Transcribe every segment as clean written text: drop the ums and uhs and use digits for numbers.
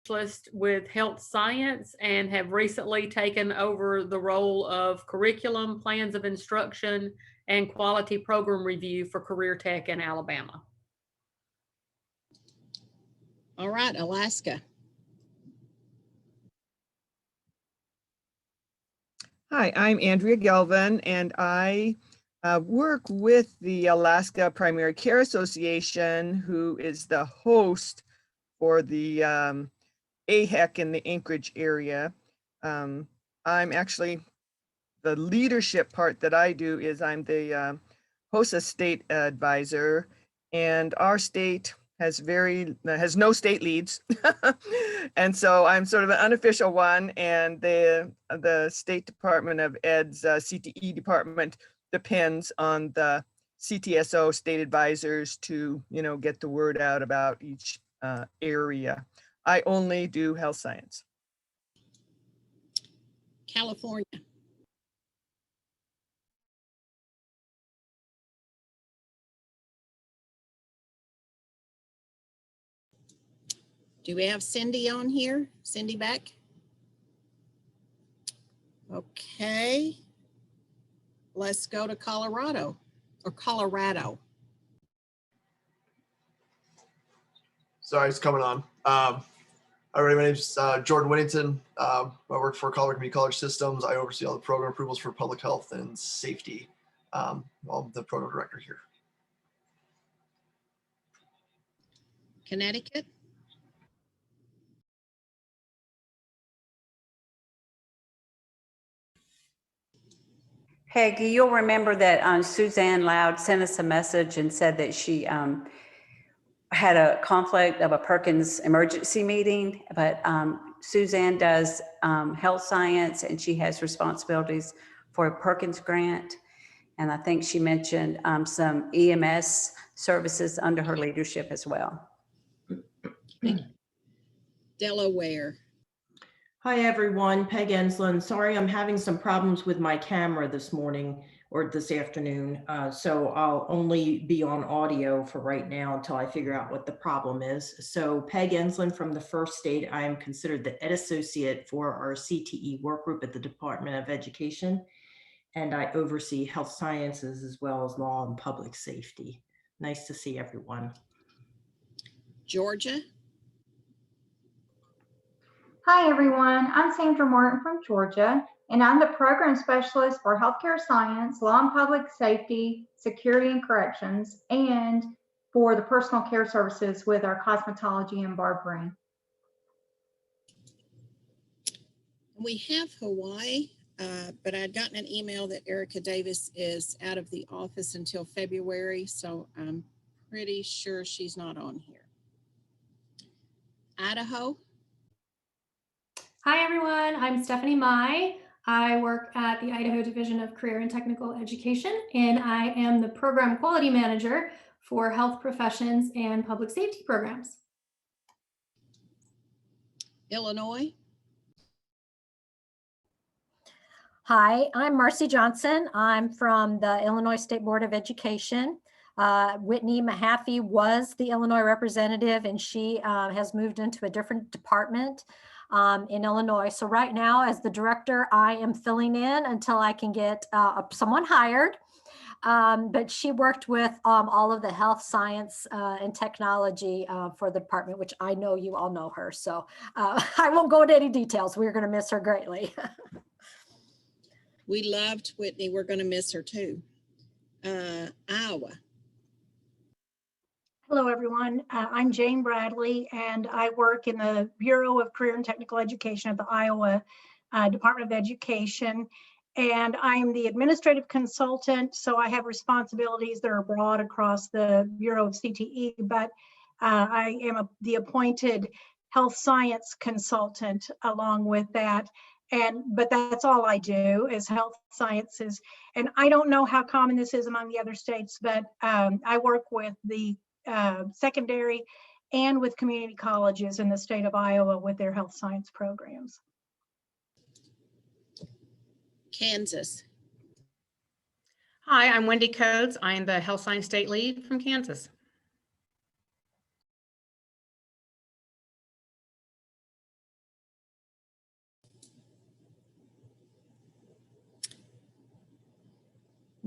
specialist with health science and have recently taken over the role of curriculum, plans of instruction, and quality program review for Career Tech in Alabama. All right, Alaska. Hi, I'm Andrea Gelvin, and I work with the Alaska Primary Care Association, who is the host for the AHEC in the Anchorage area. I'm actually, the leadership part that I do is I'm the HOSA state advisor, and our state has no state leads. And so I'm sort of an unofficial one, and the State Department of Ed's CTE department depends on the CTSO state advisors to, get the word out about each area. I only do health science. California. Do we have Cindy on here? Cindy Beck? Okay. Let's go to Colorado. Sorry, it's coming on. All right, my name's Jordan Whittington. I work for Colorado Community College Systems. I oversee all the program approvals for public health and safety. I'm the program director here. Connecticut. Peggy, you'll remember that Suzanne Loud sent us a message and said that she had a conflict of a Perkins emergency meeting, but Suzanne does health science and she has responsibilities for a Perkins grant. And I think she mentioned some EMS services under her leadership as well. Delaware. Hi everyone, Peg Enslin. Sorry, I'm having some problems with my camera this morning or this afternoon. So I'll only be on audio for right now until I figure out what the problem is. So Peg Enslin from the First State. I am considered the Ed Associate for our CTE work group at the Department of Education. And I oversee health sciences as well as law and public safety. Nice to see everyone. Georgia. Hi, everyone. I'm Sandra Morton from Georgia, and I'm the program specialist for healthcare science, law and public safety, security and corrections, and for the personal care services with our cosmetology and barbering. We have Hawaii, but I'd gotten an email that Erica Davis is out of the office until February, so I'm pretty sure she's not on here. Idaho. Hi everyone, I'm Stephanie Mai. I work at the Idaho Division of Career and Technical Education, and I am the Program Quality Manager for Health Professions and Public Safety Programs. Illinois. Hi, I'm Marcy Johnson. I'm from the Illinois State Board of Education. Whitney Mahaffey was the Illinois representative, and she has moved into a different department in Illinois. So right now, as the director, I am filling in until I can get someone hired. But she worked with all of the health science and technology for the department, which I know you all know her. So I won't go into any details. We're going to miss her greatly. We loved Whitney. We're going to miss her too. Iowa. Hello, everyone. I'm Jane Bradley, and I work in the Bureau of Career and Technical Education at the Iowa Department of Education. And I'm the administrative consultant, so I have responsibilities that are broad across the Bureau of CTE, but I am the appointed health science consultant along with that. But that's all I do is health sciences. And I don't know how common this is among the other states, but I work with the secondary and with community colleges in the state of Iowa with their health science programs. Kansas. Hi, I'm Wendy Coates. I'm the Health Science State Lead from Kansas.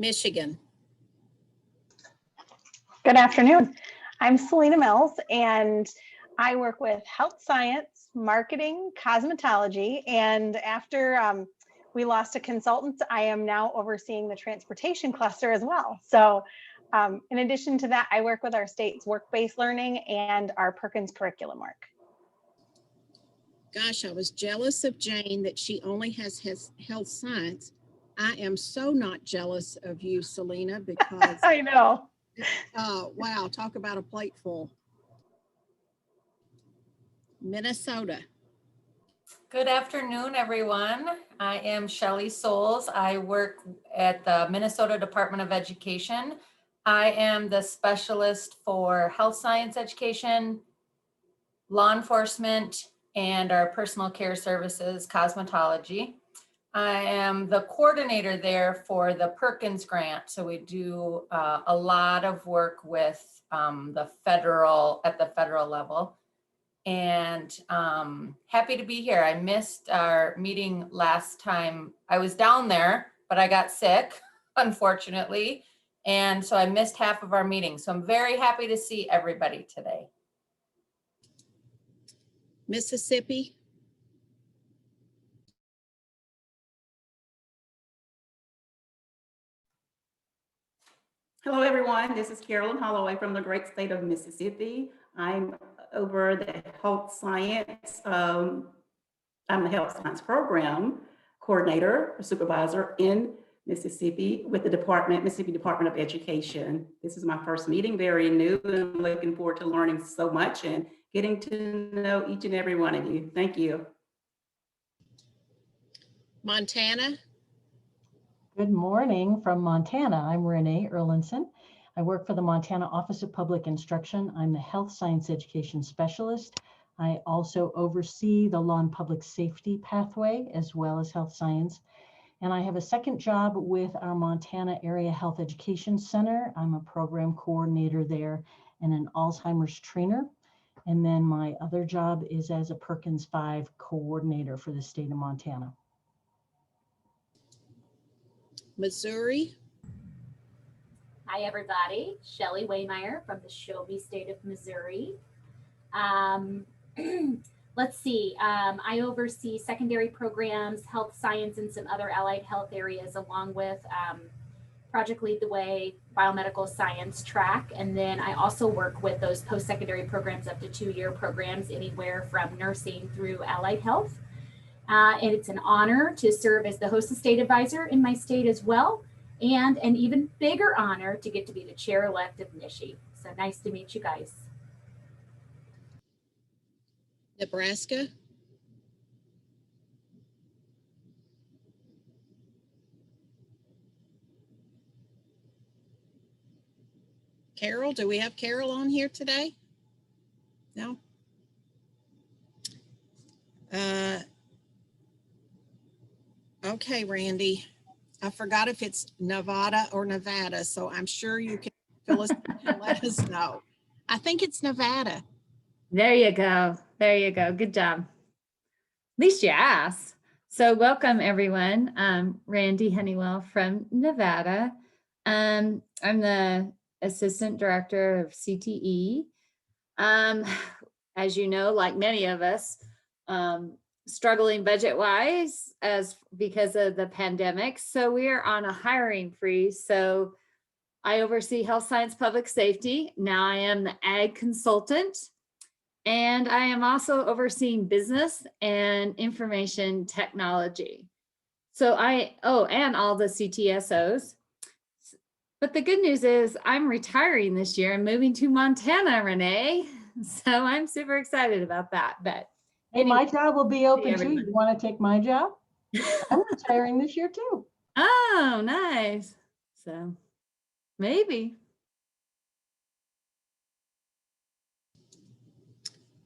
Michigan. Good afternoon. I'm Selena Mills, and I work with health science, marketing, cosmetology, and after we lost a consultant, I am now overseeing the transportation cluster as well. So in addition to that, I work with our state's work-based learning and our Perkins curriculum work. Gosh, I was jealous of Jane that she only has health science. I am so not jealous of you, Selena, because I know. wow, talk about a plate full. Minnesota. Good afternoon, everyone. I am Shelley Souls. I work at the Minnesota Department of Education. I am the specialist for health science education, law enforcement, and our personal care services, cosmetology. I am the coordinator there for the Perkins grant. So we do a lot of work with at the federal level. And happy to be here. I missed our meeting last time. I was down there, but I got sick, unfortunately. And so I missed half of our meeting. So I'm very happy to see everybody today. Mississippi. Hello, everyone. This is Carolyn Holloway from the great state of Mississippi. I'm over the health science. I'm the health science program coordinator or supervisor in Mississippi with the Mississippi Department of Education. This is my first meeting, very new, and I'm looking forward to learning so much and getting to know each and every one of you. Thank you. Montana. Good morning from Montana. I'm Renee Erlinson. I work for the Montana Office of Public Instruction. I'm the Health Science Education Specialist. I also oversee the law and public safety pathway as well as health science. And I have a second job with our Montana Area Health Education Center. I'm a program coordinator there and an Alzheimer's trainer. And then my other job is as a Perkins 5 coordinator for the state of Montana. Missouri. Hi, everybody. Shelley Waymeyer from the Shelby state of Missouri. Let's see. I oversee secondary programs, health science, and some other allied health areas, along with Project Lead the Way, biomedical science track. And then I also work with those post-secondary programs up to 2-year programs, anywhere from nursing through allied health. And it's an honor to serve as the host and state advisor in my state as well. And an even bigger honor to get to be the chair-elect of NISHE. So nice to meet you guys. Nebraska. Carol, do we have Carol on here today? No. Okay, Randy. I forgot if it's Nevada or Nevada, so I'm sure you can fill us and let us know. I think it's Nevada. There you go. There you go. Good job. At least you asked. So welcome, everyone. I'm Randy Honeywell from Nevada. I'm the Assistant Director of CTE. As you know, like many of us, struggling budget-wise because of the pandemic. So we are on a hiring freeze. So I oversee health science, public safety. Now I am the ag consultant, and I am also overseeing business and information technology. So and all the CTSOs. But the good news is I'm retiring this year and moving to Montana, Renee. So I'm super excited about that. But hey, my job will be open too. You want to take my job? I'm retiring this year too. Oh, nice. So maybe.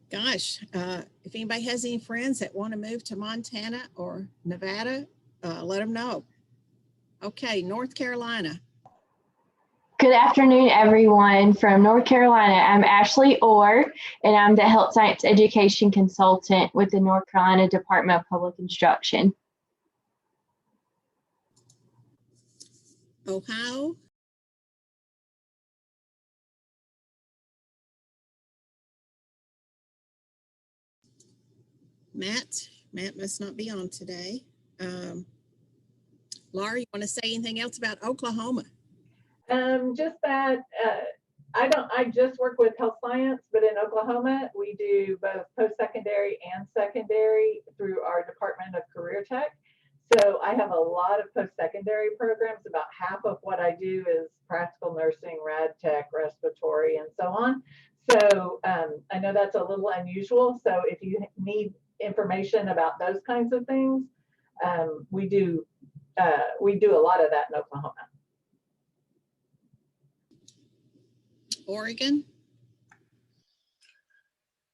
Gosh, if anybody has any friends that want to move to Montana or Nevada, let them know. Okay, North Carolina. Good afternoon, everyone from North Carolina. I'm Ashley Orr, and I'm the Health Science Education Consultant with the North Carolina Department of Public Instruction. Ohio. Matt must not be on today. Laura, you want to say anything else about Oklahoma? Just that I just work with health science, but in Oklahoma, we do both post-secondary and secondary through our Department of Career Tech. So I have a lot of post-secondary programs. About half of what I do is practical nursing, rad tech, respiratory, and so on. So I know that's a little unusual. So if you need information about those kinds of things, we do a lot of that in Oklahoma. Oregon.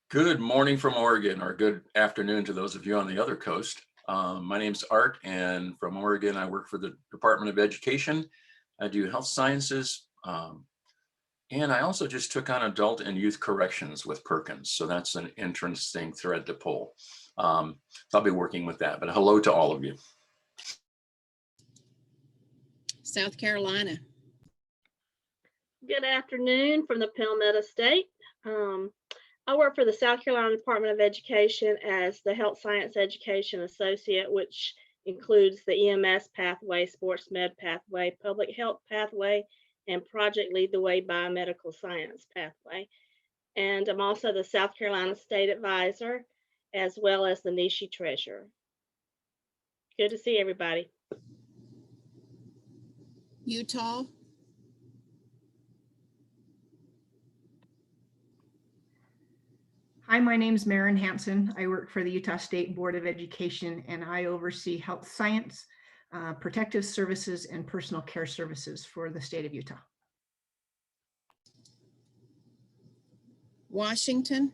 Good morning from Oregon, or good afternoon to those of you on the other coast. My name's Art, and from Oregon, I work for the Department of Education. I do health sciences, and I also just took on adult and youth corrections with Perkins. So that's an interesting thread to pull. So I'll be working with that, but hello to all of you. South Carolina. Good afternoon from the Palmetto State. I work for the South Carolina Department of Education as the Health Science Education Associate, which includes the EMS pathway, sports med pathway, public health pathway, and Project Lead the Way biomedical science pathway. And I'm also the South Carolina State Advisor, as well as the NISHE Treasurer. Good to see everybody. Utah. Hi, my name is Marin Hanson. I work for the Utah State Board of Education, and I oversee health science, protective services, and personal care services for the state of Utah. Washington.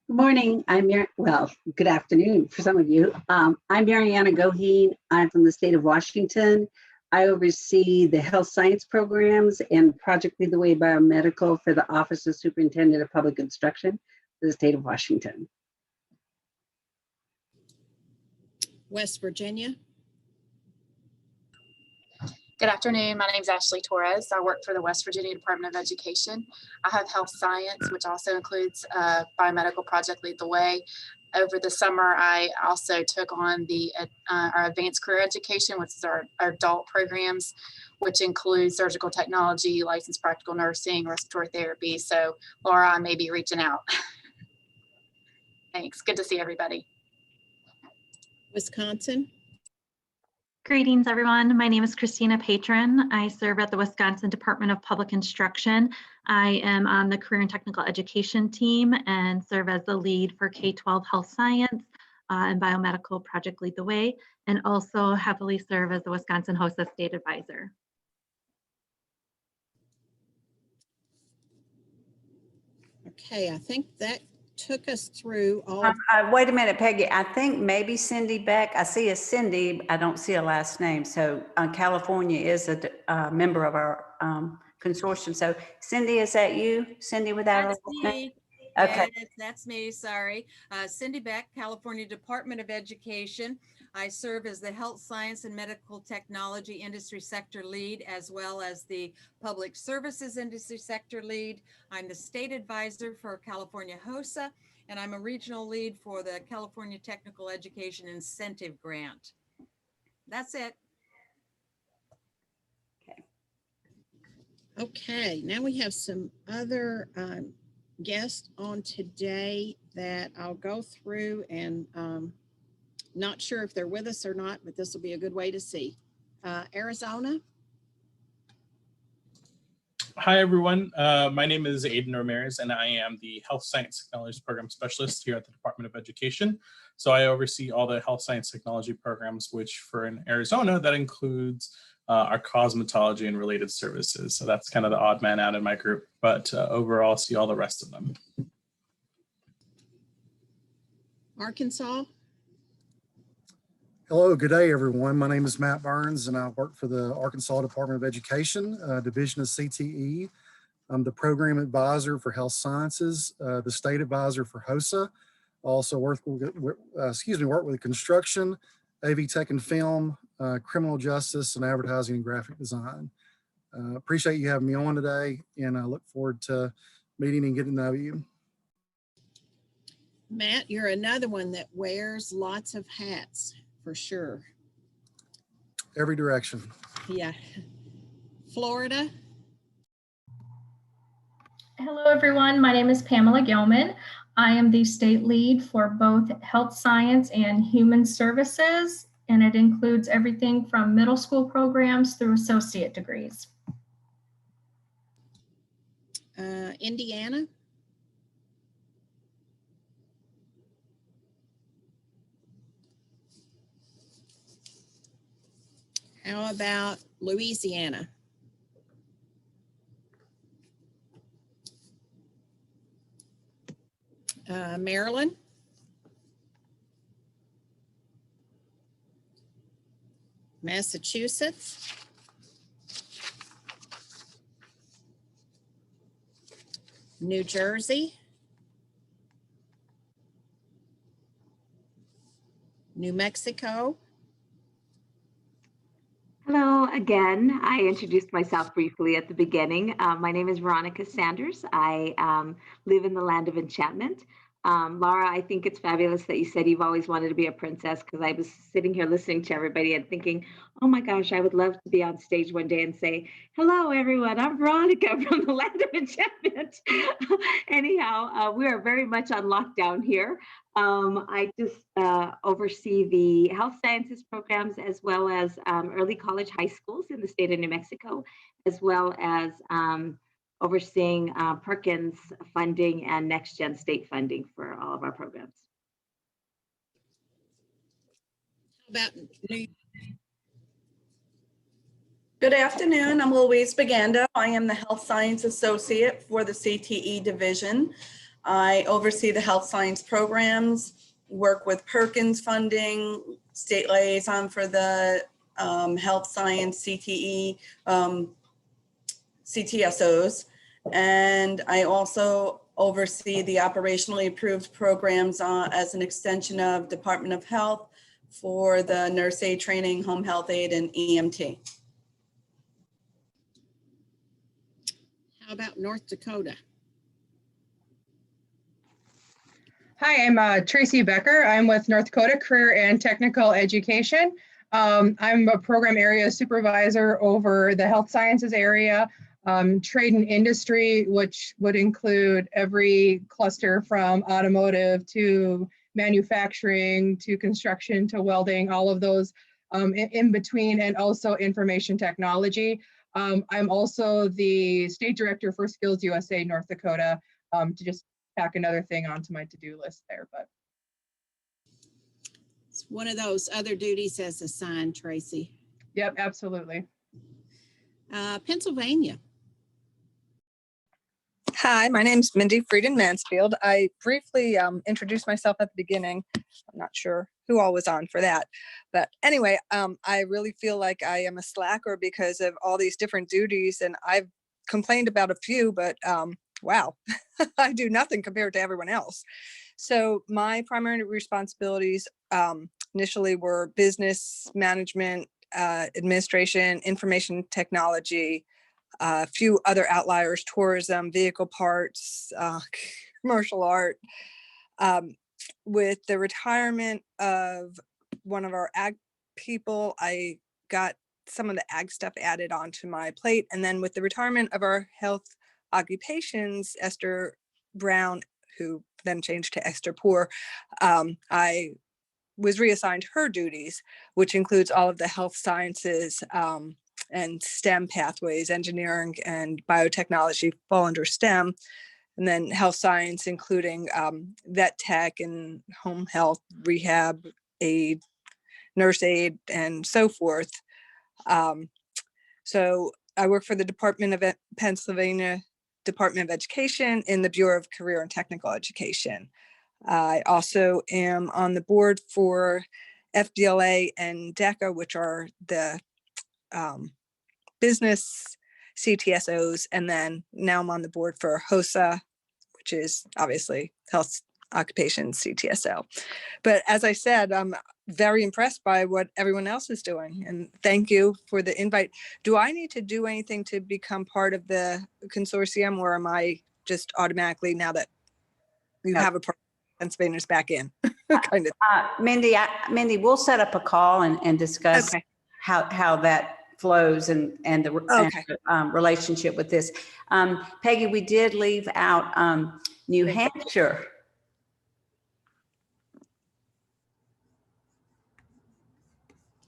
Good morning. Good afternoon for some of you. I'm Mariana Goheen. I'm from the state of Washington. I oversee the health science programs and Project Lead the Way biomedical for the Office of Superintendent of Public Instruction for the state of Washington. West Virginia. Good afternoon. My name is Ashley Torres. I work for the West Virginia Department of Education. I have health science, which also includes biomedical Project Lead the Way. Over the summer, I also took on our advanced career education, which is our adult programs, which includes surgical technology, licensed practical nursing, respiratory therapy. So Laura, I may be reaching out. Thanks. Good to see everybody. Wisconsin. Greetings, everyone. My name is Christina Patron. I serve at the Wisconsin Department of Public Instruction. I am on the Career and Technical Education team and serve as the lead for K-12 Health Science and Biomedical Project Lead the Way, and also heavily serve as the Wisconsin HOSA State Advisor. Okay, I think that took us through all. Wait a minute, Peggy. I think maybe Cindy Beck. I see a Cindy. I don't see a last name. So California is a member of our consortium. So Cindy, is that you? Cindy without That's a last name? me. Okay. Yeah, that's me. Sorry. Cindy Beck, California Department of Education. I serve as the Health Science and Medical Technology Industry Sector Lead, as well as the Public Services Industry Sector Lead. I'm the State Advisor for California HOSA, and I'm a Regional Lead for the California Technical Education Incentive Grant. That's it. Okay, now we have some other guests on today that I'll go through, and not sure if they're with us or not, but this will be a good way to see. Arizona. Hi, everyone. My name is Aiden Ramirez, and I am the Health Science Technology Program Specialist here at the Department of Education. So I oversee all the health science technology programs, which for in Arizona, that includes our cosmetology and related services. So that's kind of the odd man out in my group, but overall, see all the rest of them. Arkansas. Hello, good day, everyone. My name is Matt Burns, and I work for the Arkansas Department of Education, Division of CTE. I'm the program advisor for health sciences, the state advisor for HOSA. I also work with construction, AV tech and film, criminal justice, and advertising and graphic design. Appreciate you having me on today, and I look forward to meeting and getting to know you. Matt, you're another one that wears lots of hats for sure. Every direction. Yeah. Florida. Hello, everyone. My name is Pamela Gilman. I am the state lead for both health science and human services, and it includes everything from middle school programs through associate degrees. Indiana. How about Louisiana? Maryland. Massachusetts. New Jersey. New Mexico. Hello again. I introduced myself briefly at the beginning. My name is Veronica Sanders. I live in the land of enchantment. Laura, I think it's fabulous that you said you've always wanted to be a princess, because I was sitting here listening to everybody and thinking, oh my gosh, I would love to be on stage one day and say, hello, everyone, I'm Veronica from the land of enchantment. Anyhow, we are very much on lockdown here. I just oversee the health sciences programs as well as early college high schools in the state of New Mexico, as well as overseeing Perkins funding and Next Gen state funding for all of our programs. How about New Good afternoon, I'm Louise Baganda. I am the Health Science Associate for the CTE division. I oversee the health science programs, work with Perkins funding, state liaison for the health science CTE, CTSOs. And I also oversee the operationally approved programs as an extension of Department of Health for the nurse aid training, home health aid, and EMT. How about North Dakota? Hi, I'm Tracy Becker. I'm with North Dakota Career and Technical Education. I'm a program area supervisor over the health sciences area, trade and industry, which would include every cluster from automotive to manufacturing to construction to welding, all of those in between, and also information technology. I'm also the state director for Skills USA North Dakota, to just tack another thing onto my to-do list there. But it's one of those other duties as assigned, Tracy. Yep, absolutely. Pennsylvania. Hi, my name's Mindy Frieden Mansfield. I briefly introduced myself at the beginning. I'm not sure who all was on for that. But anyway, I really feel like I am a slacker because of all these different duties, and I've complained about a few, but wow, I do nothing compared to everyone else. So my primary responsibilities initially were business management, administration, information technology, a few other outliers, tourism, vehicle parts, commercial art. With the retirement of one of our ag people, I got some of the ag stuff added onto my plate. And then with the retirement of our health occupations, Esther Brown, who then changed to Esther Poor, I was reassigned her duties, which includes all of the health sciences and STEM pathways. Engineering and biotechnology fall under STEM, and then health science, including vet tech and home health, rehab aid, nurse aid, and so forth. So I work for the Department of Pennsylvania Department of Education in the Bureau of Career and Technical Education. I also am on the board for FBLA and DECA, which are the business CTSOs. And then now I'm on the board for HOSA, which is obviously health occupations CTSO. But as I said, I'm very impressed by what everyone else is doing, and thank you for the invite. Do I need to do anything to become part of the consortium, or am I just automatically, now that you have a part, Pennsylvania's back in? Kind of. Mindy, we'll set up a call and discuss how that flows and the relationship with this. Peggy, we did leave out New Hampshire.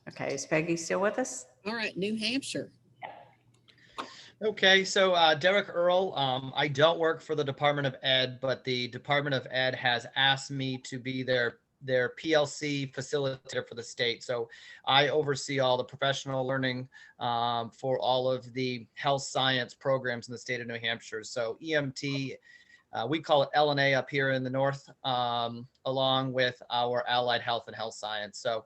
Okay, is Peggy still with us? All right, New Hampshire. Okay, so Derek Earl, I don't work for the Department of Ed, but the Department of Ed has asked me to be their PLC facilitator for the state. So I oversee all the professional learning for all of the health science programs in the state of New Hampshire. So EMT, we call it LNA up here in the north, along with our allied health and health science. So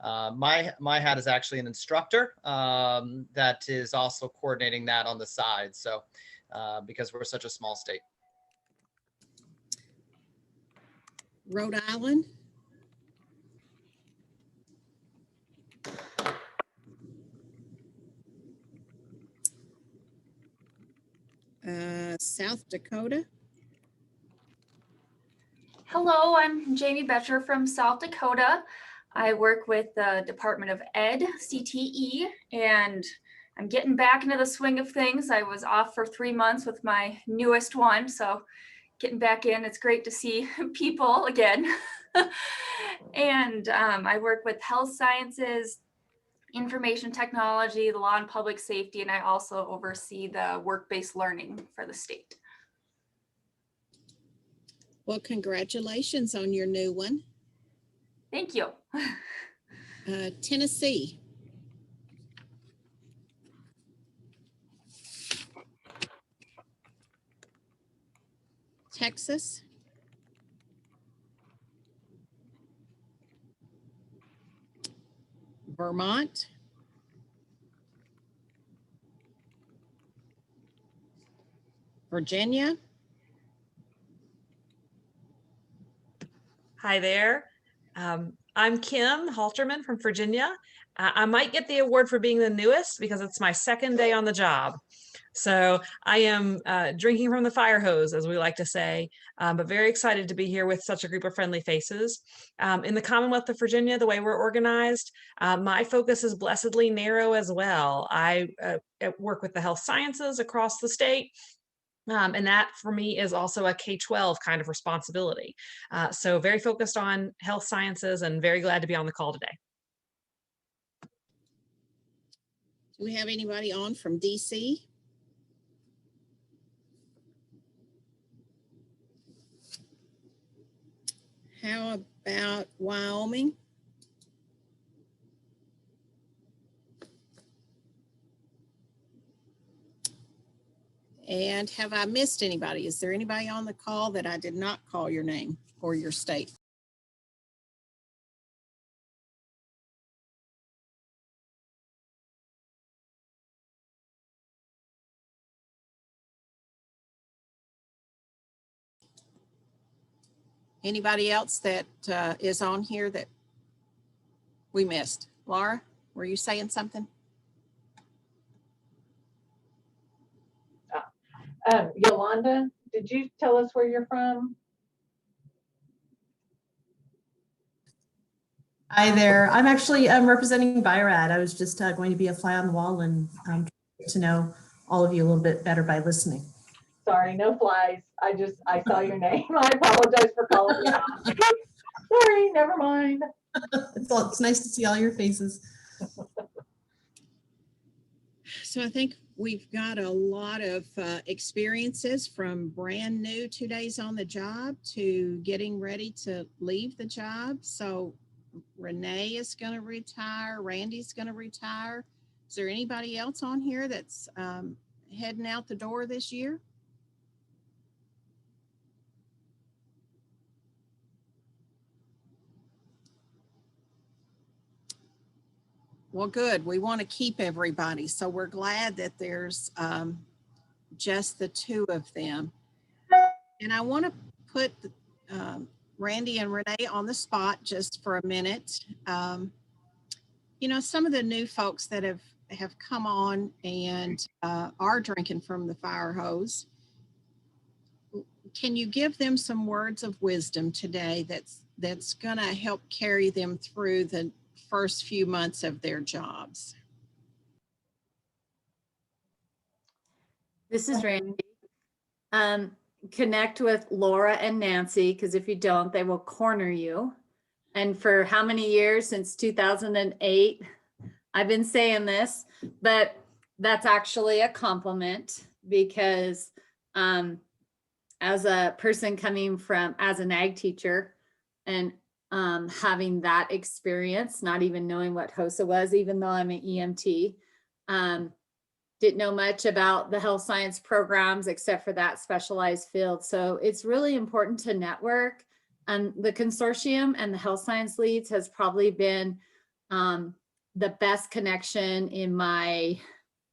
my hat is actually an instructor that is also coordinating that on the side. So because we're such a small state. Rhode Island. South Dakota. Hello, I'm Jamie Betcher from South Dakota. I work with the Department of Ed, CTE, and I'm getting back into the swing of things. I was off for 3 months with my newest one, so getting back in, it's great to see people again. And I work with health sciences, information technology, the law and public safety, and I also oversee the work-based learning for the state. Well, congratulations on your new one. Thank you. Tennessee. Texas. Vermont. Virginia. Hi there. I'm Kim Halterman from Virginia. I might get the award for being the newest because it's my second day on the job. So I am drinking from the fire hose, as we like to say, but very excited to be here with such a group of friendly faces. In the Commonwealth of Virginia, the way we're organized, my focus is blessedly narrow as well. I work with the health sciences across the state. And that for me is also a K-12 kind of responsibility. So very focused on health sciences and very glad to be on the call today. Do we have anybody on from DC? How about Wyoming? And have I missed anybody? Is there anybody on the call that I did not call your name or your state? Anybody else that is on here that we missed? Laura, were you saying something? Yolanda, did you tell us where you're from? Hi there. I'm actually representing BIRAD. I was just going to be a fly on the wall and get to know all of you a little bit better by listening. Sorry, no flies. I saw your name. I apologize for calling you out. Sorry, never mind. It's nice to see all your faces. So I think we've got a lot of experiences from brand new 2 days on the job to getting ready to leave the job. So Renee is going to retire. Randy's going to retire. Is there anybody else on here that's heading out the door this year? Well, good. We want to keep everybody. So we're glad that there's just the two of them. And I want to put Randy and Renee on the spot just for a minute. You know, some of the new folks that have come on and are drinking from the fire hose, can you give them some words of wisdom today that's going to help carry them through the first few months of their jobs? This is Randy. Connect with Laura and Nancy, because if you don't, they will corner you. And for how many years? Since 2008, I've been saying this, but that's actually a compliment, because as a person coming from, as an ag teacher, and having that experience, not even knowing what HOSA was, even though I'm an EMT, didn't know much about the health science programs except for that specialized field. So it's really important to network. And the consortium and the health science leads has probably been the best connection in my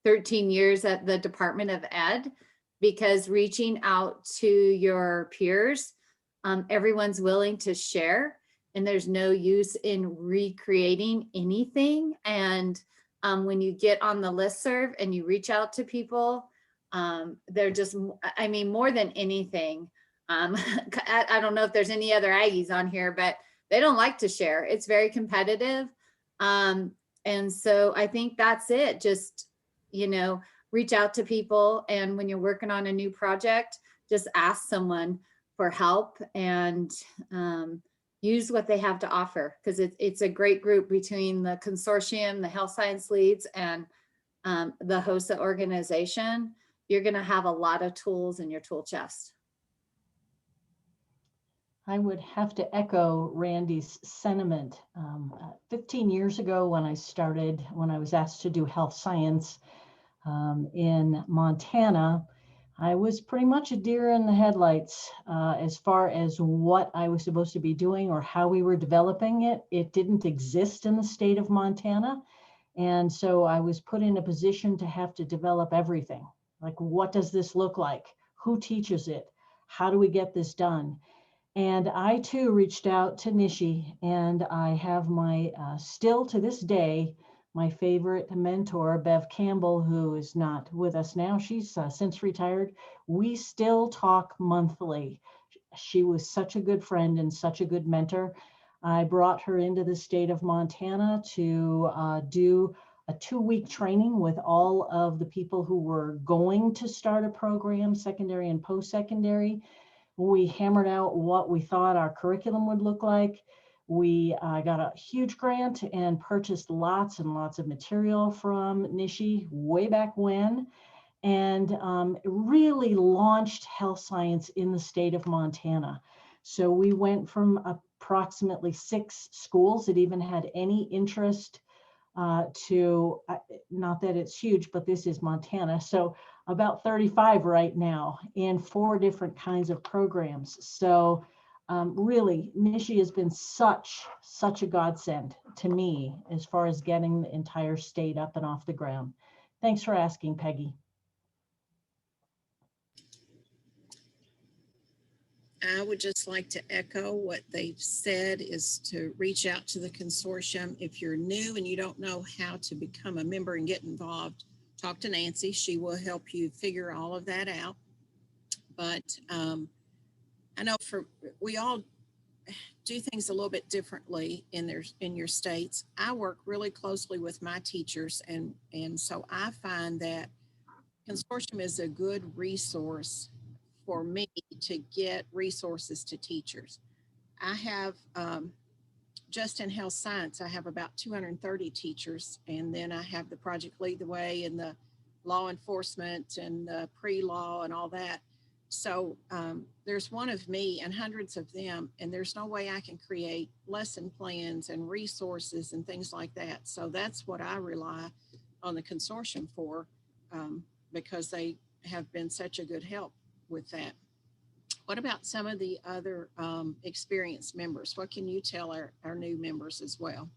13 years at the Department of Ed, because reaching out to your peers, everyone's willing to share, and there's no use in recreating anything. And when you get on the listserv and you reach out to people, they're just, I mean, more than anything, I don't know if there's any other Aggies on here, but they don't like to share. It's very competitive. And so I think that's it. Just, you know, reach out to people. And when you're working on a new project, just ask someone for help and use what they have to offer, because it's a great group between the consortium, the health science leads, and the HOSA organization. You're going to have a lot of tools in your tool chest. I would have to echo Randy's sentiment. 15 years ago, when I was asked to do health science in Montana, I was pretty much a deer in the headlights as far as what I was supposed to be doing or how we were developing it. It didn't exist in the state of Montana. And so I was put in a position to have to develop everything. Like, what does this look like? Who teaches it? How do we get this done? And I too reached out to Nishi, and I have my, still to this day, my favorite mentor, Bev Campbell, who is not with us now. She's since retired. We still talk monthly. She was such a good friend and such a good mentor. I brought her into the state of Montana to do a 2-week training with all of the people who were going to start a program, secondary and post-secondary. We hammered out what we thought our curriculum would look like. We got a huge grant and purchased lots and lots of material from Nishi way back when, and really launched health science in the state of Montana. So we went from approximately 6 schools that even had any interest to, not that it's huge, but this is Montana. So about 35 right now in 4 different kinds of programs. So really, Nishi has been such a godsend to me as far as getting the entire state up and off the ground. Thanks for asking, Peggy. I would just like to echo what they've said, is to reach out to the consortium. If you're new and you don't know how to become a member and get involved, talk to Nancy. She will help you figure all of that out. But I know we all do things a little bit differently in your states. I work really closely with my teachers, and so I find that Consortium is a good resource for me to get resources to teachers. I have, just in health science, I have about 230 teachers, and then I have the Project Lead the Way and the law enforcement and the pre-law and all that. So there's one of me and hundreds of them, and there's no way I can create lesson plans and resources and things like that. So that's what I rely on the consortium for, because they have been such a good help with that. What about some of the other experienced members? What can you tell our new members as well?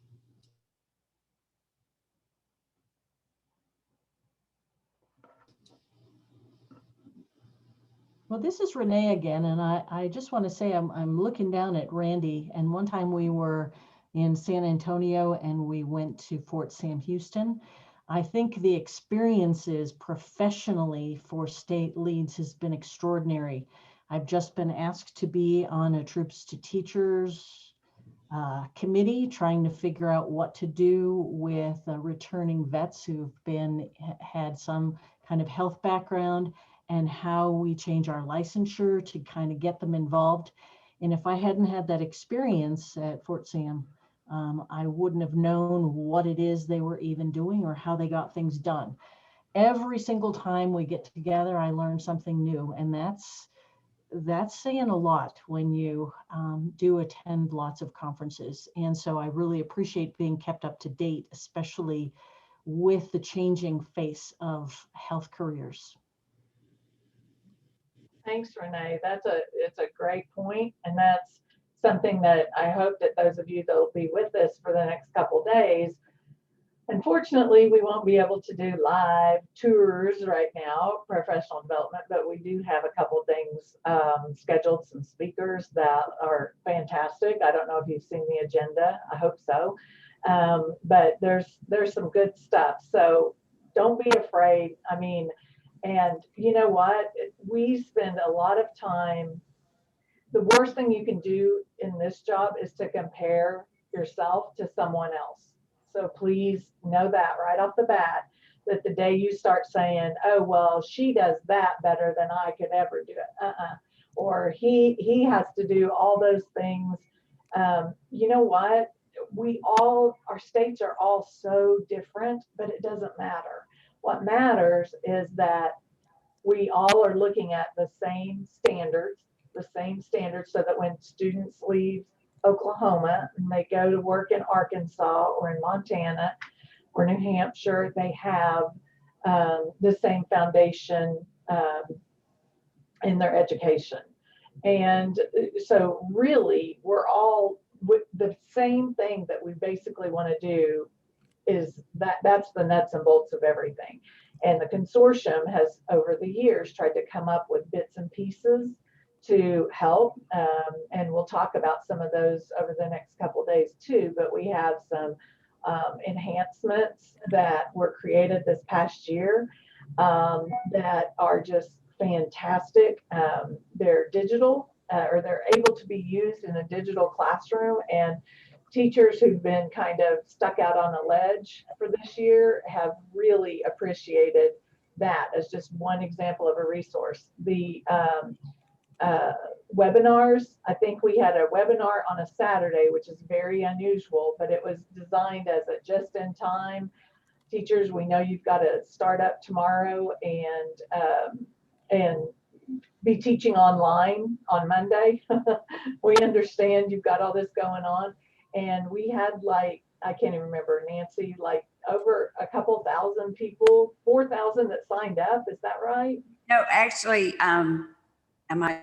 Well, this is Renee again, and I just want to say I'm looking down at Randy, and one time we were in San Antonio and we went to Fort Sam Houston. I think the experiences professionally for state leads has been extraordinary. I've just been asked to be on a Troops to Teachers committee, trying to figure out what to do with returning vets who've had some kind of health background, and how we change our licensure to kind of get them involved. And if I hadn't had that experience at Fort Sam, I wouldn't have known what it is they were even doing or how they got things done. Every single time we get together, I learn something new, and that's saying a lot when you do attend lots of conferences. And so I really appreciate being kept up to date, especially with the changing face of health careers. Thanks, Renee. It's a great point, and that's something that I hope that those of you that will be with us for the next couple days. Unfortunately, we won't be able to do live tours right now, professional development, but we do have a couple things scheduled, some speakers that are fantastic. I don't know if you've seen the agenda. I hope so. But there's some good stuff. So don't be afraid. I mean, and you know what? We spend a lot of time. The worst thing you can do in this job is to compare yourself to someone else. So please know that right off the bat, that the day you start saying, oh, well, she does that better than I could ever do it. Or he has to do all those things. You know what? Our states are all so different, but it doesn't matter. What matters is that we all are looking at the same standards, so that when students leave Oklahoma and they go to work in Arkansas or in Montana or New Hampshire, they have the same foundation in their education. And so really, we're all with the same thing that we basically want to do. Is that's the nuts and bolts of everything. And the consortium has over the years tried to come up with bits and pieces to help, and we'll talk about some of those over the next couple of days too. But we have some enhancements that were created this past year that are just fantastic. They're digital, or they're able to be used in a digital classroom, and teachers who've been kind of stuck out on a ledge for this year have really appreciated that as just one example of a resource. The webinars, I think we had a webinar on a Saturday, which is very unusual, but it was designed as a just in time. Teachers, we know you've got to start up tomorrow and be teaching online on Monday. We understand you've got all this going on. And we had I can't even remember, Nancy, over a couple thousand people, 4,000 that signed up. Is that right? No, actually, am I?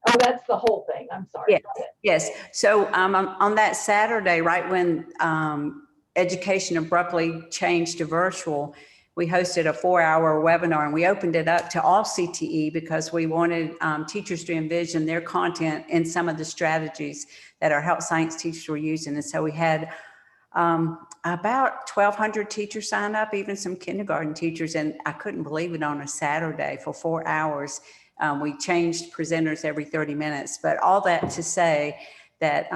Oh, that's the whole thing. I'm sorry. Yes. So on that Saturday, right when education abruptly changed to virtual, we hosted a 4-hour webinar, and we opened it up to all CTE because we wanted teachers to envision their content in some of the strategies that our health science teachers were using. And so we had about 1,200 teachers sign up, even some kindergarten teachers. And I couldn't believe it, on a Saturday for 4 hours. We changed presenters every 30 minutes. But all that to say that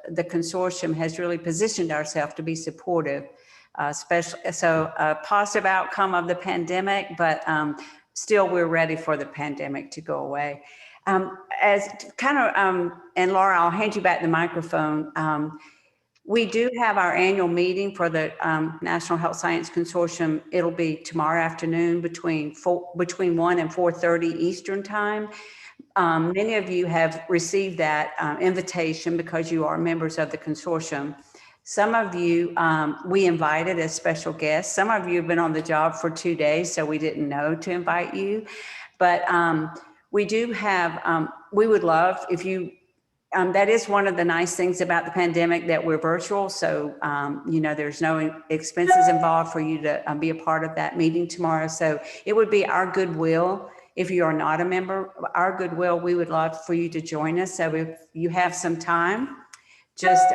the consortium has really positioned ourselves to be supportive, especially so a positive outcome of the pandemic, but still we're ready for the pandemic to go away. And Laura, I'll hand you back the microphone. We do have our annual meeting for the National Health Science Consortium. It'll be tomorrow afternoon between 1 and 4:30 Eastern time. Many of you have received that invitation because you are members of the consortium. Some of you we invited as special guests. Some of you have been on the job for 2 days, so we didn't know to invite you. But we do have, we would love if you, that is one of the nice things about the pandemic, that we're virtual. So, there's no expenses involved for you to be a part of that meeting tomorrow. So it would be our goodwill If you are not a member of our Goodwill, we would love for you to join us. So if you have some time, just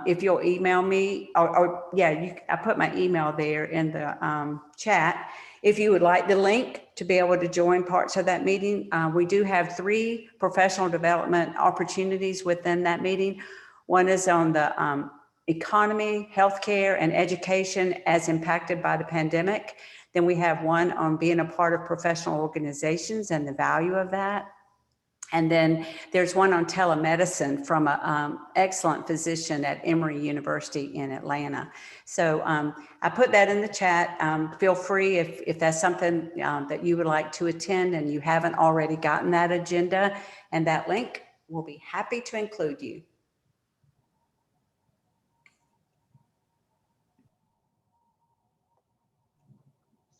if you'll email me, or yeah, I put my email there in the chat. If you would like the link to be able to join parts of that meeting, we do have 3 professional development opportunities within that meeting. One is on the economy, healthcare, and education as impacted by the pandemic. Then we have one on being a part of professional organizations and the value of that. And then there's one on telemedicine from an excellent physician at Emory University in Atlanta. So I put that in the chat. Feel free if that's something that you would like to attend and you haven't already gotten that agenda and that link, we'll be happy to include you.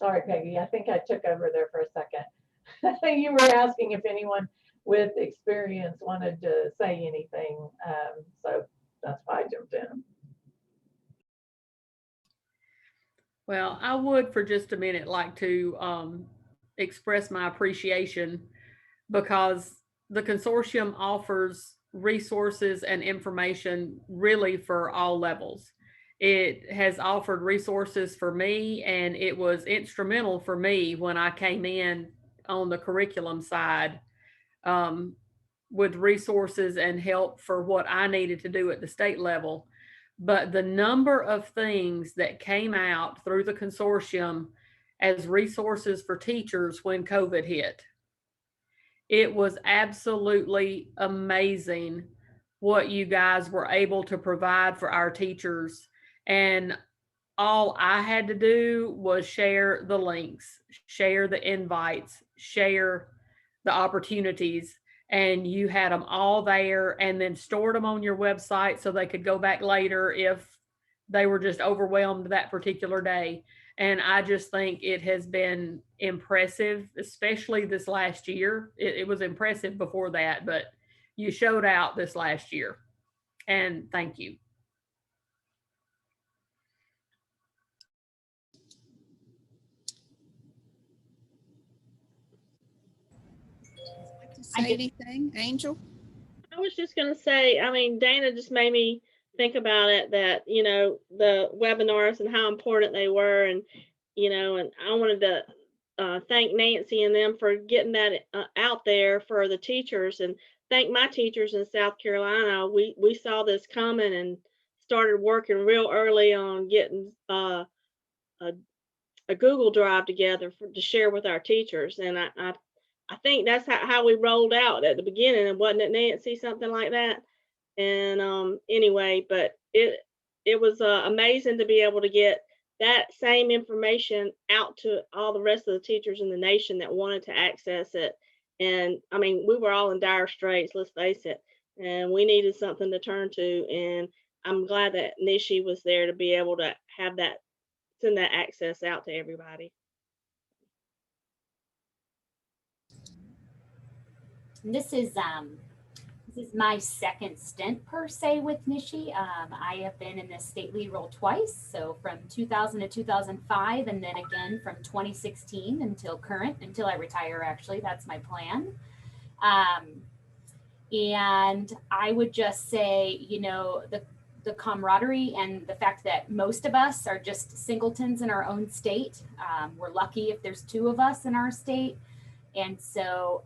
Sorry, Peggy, I think I took over there for a second. You were asking if anyone with experience wanted to say anything, so that's why I jumped in. Well, I would for just a minute like to express my appreciation because the consortium offers resources and information really for all levels. It has offered resources for me, and it was instrumental for me when I came in on the curriculum side with resources and help for what I needed to do at the state level. But the number of things that came out through the consortium as resources for teachers when COVID hit, it was absolutely amazing what you guys were able to provide for our teachers. And all I had to do was share the links, share the invites, share the opportunities, and you had them all there and then stored them on your website so they could go back later if they were just overwhelmed that particular day. And I just think it has been impressive, especially this last year. It was impressive before that, but you showed out this last year. And thank you. Say anything, Angel? I was just going to say, I mean, Dana just made me think about it, that, you know, the webinars and how important they were. And, you know, and I wanted to thank Nancy and them for getting that out there for the teachers, and thank my teachers in South Carolina. We saw this coming and started working real early on getting a Google Drive together to share with our teachers. And I think that's how we rolled out at the beginning, and wasn't it, Nancy, something like that? And anyway, but it was amazing to be able to get that same information out to all the rest of the teachers in the nation that wanted to access it. And I mean, we were all in dire straits, let's face it, and we needed something to turn to. And I'm glad that Nishi was there to be able to have that, send that access out to everybody. This is my second stint per se with Nishi. I have been in the state lead role twice, so from 2000 to 2005, and then again from 2016 until current, until I retire. Actually, that's my plan. And I would just say, you know, the camaraderie and the fact that most of us are just singletons in our own state. We're lucky if there's 2 of us in our state. And so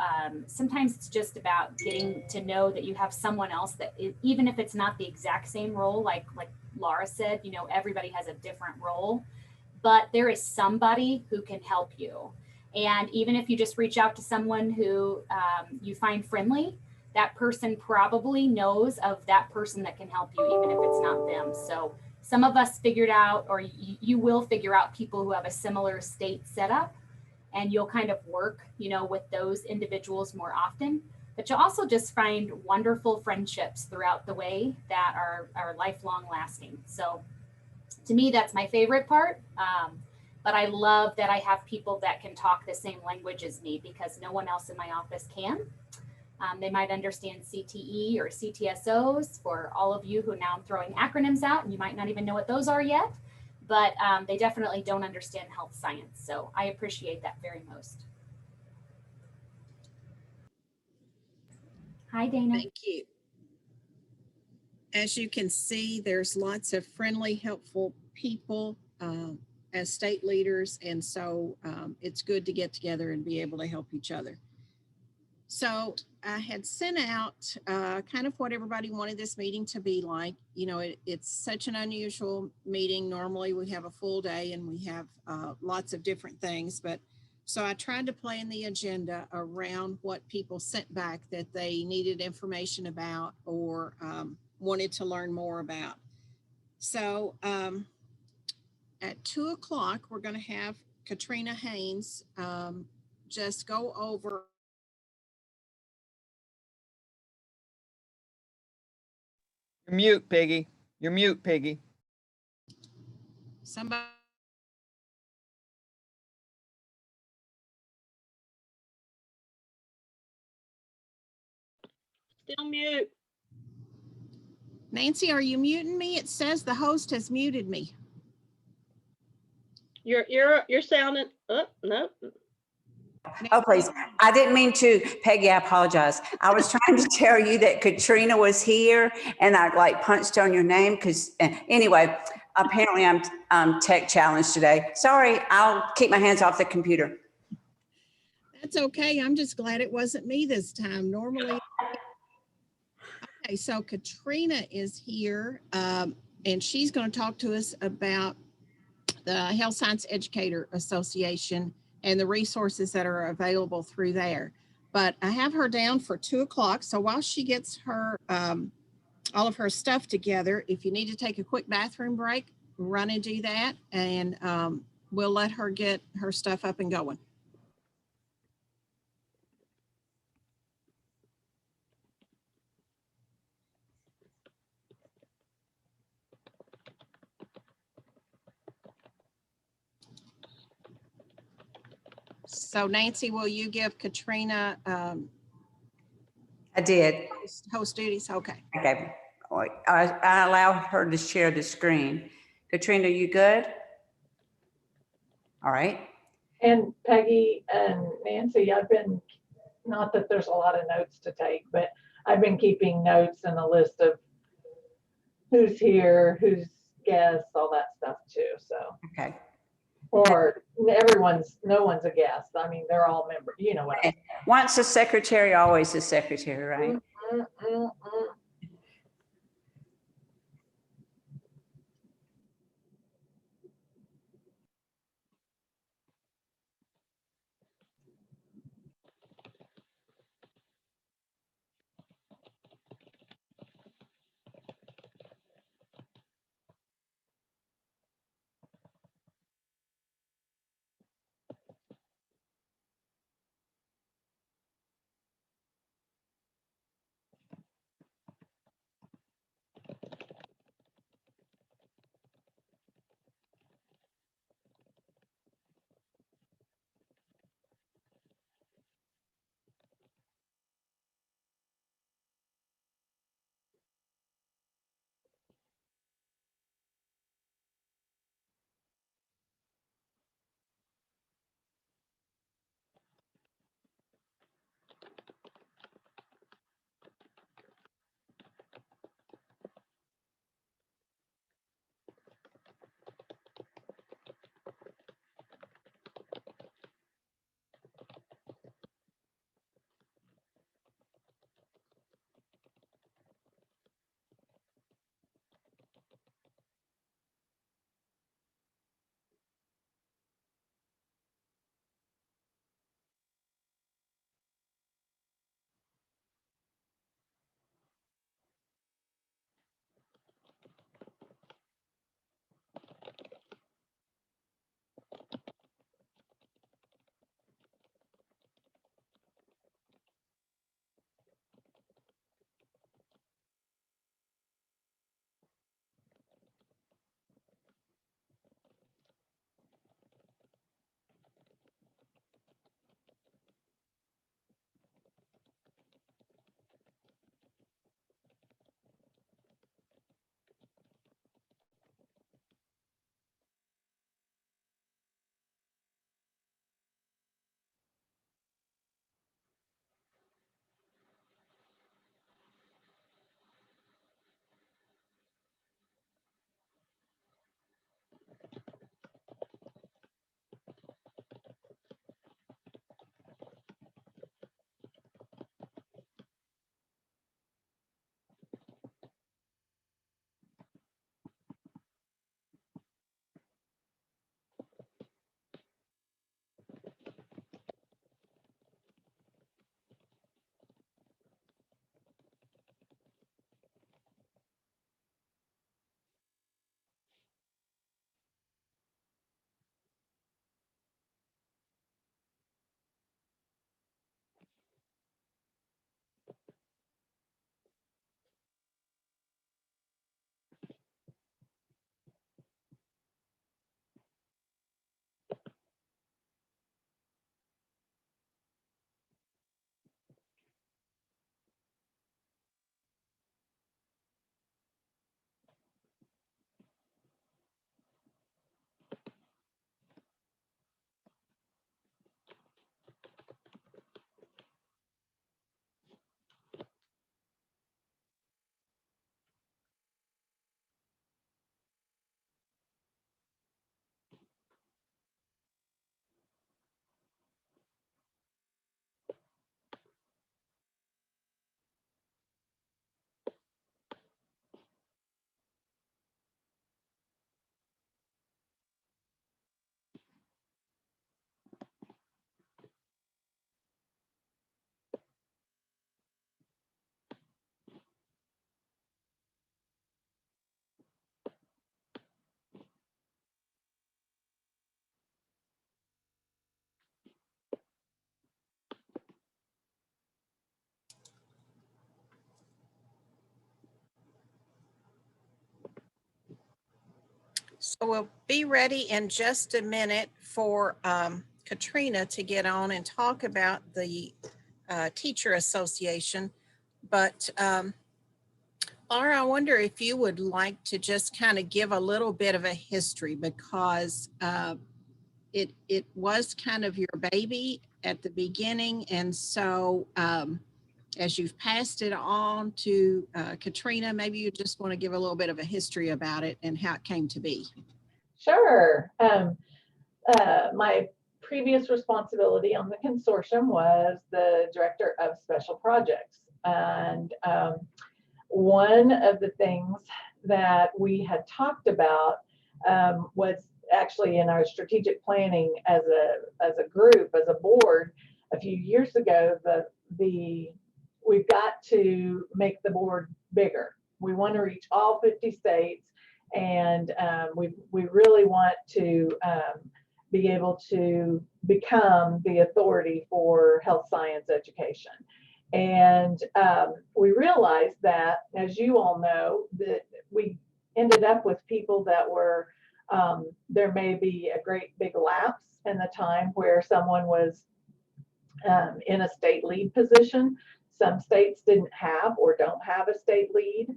sometimes it's just about getting to know that you have someone else that, even if it's not the exact same role, like Laura said, you know, everybody has a different role, but there is somebody who can help you. And even if you just reach out to someone who you find friendly, that person probably knows of that person that can help you, even if it's not them. So some of us figured out, or you will figure out people who have a similar state setup, and you'll kind of work, you know, with those individuals more often. But you'll also just find wonderful friendships throughout the way that are lifelong lasting. So to me, that's my favorite part. But I love that I have people that can talk the same language as me, because no one else in my office can. They might understand CTE or CTSOs. For all of you who now I'm throwing acronyms out, and you might not even know what those are yet, but they definitely don't understand health science. So I appreciate that very most. Hi, Dana. Thank you. As you can see, there's lots of friendly, helpful people as state leaders, and so it's good to get together and be able to help each other. So I had sent out kind of what everybody wanted this meeting to be like. You know, it's such an unusual meeting. Normally we have a full day and we have lots of different things, but so I tried to plan the agenda around what people sent back that they needed information about or wanted to learn more about. So at 2 o'clock, we're going to have Katrina Haynes just go over. You're mute, Piggy. You're mute, Piggy. Somebody. Still mute. Nancy, are you muting me? It says the host has muted me. You're sounding. Oh, no. Oh, please. I didn't mean to, Peggy, I apologize. I was trying to tell you that Katrina was here and I like punched on your name because anyway, apparently I'm tech challenged today. Sorry, I'll keep my hands off the computer. That's okay. I'm just glad it wasn't me this time. Normally. Okay, so Katrina is here and she's going to talk to us about the Health Science Educator Association and the resources that are available through there. But I have her down for 2 o'clock. So while she gets her, all of her stuff together, if you need to take a quick bathroom break, run and do that. And we'll let her get her stuff up and going. So Nancy, will you give Katrina? I did. Host duties, okay. Okay. I allowed her to share the screen. Katrina, you good? All right. And Peggy and Nancy, I've been, not that there's a lot of notes to take, but I've been keeping notes and a list of who's here, who's guests, all that stuff too. So. Okay. Or no one's a guest. I mean, they're all members, you know what I mean. Once a secretary, always a secretary, right? So we'll be ready in just a minute for Katrina to get on and talk about the Teacher Association. But Laura, I wonder if you would like to just kind of give a little bit of a history, because it was kind of your baby at the beginning. And so as you've passed it on to Katrina, maybe you just want to give a little bit of a history about it and how it came to be. Sure. My previous responsibility on the consortium was the director of special projects. And one of the things that we had talked about was actually in our strategic planning as a group, as a board, a few years ago. We've got to make the board bigger. We want to reach all 50 states, and we really want to be able to become the authority for health science education. And we realized that, as you all know, that we ended up with people that were, there may be a great big lapse in the time where someone was in a state lead position. Some states didn't have or don't have a state lead.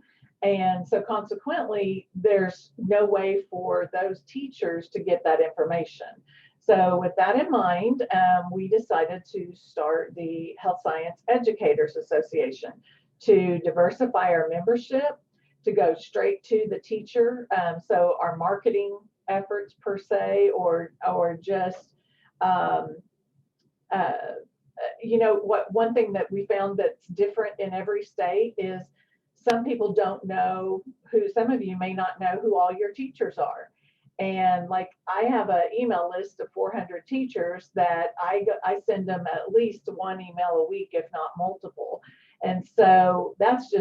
And so consequently, there's no way for those teachers to get that information. So with that in mind, we decided to start the Health Science Educators Association to diversify our membership, to go straight to the teacher. So our marketing efforts per se, or just, you know, one thing that we found that's different in every state is some people don't know some of you may not know who all your teachers are. And like, I have an email list of 400 teachers that I send them at least one email a week, if not multiple. And so that's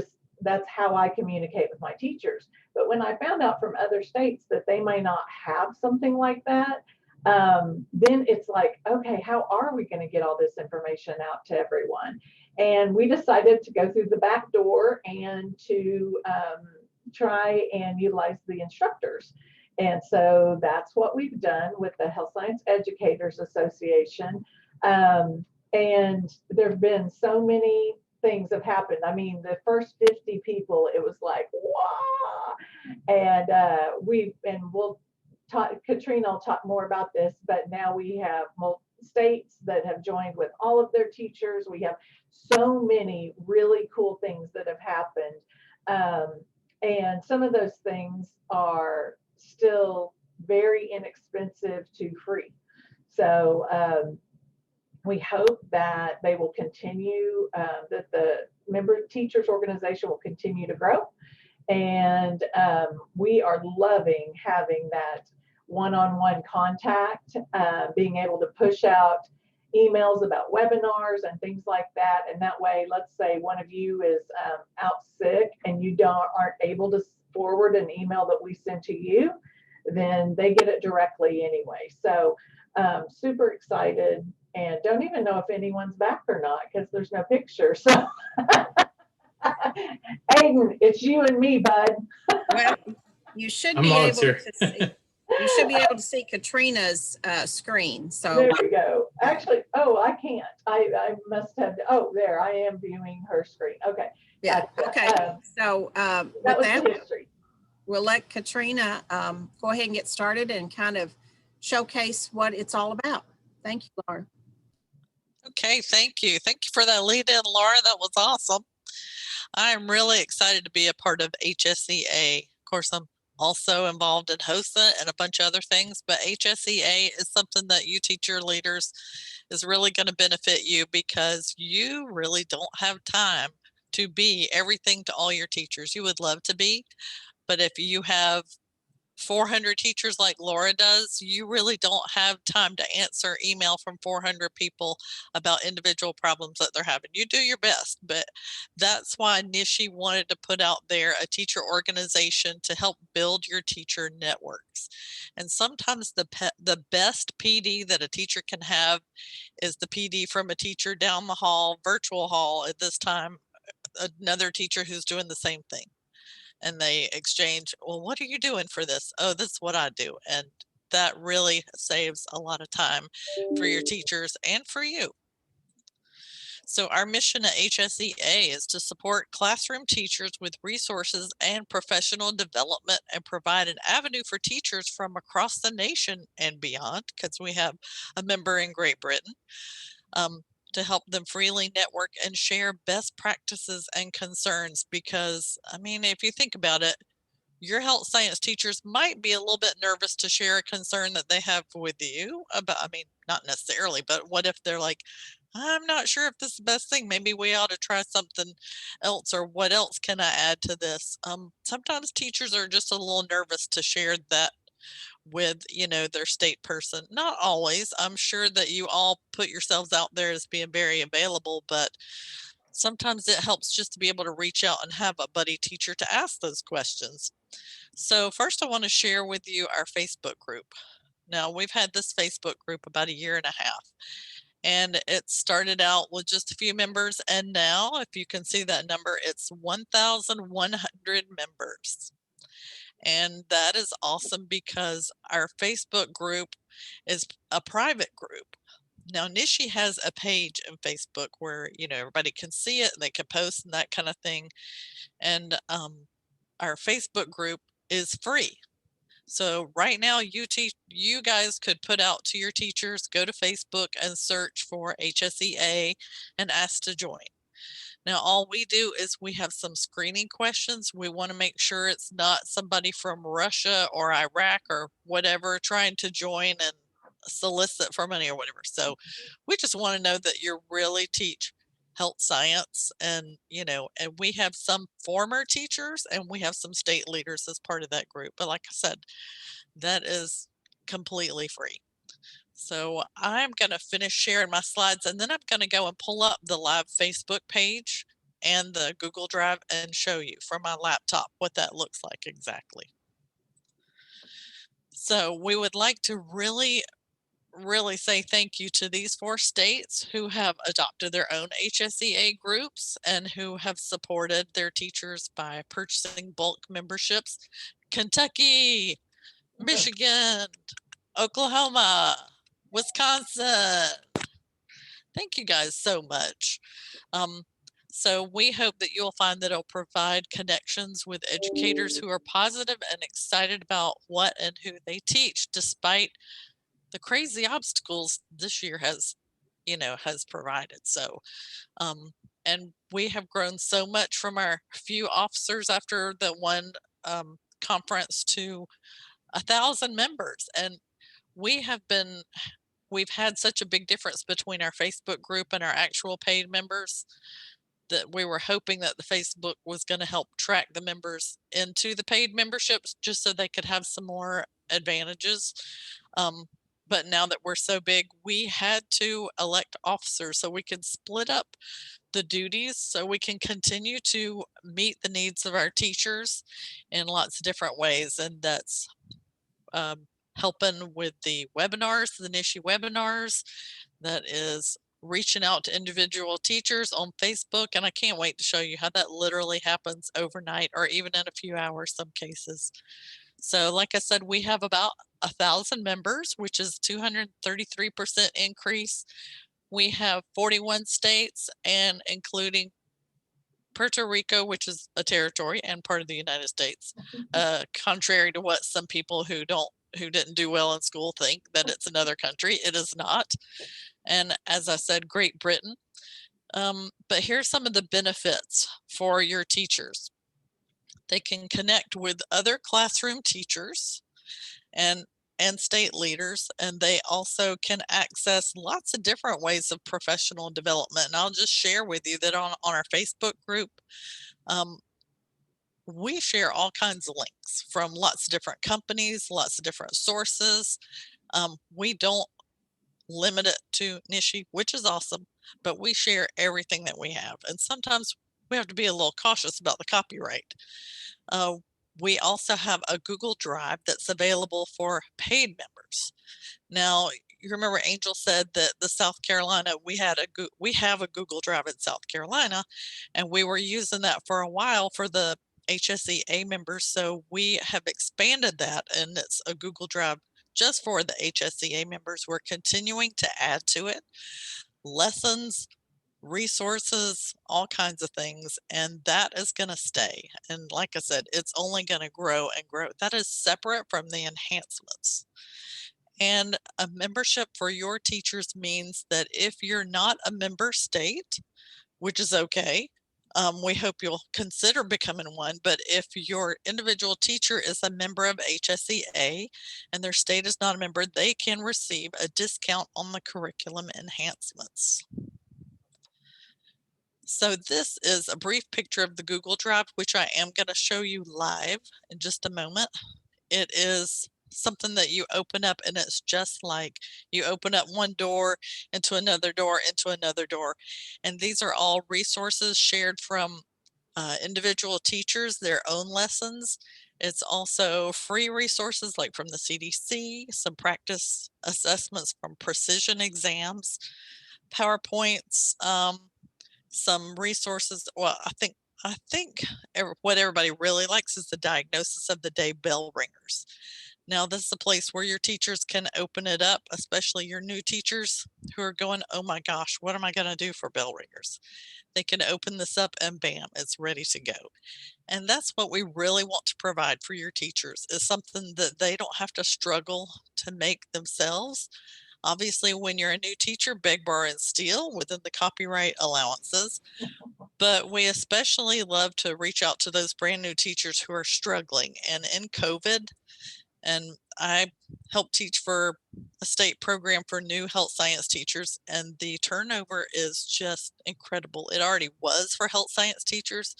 how I communicate with my teachers. But when I found out from other states that they may not have something like that, then it's like, okay, how are we going to get all this information out to everyone? And we decided to go through the back door and to try and utilize the instructors. And so that's what we've done with the Health Science Educators Association. And there have been so many things have happened. I mean, the first 50 people, it was like, wow. And we'll talk, Katrina will talk more about this, but now we have states that have joined with all of their teachers. We have so many really cool things that have happened. And some of those things are still very inexpensive to free. So we hope that they will continue, that the member teachers organization will continue to grow. And we are loving having that one-on-one contact, being able to push out emails about webinars and things like that. And that way, let's say one of you is out sick and you aren't able to forward an email that we send to you, then they get it directly anyway. So super excited, and don't even know if anyone's back or not because there's no picture. So Aiden, it's you and me, bud. Well, you should I'm be able volunteer. to see. You should be able to see Katrina's screen. So there we go. Actually, oh, I can't. I must have. Oh, there. I am viewing her screen. Okay. yeah. Gotcha. Okay. So that with was that, the history. we'll let Katrina go ahead and get started and kind of showcase what it's all about. Thank you, Laura. Okay, thank you. Thank you for that lead in, Laura. That was awesome. I'm really excited to be a part of HSEA. Of course, I'm also involved in HOSA and a bunch of other things, but HSEA is something that you teacher leaders is really going to benefit you because you really don't have time to be everything to all your teachers. You would love to be, but if you have 400 teachers like Laura does, you really don't have time to answer email from 400 people about individual problems that they're having. You do your best, but that's why Nishi wanted to put out there a teacher organization to help build your teacher networks. And sometimes the best PD that a teacher can have is the PD from a teacher down the hall, virtual hall at this time, another teacher who's doing the same thing. And they exchange, well, what are you doing for this? Oh, this is what I do. And that really saves a lot of time for your teachers and for you. So our mission at HSEA is to support classroom teachers with resources and professional development and provide an avenue for teachers from across the nation and beyond, because we have a member in Great Britain, to help them freely network and share best practices and concerns. Because, I mean, if you think about it, your health science teachers might be a little bit nervous to share a concern that they have with you about, I mean, not necessarily, but what if they're like, I'm not sure if this is the best thing. Maybe we ought to try something else, or what else can I add to this? Sometimes teachers are just a little nervous to share that with, you know, their state person. Not always. I'm sure that you all put yourselves out there as being very available, but sometimes it helps just to be able to reach out and have a buddy teacher to ask those questions. So first I want to share with you our Facebook group. Now we've had this Facebook group about 1.5 years, and it started out with just a few members, and now if you can see that number, it's 1,100 members. And that is awesome because our Facebook group is a private group. Now, Nishi has a page in Facebook where, you know, everybody can see it and they can post and that kind of thing. And our Facebook group is free. So right now, you guys could put out to your teachers, go to Facebook and search for HSEA and ask to join. Now, all we do is we have some screening questions. We want to make sure it's not somebody from Russia or Iraq or whatever trying to join and solicit for money or whatever. So we just want to know that you really teach health science, and, you know, and we have some former teachers and we have some state leaders as part of that group. But like I said, that is completely free. So I'm going to finish sharing my slides, and then I'm going to go and pull up the live Facebook page and the Google Drive and show you from my laptop what that looks like exactly. So we would like to really say thank you to these 4 states who have adopted their own HSEA groups and who have supported their teachers by purchasing bulk memberships. Kentucky, Michigan, Oklahoma, Wisconsin. Thank you guys so much. So we hope that you'll find that it'll provide connections with educators who are positive and excited about what and who they teach, despite the crazy obstacles this year has provided. So, and we have grown so much from our few officers after the one conference to 1,000 members. And we've had such a big difference between our Facebook group and our actual paid members that we were hoping that the Facebook was going to help track the members into the paid memberships just so they could have some more advantages. But now that we're so big, we had to elect officers so we could split up the duties so we can continue to meet the needs of our teachers in lots of different ways. And that's helping with the webinars, the NISHE webinars, that is reaching out to individual teachers on Facebook. And I can't wait to show you how that literally happens overnight or even in a few hours, some cases. So like I said, we have about 1,000 members, which is 233% increase. We have 41 states, and including Puerto Rico, which is a territory and part of the United States, contrary to what some people who didn't do well in school think that it's another country. It is not. And as I said, Great Britain. But here's some of the benefits for your teachers. They can connect with other classroom teachers and state leaders, and they also can access lots of different ways of professional development. And I'll just share with you that on our Facebook group, we share all kinds of links from lots of different companies, lots of different sources. We don't limit it to NISHE, which is awesome, but we share everything that we have. And sometimes we have to be a little cautious about the copyright. We also have a Google Drive that's available for paid members. Now, you remember Angel said that the South Carolina, we have a Google Drive in South Carolina, and we were using that for a while for the HSEA members. So we have expanded that, and it's a Google Drive just for the HSEA members. We're continuing to add to it lessons, resources, all kinds of things, and that is going to stay. And like I said, it's only going to grow and grow. That is separate from the enhancements. And a membership for your teachers means that if you're not a member state, which is okay, we hope you'll consider becoming one. But if your individual teacher is a member of HSEA and their state is not a member, they can receive a discount on the curriculum enhancements. So this is a brief picture of the Google Drive, which I am going to show you live in just a moment. It is something that you open up, and it's just like you open up one door into another door into another door. And these are all resources shared from individual teachers, their own lessons. It's also free resources like from the CDC, some practice assessments from precision exams, PowerPoints, some resources. Well, I think what everybody really likes is the diagnosis of the day bell ringers. Now, this is a place where your teachers can open it up, especially your new teachers who are going, oh my gosh, what am I going to do for bell ringers? They can open this up and bam, it's ready to go. And that's what we really want to provide for your teachers, is something that they don't have to struggle to make themselves. Obviously, when you're a new teacher, beg, borrow, and steal within the copyright allowances. But we especially love to reach out to those brand new teachers who are struggling. And in COVID, and I help teach for a state program for new health science teachers, and the turnover is just incredible. It already was for health science teachers,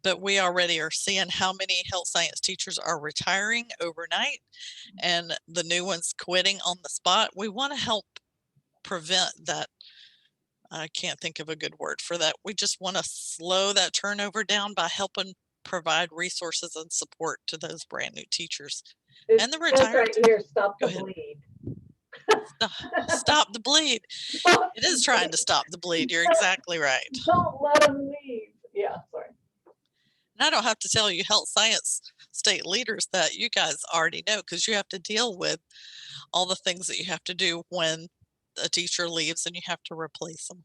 but we already are seeing how many health science teachers are retiring overnight and the new ones quitting on the spot. We want to help prevent that. I can't think of a good word for that. We just want to slow that turnover down by helping provide resources and support to those brand new teachers. And the retired. Right here, stop the bleed. Stop the bleed. It is trying to stop the bleed. You're exactly right. Don't let them leave. Yeah, sorry. And I don't have to tell you health science state leaders that you guys already know, because you have to deal with all the things that you have to do when a teacher leaves and you have to replace them.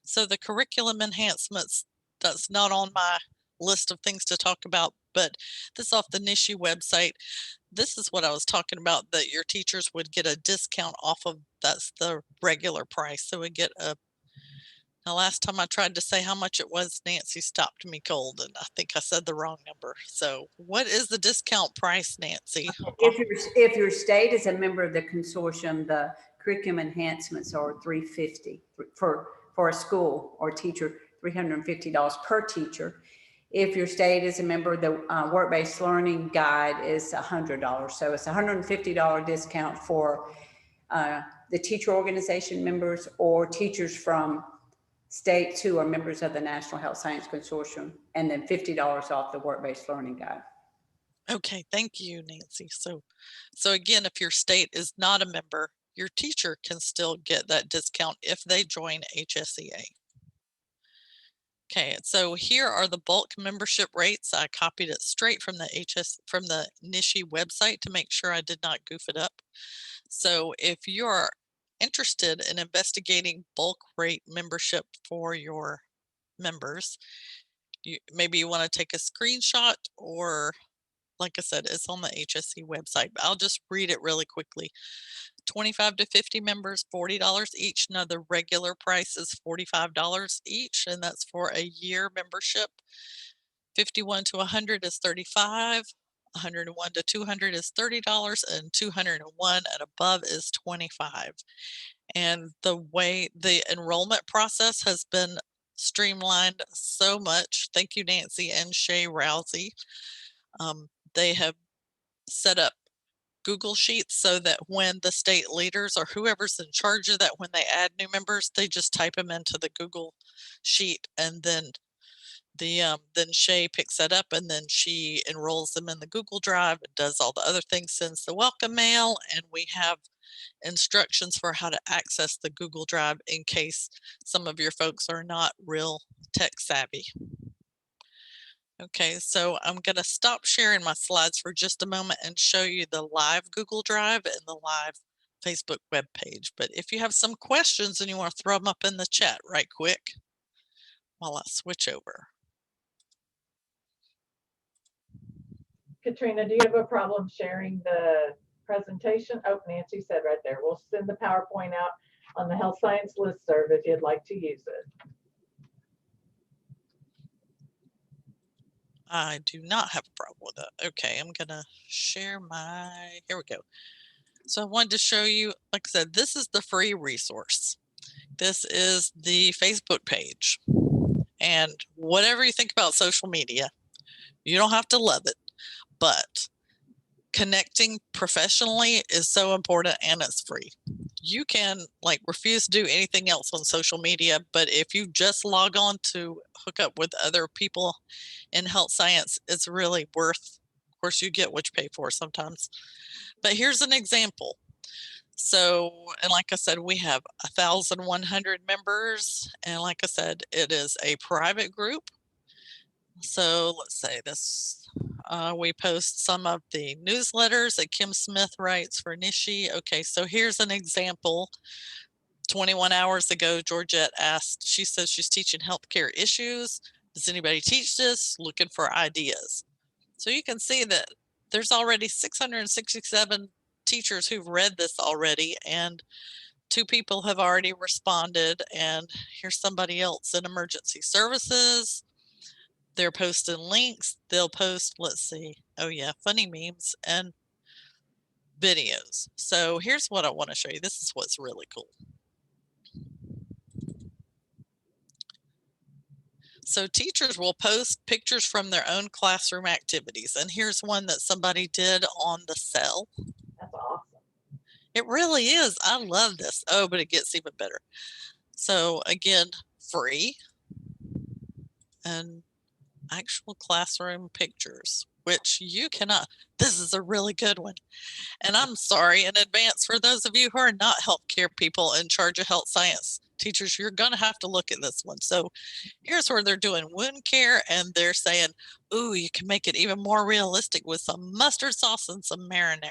So the curriculum enhancements, that's not on my list of things to talk about, but this is off the NISHE website. This is what I was talking about, that your teachers would get a discount off of, that's the regular price. So we get a Now, last time I tried to say how much it was, Nancy stopped me cold, and I think I said the wrong number. So what is the discount price, Nancy? If your state is a member of the consortium, the curriculum enhancements are $350 for a school or teacher, $350 per teacher. If your state is a member of the work-based learning guide is $100. So it's a $150 discount for the teacher organization members or teachers from states who are members of the National Health Science Consortium, and then $50 off the work-based learning guide. Okay, thank you, Nancy. So again, if your state is not a member, your teacher can still get that discount if they join HSEA. Okay, so here are the bulk membership rates. I copied it straight from the NISHE website to make sure I did not goof it up. So if you're interested in investigating bulk rate membership for your members, maybe you want to take a screenshot, or like I said, it's on the HSE website, but I'll just read it really quickly. 25 to 50 members, $40 each. Now the regular price is $45 each, and that's for a year membership. 51 to 100 is $35. 101 to 200 is $30, and 201 and above is $25. And the way the enrollment process has been streamlined so much. Thank you, Nancy and Shay Rousey. They have set up Google Sheets so that when the state leaders or whoever's in charge of that, when they add new members, they just type them into the Google Sheet, and then then Shay picks that up, and then she enrolls them in the Google Drive and does all the other things, sends the welcome mail, and we have instructions for how to access the Google Drive in case some of your folks are not real tech savvy. Okay, so I'm going to stop sharing my slides for just a moment and show you the live Google Drive and the live Facebook web page. But if you have some questions and you want to throw them up in the chat right quick while I switch over. Katrina, do you have a problem sharing the presentation? Oh, Nancy said right there, we'll send the PowerPoint out on the Health Science listserv if you'd like to use it. I do not have a problem with that. Okay, I'm gonna share here we go. So I wanted to show you, like I said, this is the free resource. This is the Facebook page. And whatever you think about social media, you don't have to love it, but connecting professionally is so important, and it's free. You can refuse to do anything else on social media, but if you just log on to hook up with other people in health science, it's really worth. Of course, you get what you pay for sometimes. But here's an example. So, and like I said, we have 1,100 members, and like I said, it is a private group. So let's say this, we post some of the newsletters that Kim Smith writes for NISHE. Okay, so here's an example. 21 hours ago, Georgette asked, she says she's teaching healthcare issues. Does anybody teach this? Looking for ideas. So you can see that there's already 667 teachers who've read this already, and 2 people have already responded. And here's somebody else in emergency services. They're posting links. They'll post, let's see, oh yeah, funny memes and videos. So here's what I want to show you. This is what's really cool. So teachers will post pictures from their own classroom activities. And here's one that somebody did on the cell. That's awesome. It really is. I love this. Oh, but it gets even better. So again, free and actual classroom pictures, which you cannot. This is a really good one. And I'm sorry in advance for those of you who are not healthcare people in charge of health science teachers, you're going to have to look at this one. So here's where they're doing wound care, and they're saying, ooh, you can make it even more realistic with some mustard sauce and some marinara.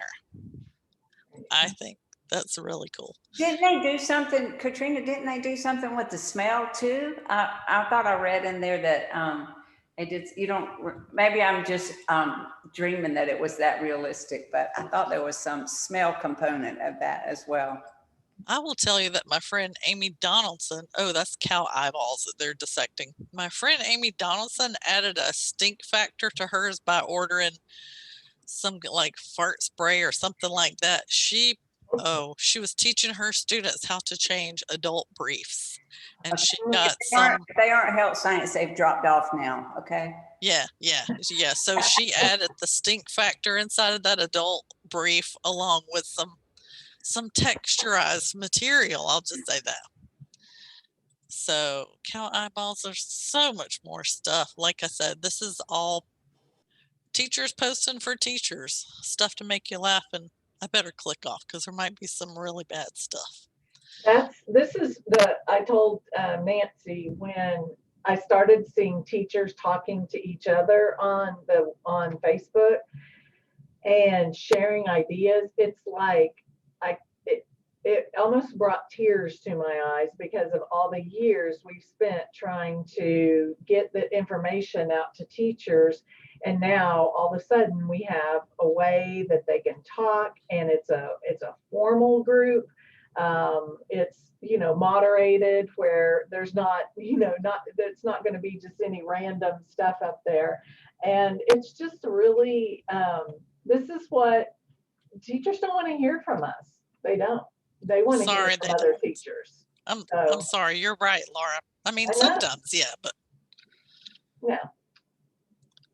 I think that's really cool. Didn't they do something, Katrina, didn't they do something with the smell too? I thought I read in there that they did, maybe I'm just dreaming that it was that realistic, but I thought there was some smell component of that as well. I will tell you that my friend Amy Donaldson, oh, that's cow eyeballs that they're dissecting. My friend Amy Donaldson added a stink factor to hers by ordering some like fart spray or something like that. She was teaching her students how to change adult briefs. And she got If they aren't health science, they've dropped off now, okay? Yeah. So she added the stink factor inside of that adult brief along with some texturized material. I'll just say that. So cow eyeballs, there's so much more stuff. Like I said, this is all teachers posting for teachers, stuff to make you laugh, and I better click off because there might be some really bad stuff. I told Nancy when I started seeing teachers talking to each other on Facebook and sharing ideas. It's like it almost brought tears to my eyes because of all the years we've spent trying to get the information out to teachers. And now all of a sudden we have a way that they can talk, and it's a formal group. It's, moderated where there's not, it's not going to be just any random stuff up there. And it's just really, this is what teachers don't want to hear from us. They don't. They want to hear from other teachers. I'm sorry. You're right, Laura. I mean, sometimes, yeah, but. Yeah.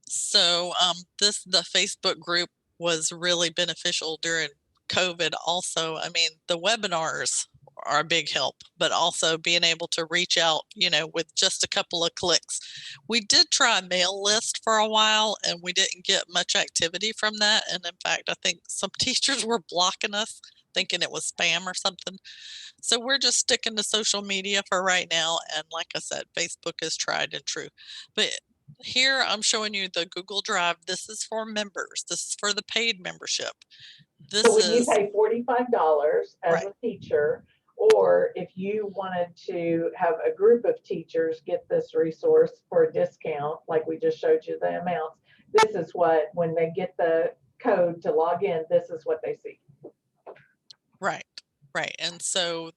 So the Facebook group was really beneficial during COVID also. I mean, the webinars are a big help, but also being able to reach out, with just a couple of clicks. We did try a mail list for a while and we didn't get much activity from that. And in fact, I think some teachers were blocking us, thinking it was spam or something. So we're just sticking to social media for right now. And like I said, Facebook is tried and true. But here I'm showing you the Google Drive. This is for members. This is for the paid membership. So when you pay $45 as a teacher, or if you wanted to have a group of teachers get this resource for a discount, like we just showed you the amounts, this is what, when they get the code to log in, this is what they see. Right. And so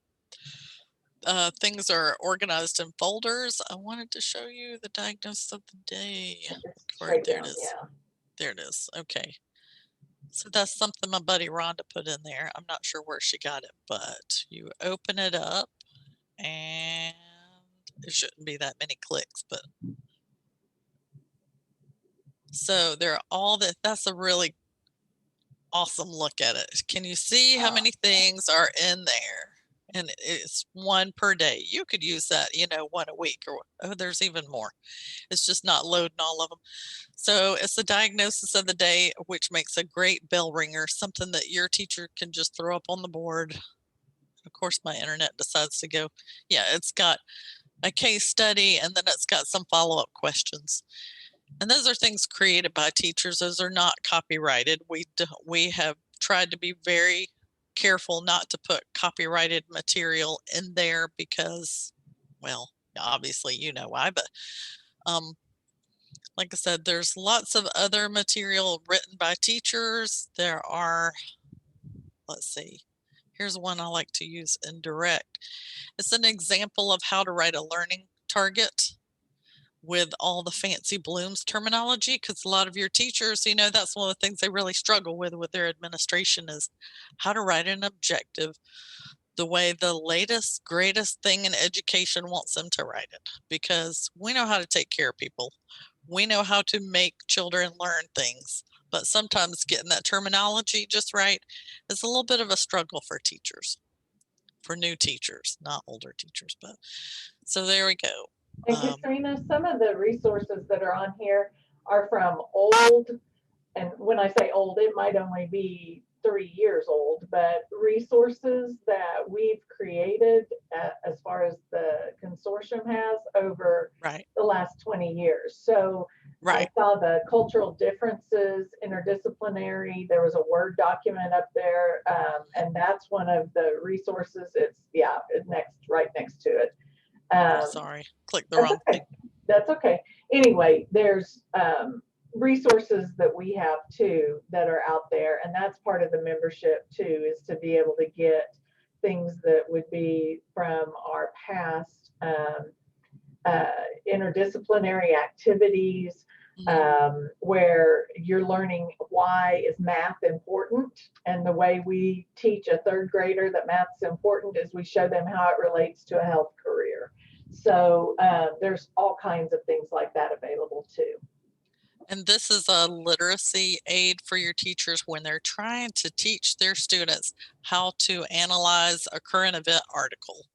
things are organized in folders. I wanted to show you the diagnosis of the day. There it is. Yeah. There it is. Okay. So that's something my buddy Rhonda put in there. I'm not sure where she got it, but you open it up and it shouldn't be that many clicks, but so there are all that. That's a really awesome look at it. Can you see how many things are in there? And it's one per day. You could use that, one a week, or there's even more. It's just not loading all of them. So it's the diagnosis of the day, which makes a great bell ringer, something that your teacher can just throw up on the board. Of course, my internet decides to go. Yeah, it's got a case study and then it's got some follow-up questions. And those are things created by teachers. Those are not copyrighted. We have tried to be very careful not to put copyrighted material in there because, well, obviously you know why, but like I said, there's lots of other material written by teachers. There are, let's see, here's one I like to use in direct. It's an example of how to write a learning target with all the fancy Bloom's terminology, because a lot of your teachers, that's one of the things they really struggle with their administration is how to write an objective the way the latest, greatest thing in education wants them to write it, because we know how to take care of people. We know how to make children learn things, but sometimes getting that terminology just right is a little bit of a struggle for teachers, for new teachers, not older teachers. But so there we go. And Katrina, some of the resources that are on here are from old, and when I say old, it might only be 3 years old, but resources that we've created as far as the consortium has over the last 20 years. So I saw the cultural differences, interdisciplinary, there was a Word document up there, and that's one of the resources. It's right next to it. Sorry, click the wrong thing. That's okay. Anyway, there's resources that we have too that are out there, and that's part of the membership too, is to be able to get things that would be from our past interdisciplinary activities, where you're learning why is math important. And the way we teach a third grader that math's important is we show them how it relates to a health career. So there's all kinds of things like that available too. And this is a literacy aid for your teachers when they're trying to teach their students how to analyze a current event article.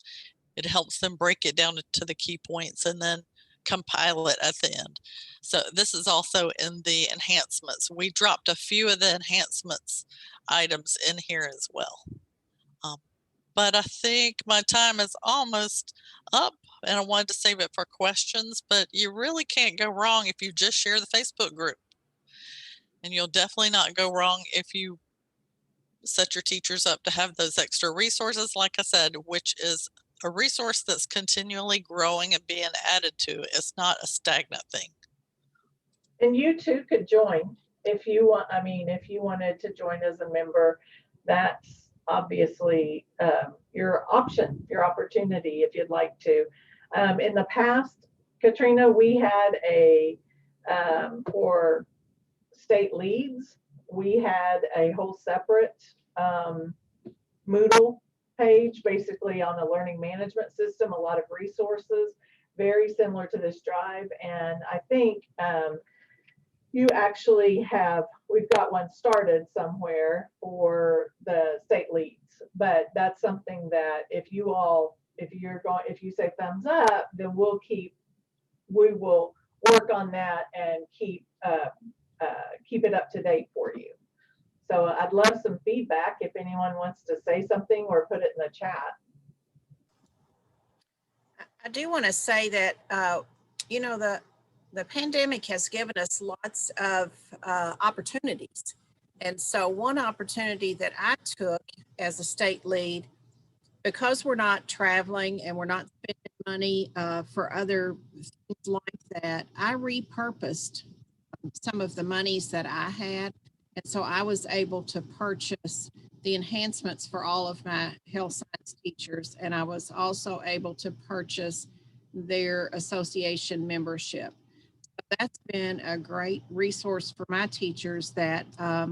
It helps them break it down to the key points and then compile it at the end. So this is also in the enhancements. We dropped a few of the enhancements items in here as well. But I think my time is almost up, and I wanted to save it for questions, but you really can't go wrong if you just share the Facebook group. And you'll definitely not go wrong if you set your teachers up to have those extra resources, like I said, which is a resource that's continually growing and being added to. It's not a stagnant thing. And you too could join if you want. I mean, if you wanted to join as a member, that's obviously your option, your opportunity if you'd like to. In the past, Katrina, we had a, for state leads, we had a whole separate Moodle page, basically on the learning management system, a lot of resources, very similar to this drive. And I think you actually have, we've got one started somewhere for the state leads, but that's something that if you you say thumbs up, then we will work on that and keep it up to date for you. So I'd love some feedback if anyone wants to say something or put it in the chat. I do want to say that, you know, the pandemic has given us lots of opportunities. And so one opportunity that I took as a state lead, because we're not traveling and we're not spending money for other things like that, I repurposed some of the monies that I had. And so I was able to purchase the enhancements for all of my health science teachers. And I was also able to purchase their association membership. That's been a great resource for my teachers that I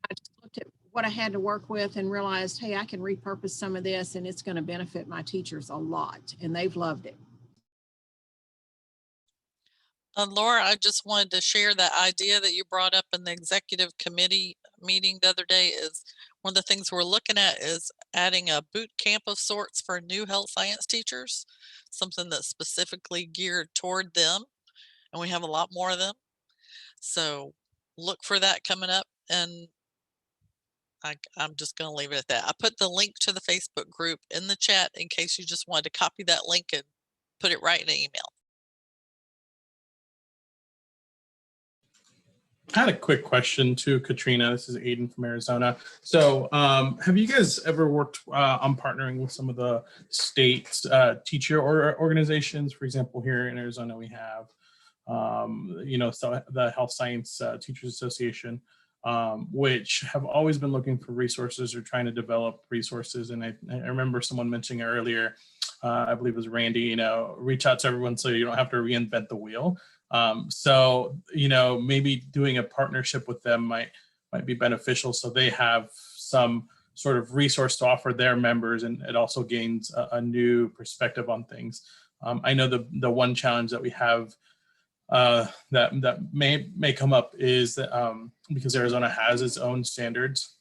just looked at what I had to work with and realized, hey, I can repurpose some of this and it's going to benefit my teachers a lot. And they've loved it. Laura, I just wanted to share that idea that you brought up in the executive committee meeting the other day. Is one of the things we're looking at is adding a boot camp of sorts for new health science teachers, something that's specifically geared toward them. And we have a lot more of them. So look for that coming up. And I'm just going to leave it at that. I put the link to the Facebook group in the chat in case you just wanted to copy that link and put it right in an email. I had a quick question too, Katrina. This is Aiden from Arizona. So have you guys ever worked on partnering with some of the state teacher organizations? For example, here in Arizona, we have, you know, so the Health Science Teachers Association, which have always been looking for resources or trying to develop resources. And I remember someone mentioning earlier, I believe it was Randy, you know, reach out to everyone so you don't have to reinvent the wheel. So, you know, maybe doing a partnership with them might be beneficial, so they have some sort of resource to offer their members, and it also gains a new perspective on things. I know the one challenge that we have that may come up is that because Arizona has its own standards,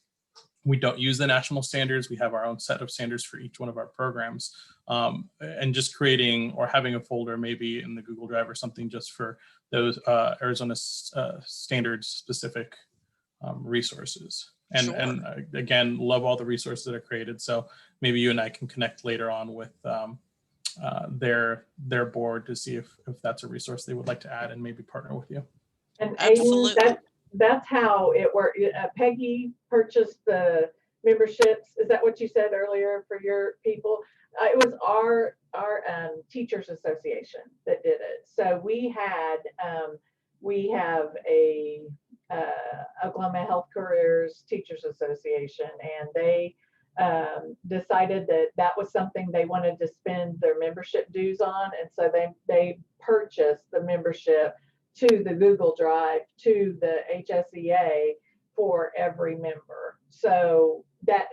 we don't use the national standards. We have our own set of standards for each one of our programs. And just creating or having a folder maybe in the Google Drive or something just for those Arizona standards specific resources. And, sure. and again, love all the resources that are created. So maybe you and I can connect later on with their board to see if that's a resource they would like to add and maybe partner with you. And Aiden, that's how it worked. Peggy purchased the memberships. Is that what you said earlier for your people? It was our teachers association that did it. So we have a Oklahoma Health Careers Teachers Association, and they decided that that was something they wanted to spend their membership dues on. And so they purchased the membership to the Google Drive, to the HSEA for every member. So that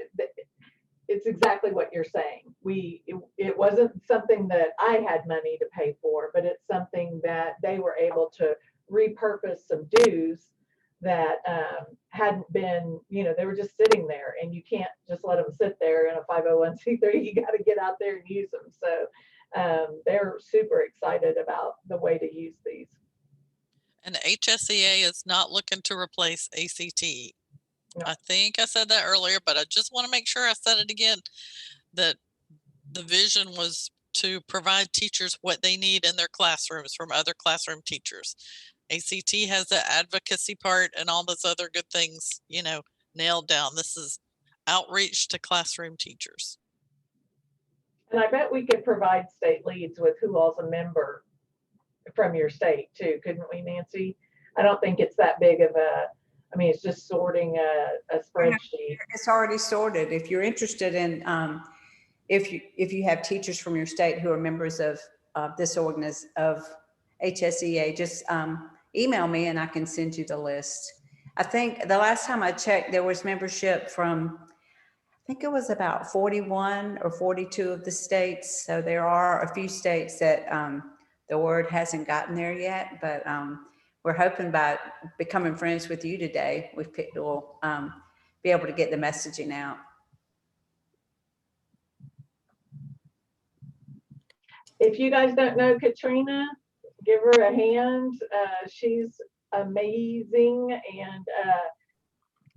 it's exactly what you're saying. It wasn't something that I had money to pay for, but it's something that they were able to repurpose some dues that hadn't been, they were just sitting there, and you can't just let them sit there in a 501c3. You got to get out there and use them. So they're super excited about the way to use these. And HSEA is not looking to replace ACT. No. I think I said that earlier, but I just want to make sure I said it again, that the vision was to provide teachers what they need in their classrooms from other classroom teachers. ACT has the advocacy part and all those other good things, nailed down. This is outreach to classroom teachers. And I bet we could provide state leads with who all's a member from your state too, couldn't we, Nancy? I don't think it's that big of it's just sorting a spreadsheet. It's already sorted. If you're interested in, if you have teachers from your state who are members of this organization of HSEA, just email me and I can send you the list. I think the last time I checked, there was membership from, I think it was about 41 or 42 of the states. So there are a few states that the word hasn't gotten there yet, but we're hoping by becoming friends with you today, we'll be able to get the messaging out. If you guys don't know Katrina, give her a hand. She's amazing, and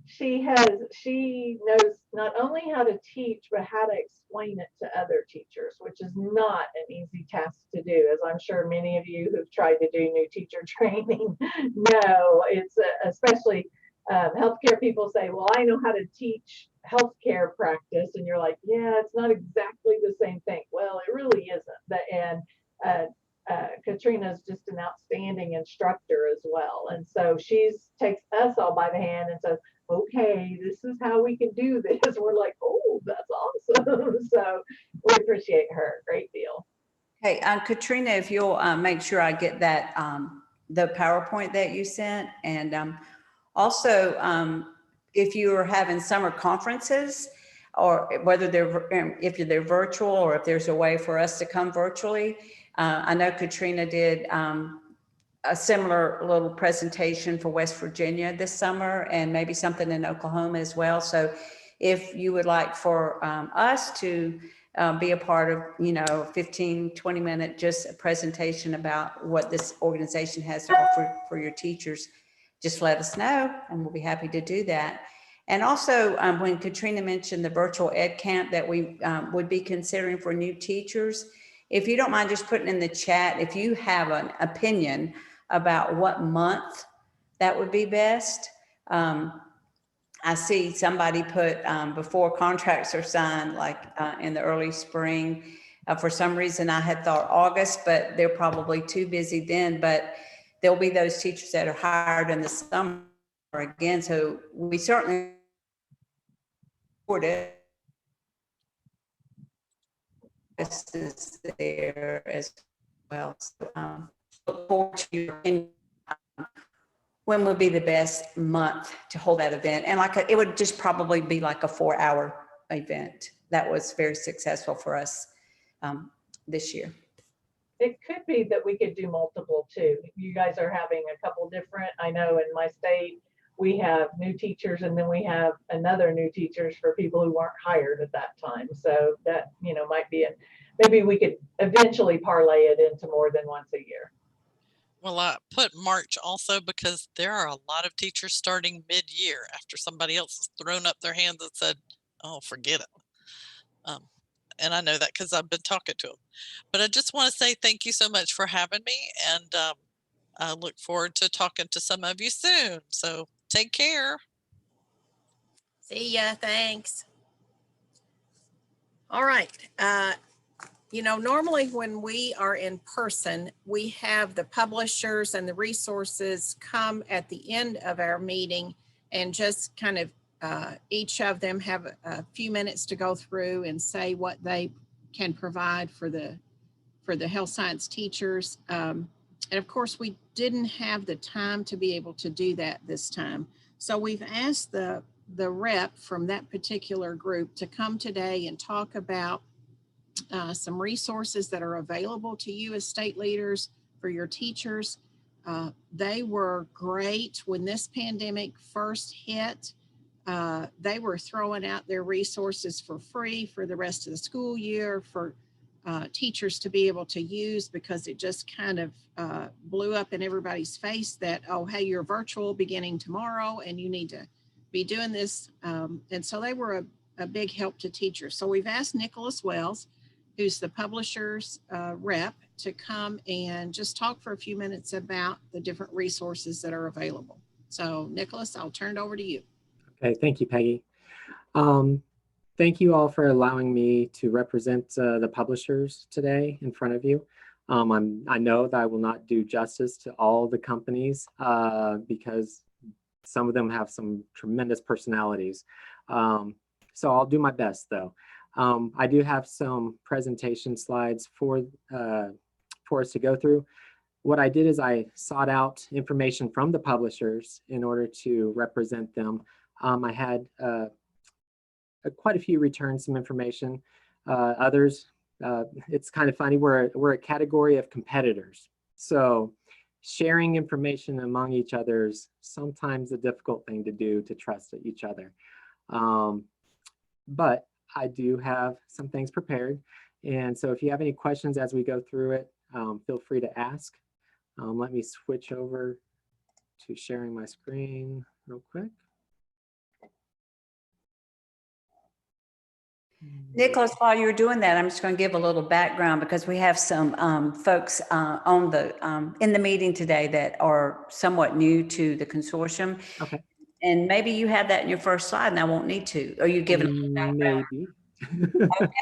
she knows not only how to teach, but how to explain it to other teachers, which is not an easy task to do, as I'm sure many of you who've tried to do new teacher training know. It's especially healthcare people say, well, I know how to teach healthcare practice, and you're like, yeah, it's not exactly the same thing. Well, it really isn't. And Katrina's just an outstanding instructor as well. And so she takes us all by the hand and says, okay, this is how we can do this. We're like, oh, that's awesome. So we appreciate her a great deal. Hey, Katrina, if you'll make sure I get that, the PowerPoint that you sent. And also, if you are having summer conferences, or whether if they're virtual, or if there's a way for us to come virtually. I know Katrina did a similar little presentation for West Virginia this summer, and maybe something in Oklahoma as well. So if you would like for us to be a part of, 15, 20 minute, just a presentation about what this organization has to offer for your teachers, just let us know and we'll be happy to do that. And also when Katrina mentioned the virtual ed camp that we would be considering for new teachers, if you don't mind just putting in the chat, if you have an opinion about what month that would be best. I see somebody put before contracts are signed, like in the early spring. For some reason I had thought August, but they're probably too busy then. But there'll be those teachers that are hired in the summer again. So we certainly support it. This is there as well. So, look forward to your opinion. When would be the best month to hold that event? And it would just probably be like a 4-hour event. That was very successful for us this year. It could be that we could do multiple too. You guys are having a couple different, I know in my state, we have new teachers and then we have another new teachers for people who weren't hired at that time. So that, might be maybe we could eventually parlay it into more than once a year. Well, I put March also because there are a lot of teachers starting mid-year after somebody else has thrown up their hands and said, oh, forget it. And I know that because I've been talking to them. But I just want to say thank you so much for having me. And I look forward to talking to some of you soon. So take care. See ya. Thanks. All right. Normally when we are in person, we have the publishers and the resources come at the end of our meeting and just kind of each of them have a few minutes to go through and say what they can provide for the health science teachers. And of course, we didn't have the time to be able to do that this time. So we've asked the rep from that particular group to come today and talk about some resources that are available to you as state leaders for your teachers. They were great when this pandemic first hit. They were throwing out their resources for free for the rest of the school year for teachers to be able to use, because it just kind of blew up in everybody's face that, oh, hey, you're virtual beginning tomorrow and you need to be doing this. And so they were a big help to teachers. So we've asked Nicholas Wells, who's the publisher's rep, to come and just talk for a few minutes about the different resources that are available. So Nicholas, I'll turn it over to you. Okay, thank you, Peggy. Thank you all for allowing me to represent the publishers today in front of you. I know that I will not do justice to all the companies because some of them have some tremendous personalities. So I'll do my best though. I do have some presentation slides for us to go through. What I did is I sought out information from the publishers in order to represent them. I had quite a few return some information. Others, it's kind of funny, we're a category of competitors. So sharing information among each other is sometimes a difficult thing to do, to trust each other. But I do have some things prepared. And so if you have any questions as we go through it, feel free to ask. Let me switch over to sharing my screen real quick. Nicholas, while you're doing that, I'm just going to give a little background because we have some folks in the meeting today that are somewhat new to the consortium. Okay. And maybe you had that in your first slide and I won't need to. Are you giving a little background? Maybe. Okay.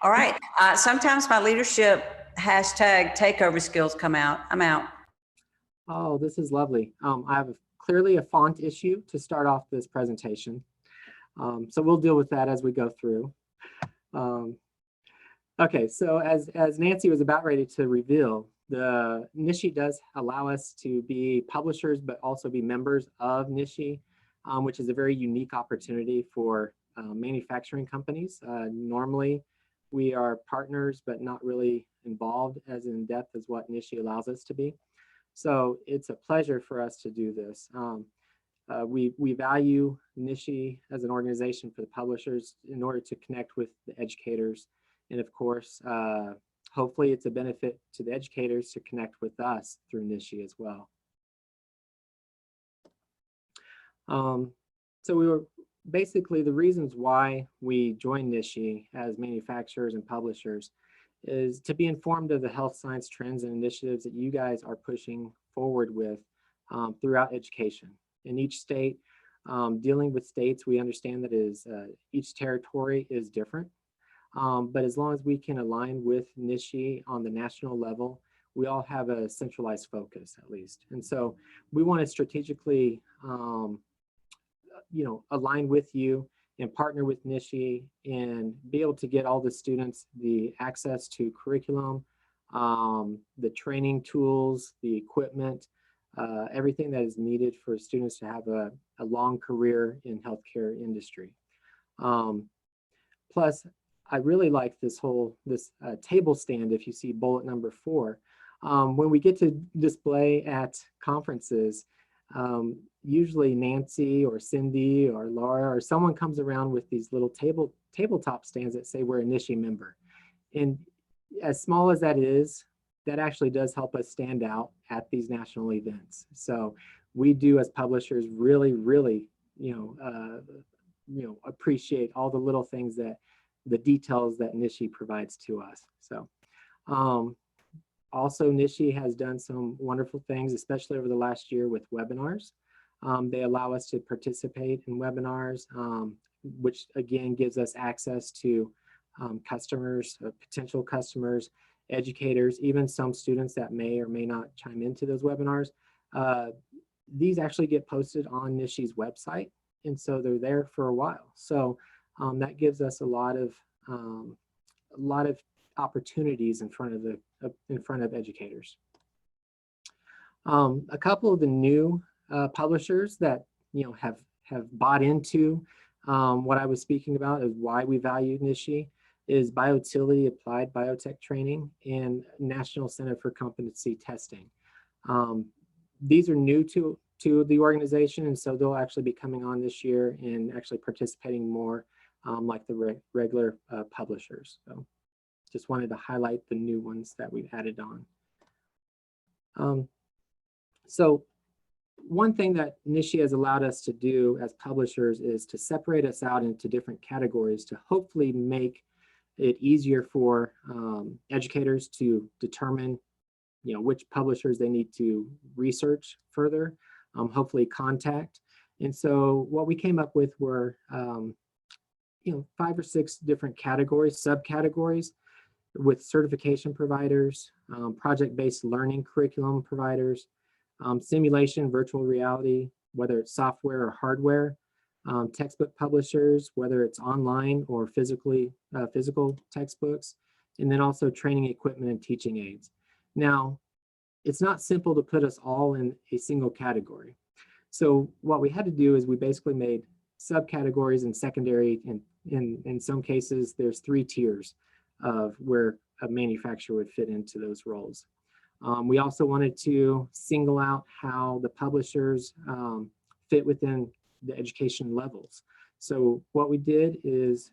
All right. Sometimes my leadership hashtag takeover skills come out. I'm out. Oh, this is lovely. I have clearly a font issue to start off this presentation. So we'll deal with that as we go through. Okay, so as Nancy was about ready to reveal, the NISHE does allow us to be publishers, but also be members of NISHE, which is a very unique opportunity for manufacturing companies. Normally, we are partners, but not really involved as in depth as what NISHE allows us to be. So it's a pleasure for us to do this. We value NISHE as an organization for the publishers in order to connect with the educators. And of course, hopefully it's a benefit to the educators to connect with us through NISHE as well. So we were basically, the reasons why we joined NISHE as manufacturers and publishers is to be informed of the health science trends and initiatives that you guys are pushing forward with throughout education. In each state, dealing with states, we understand that each territory is different. But as long as we can align with NISHE on the national level, we all have a centralized focus at least. And so we want to strategically, align with you and partner with NISHE and be able to get all the students the access to curriculum, the training tools, the equipment, everything that is needed for students to have a long career in healthcare industry. Plus, I really like this table stand, if you see bullet number 4. When we get to display at conferences, usually Nancy or Cindy or Laura or someone comes around with these little tabletop stands that say we're a NISHE member. And as small as that is, that actually does help us stand out at these national events. So we do as publishers really, really, appreciate all the little things the details that NISHE provides to us. So also NISHE has done some wonderful things, especially over the last year with webinars. They allow us to participate in webinars, which again gives us access to customers, potential customers, educators, even some students that may or may not chime into those webinars. These actually get posted on NISHE's website. and so they're there for a while. So that gives us a lot of opportunities in front of educators. A couple of the new publishers that have bought into what I was speaking about is why we value NISHI is Bioutility Applied Biotech Training and National Center for Competency Testing. These are new to the organization, and so they'll actually be coming on this year and actually participating more like the regular publishers. So just wanted to highlight the new ones that we've added on. So one thing that NISHI has allowed us to do as publishers is to separate us out into different categories to hopefully make it easier for educators to determine which publishers they need to research further, hopefully contact. And so what we came up with were 5 or 6 different categories, subcategories, with certification providers, project-based learning curriculum providers, simulation, virtual reality, whether it's software or hardware, textbook publishers, whether it's online or physical textbooks, and then also training equipment and teaching aids. Now, it's not simple to put us all in a single category. So what we had to do is we basically made subcategories and secondary, and in some cases, there's 3 tiers of where a manufacturer would fit into those roles. We also wanted to single out how the publishers fit within the education levels. So what we did is,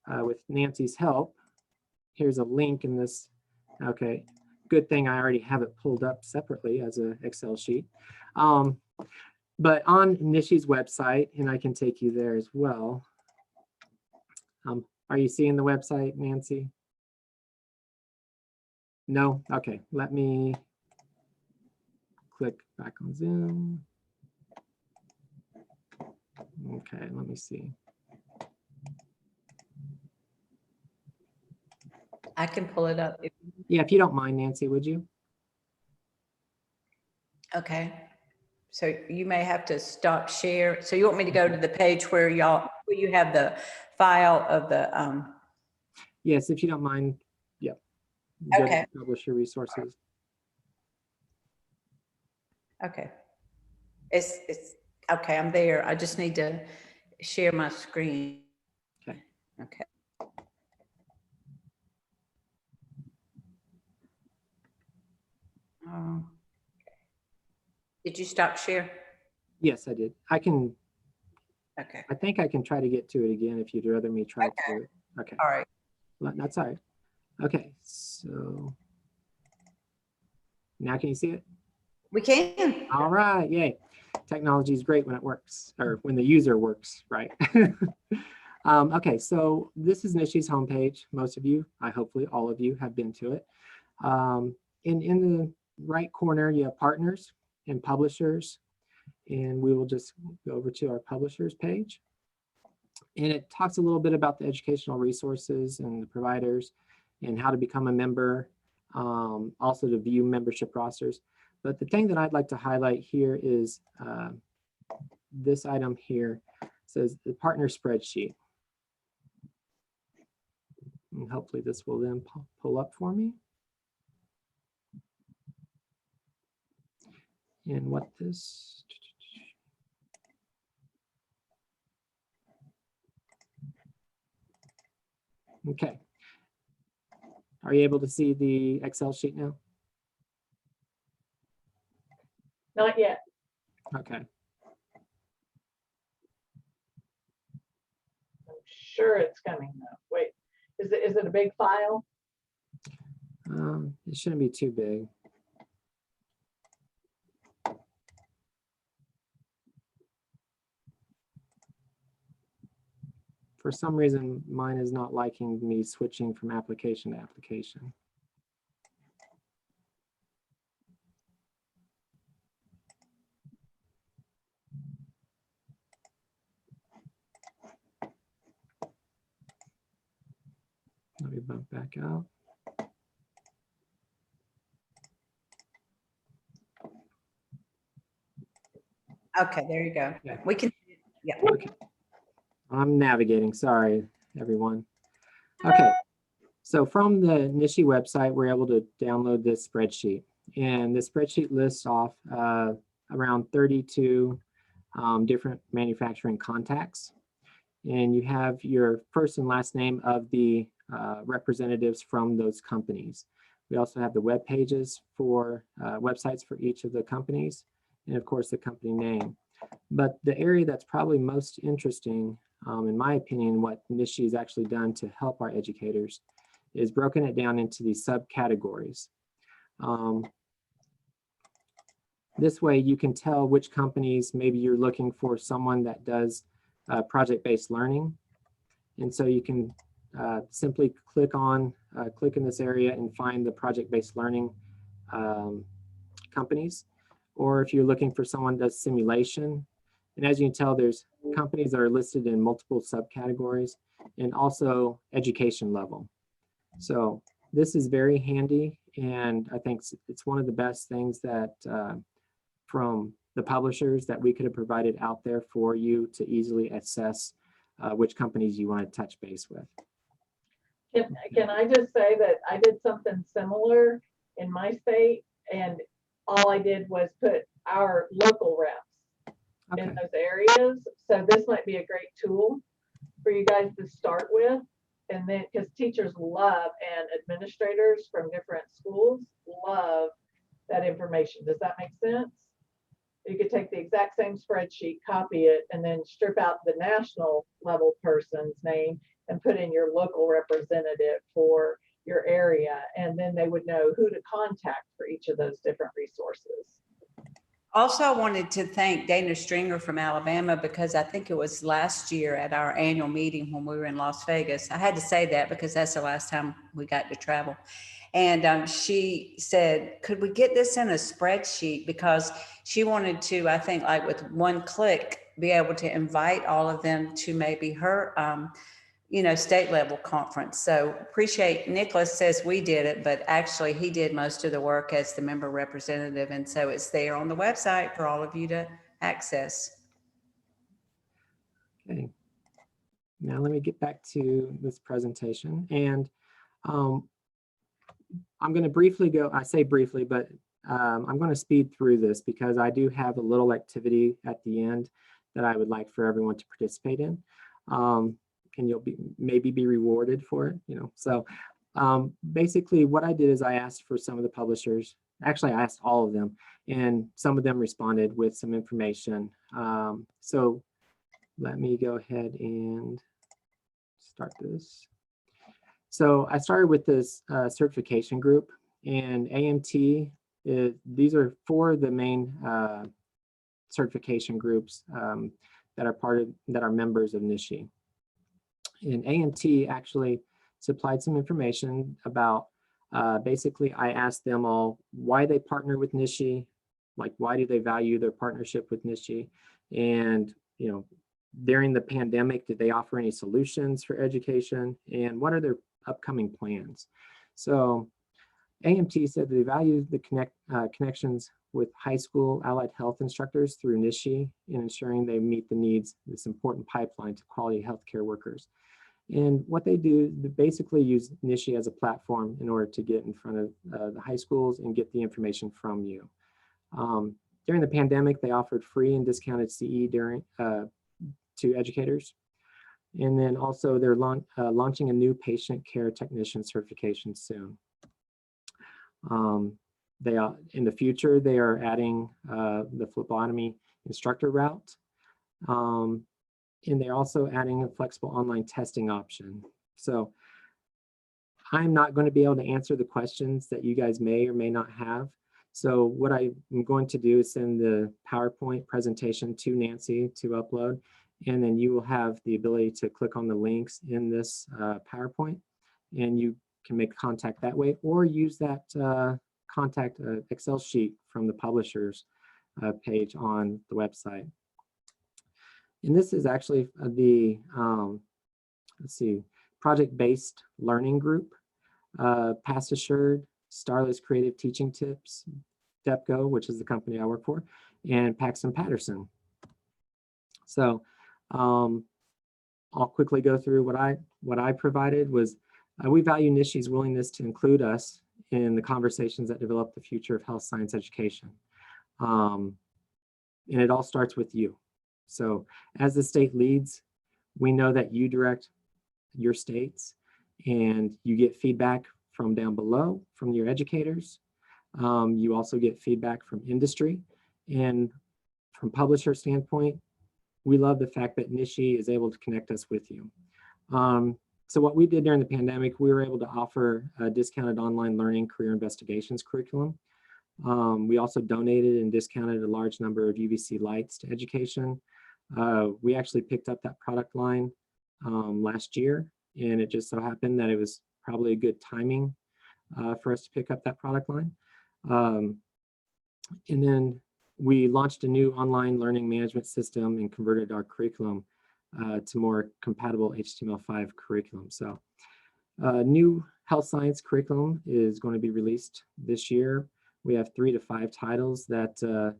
with Nancy's help, here's a link in this. Okay, good thing I already have it pulled up separately as an Excel sheet. But on NISHI's website, and I can take you there as well. Are you seeing the website, Nancy? No? Okay, let me click back on Zoom. Okay, let me see. I can pull it up. Yeah, if you don't mind, Nancy, would you? Okay. So you may have to stop share. So you want me to go to the page where you have the file of the Yes, if you don't mind. Yep. Okay. Publisher resources. Okay. It's okay. I'm there. I just need to share my screen. Okay. Okay. Did you stop share? Yes, I did. I can. Okay. I think I can try to get to it again if you'd rather me try to. Okay. All right. That's all right. Okay, so now can you see it? We can. All right, yay. Technology is great when it works, or when the user works, right? Okay, so this is NISHI's homepage. Most of you, hopefully all of you have been to it. In the right corner, you have partners and publishers, and we will just go over to our publishers page. And it talks a little bit about the educational resources and the providers and how to become a member, also to view membership rosters. But the thing that I'd like to highlight here is this item here. It says the partner spreadsheet. And hopefully this will then pull up for me. And what this, okay. Are you able to see the Excel sheet now? Not yet. Okay. I'm sure it's coming though. Wait, is it a big file? It shouldn't be too big. For some reason, mine is not liking me switching from application to application. Let me bump back out. Okay, there you go. Yeah. We can, yeah. Okay, I'm navigating, sorry, everyone. Okay, so from the NISHE website, we're able to download this spreadsheet. And the spreadsheet lists off around 32 different manufacturing contacts. And you have your first and last name of the representatives from those companies. We also have the web pages for websites for each of the companies, and of course the company name. But the area that's probably most interesting, in my opinion, what NISHE has actually done to help our educators is broken it down into these subcategories. This way you can tell which companies, maybe you're looking for someone that does project-based learning. And so you can simply click in this area and find the project-based learning companies. Or if you're looking for someone that does simulation. And as you can tell, there's companies that are listed in multiple subcategories and also education level. So this is very handy, and I think it's one of the best things that from the publishers that we could have provided out there for you to easily assess which companies you want to touch base with. Can I just say that I did something similar in my state, and all I did was put our local reps in those areas. So this might be a great tool for you guys to start with. And then, because teachers love, and administrators from different schools love that information. Does that make sense? You could take the exact same spreadsheet, copy it, and then strip out the national level person's name and put in your local representative for your area. And then they would know who to contact for each of those different resources. Also, I wanted to thank Dana Stringer from Alabama, because I think it was last year at our annual meeting when we were in Las Vegas. I had to say that because that's the last time we got to travel. And she said, could we get this in a spreadsheet? Because she wanted to, I think, like with one click, be able to invite all of them to maybe her, state level conference. So appreciate, Nicholas says we did it, but actually he did most of the work as the member representative. And so it's there on the website for all of you to access. Okay, now let me get back to this presentation. And I'm going to briefly go, I say briefly, but I'm going to speed through this because I do have a little activity at the end that I would like for everyone to participate in. And you'll maybe be rewarded for it, So basically what I did is I asked for some of the publishers, actually I asked all of them, and some of them responded with some information. So let me go ahead and start this. So I started with this certification group, and AMT, these are 4 of the main certification groups that are members of NISHE. And AMT actually supplied some information about, basically I asked them all why they partner with NISHE, like why do they value their partnership with NISHE, and during the pandemic, did they offer any solutions for education, and what are their upcoming plans? So AMT said they value the connections with high school allied health instructors through NISHE in ensuring they meet the needs of this important pipeline to quality healthcare workers. And what they do, they basically use NISHE as a platform in order to get in front of the high schools and get the information from you. During the pandemic, they offered free and discounted CE to educators. And then also they're launching a new patient care technician certification soon. In the future, they are adding the phlebotomy instructor route. And they're also adding a flexible online testing option. So I'm not going to be able to answer the questions that you guys may or may not have. So what I'm going to do is send the PowerPoint presentation to Nancy to upload, and then you will have the ability to click on the links in this PowerPoint, and you can make contact that way, or use that contact Excel sheet from the publishers page on the website. And this is actually the, project-based learning group, Past Assured, Starla's Creative Teaching Tips, DEPCO, which is the company I work for, and Paxton Patterson. So I'll quickly go through what I provided was we value NISHI's willingness to include us in the conversations that develop the future of health science education. And it all starts with you. So as the state leads, we know that you direct your states and you get feedback from down below, from your educators. You also get feedback from industry. And from publisher standpoint, we love the fact that NISHI is able to connect us with you. So what we did during the pandemic, we were able to offer a discounted online learning career investigations curriculum. We also donated and discounted a large number of UVC lights to education. We actually picked up that product line last year, and it just so happened that it was probably a good timing for us to pick up that product line. And then we launched a new online learning management system and converted our curriculum to more compatible HTML5 curriculum. So new health science curriculum is going to be released this year. We have 3 to 5 titles that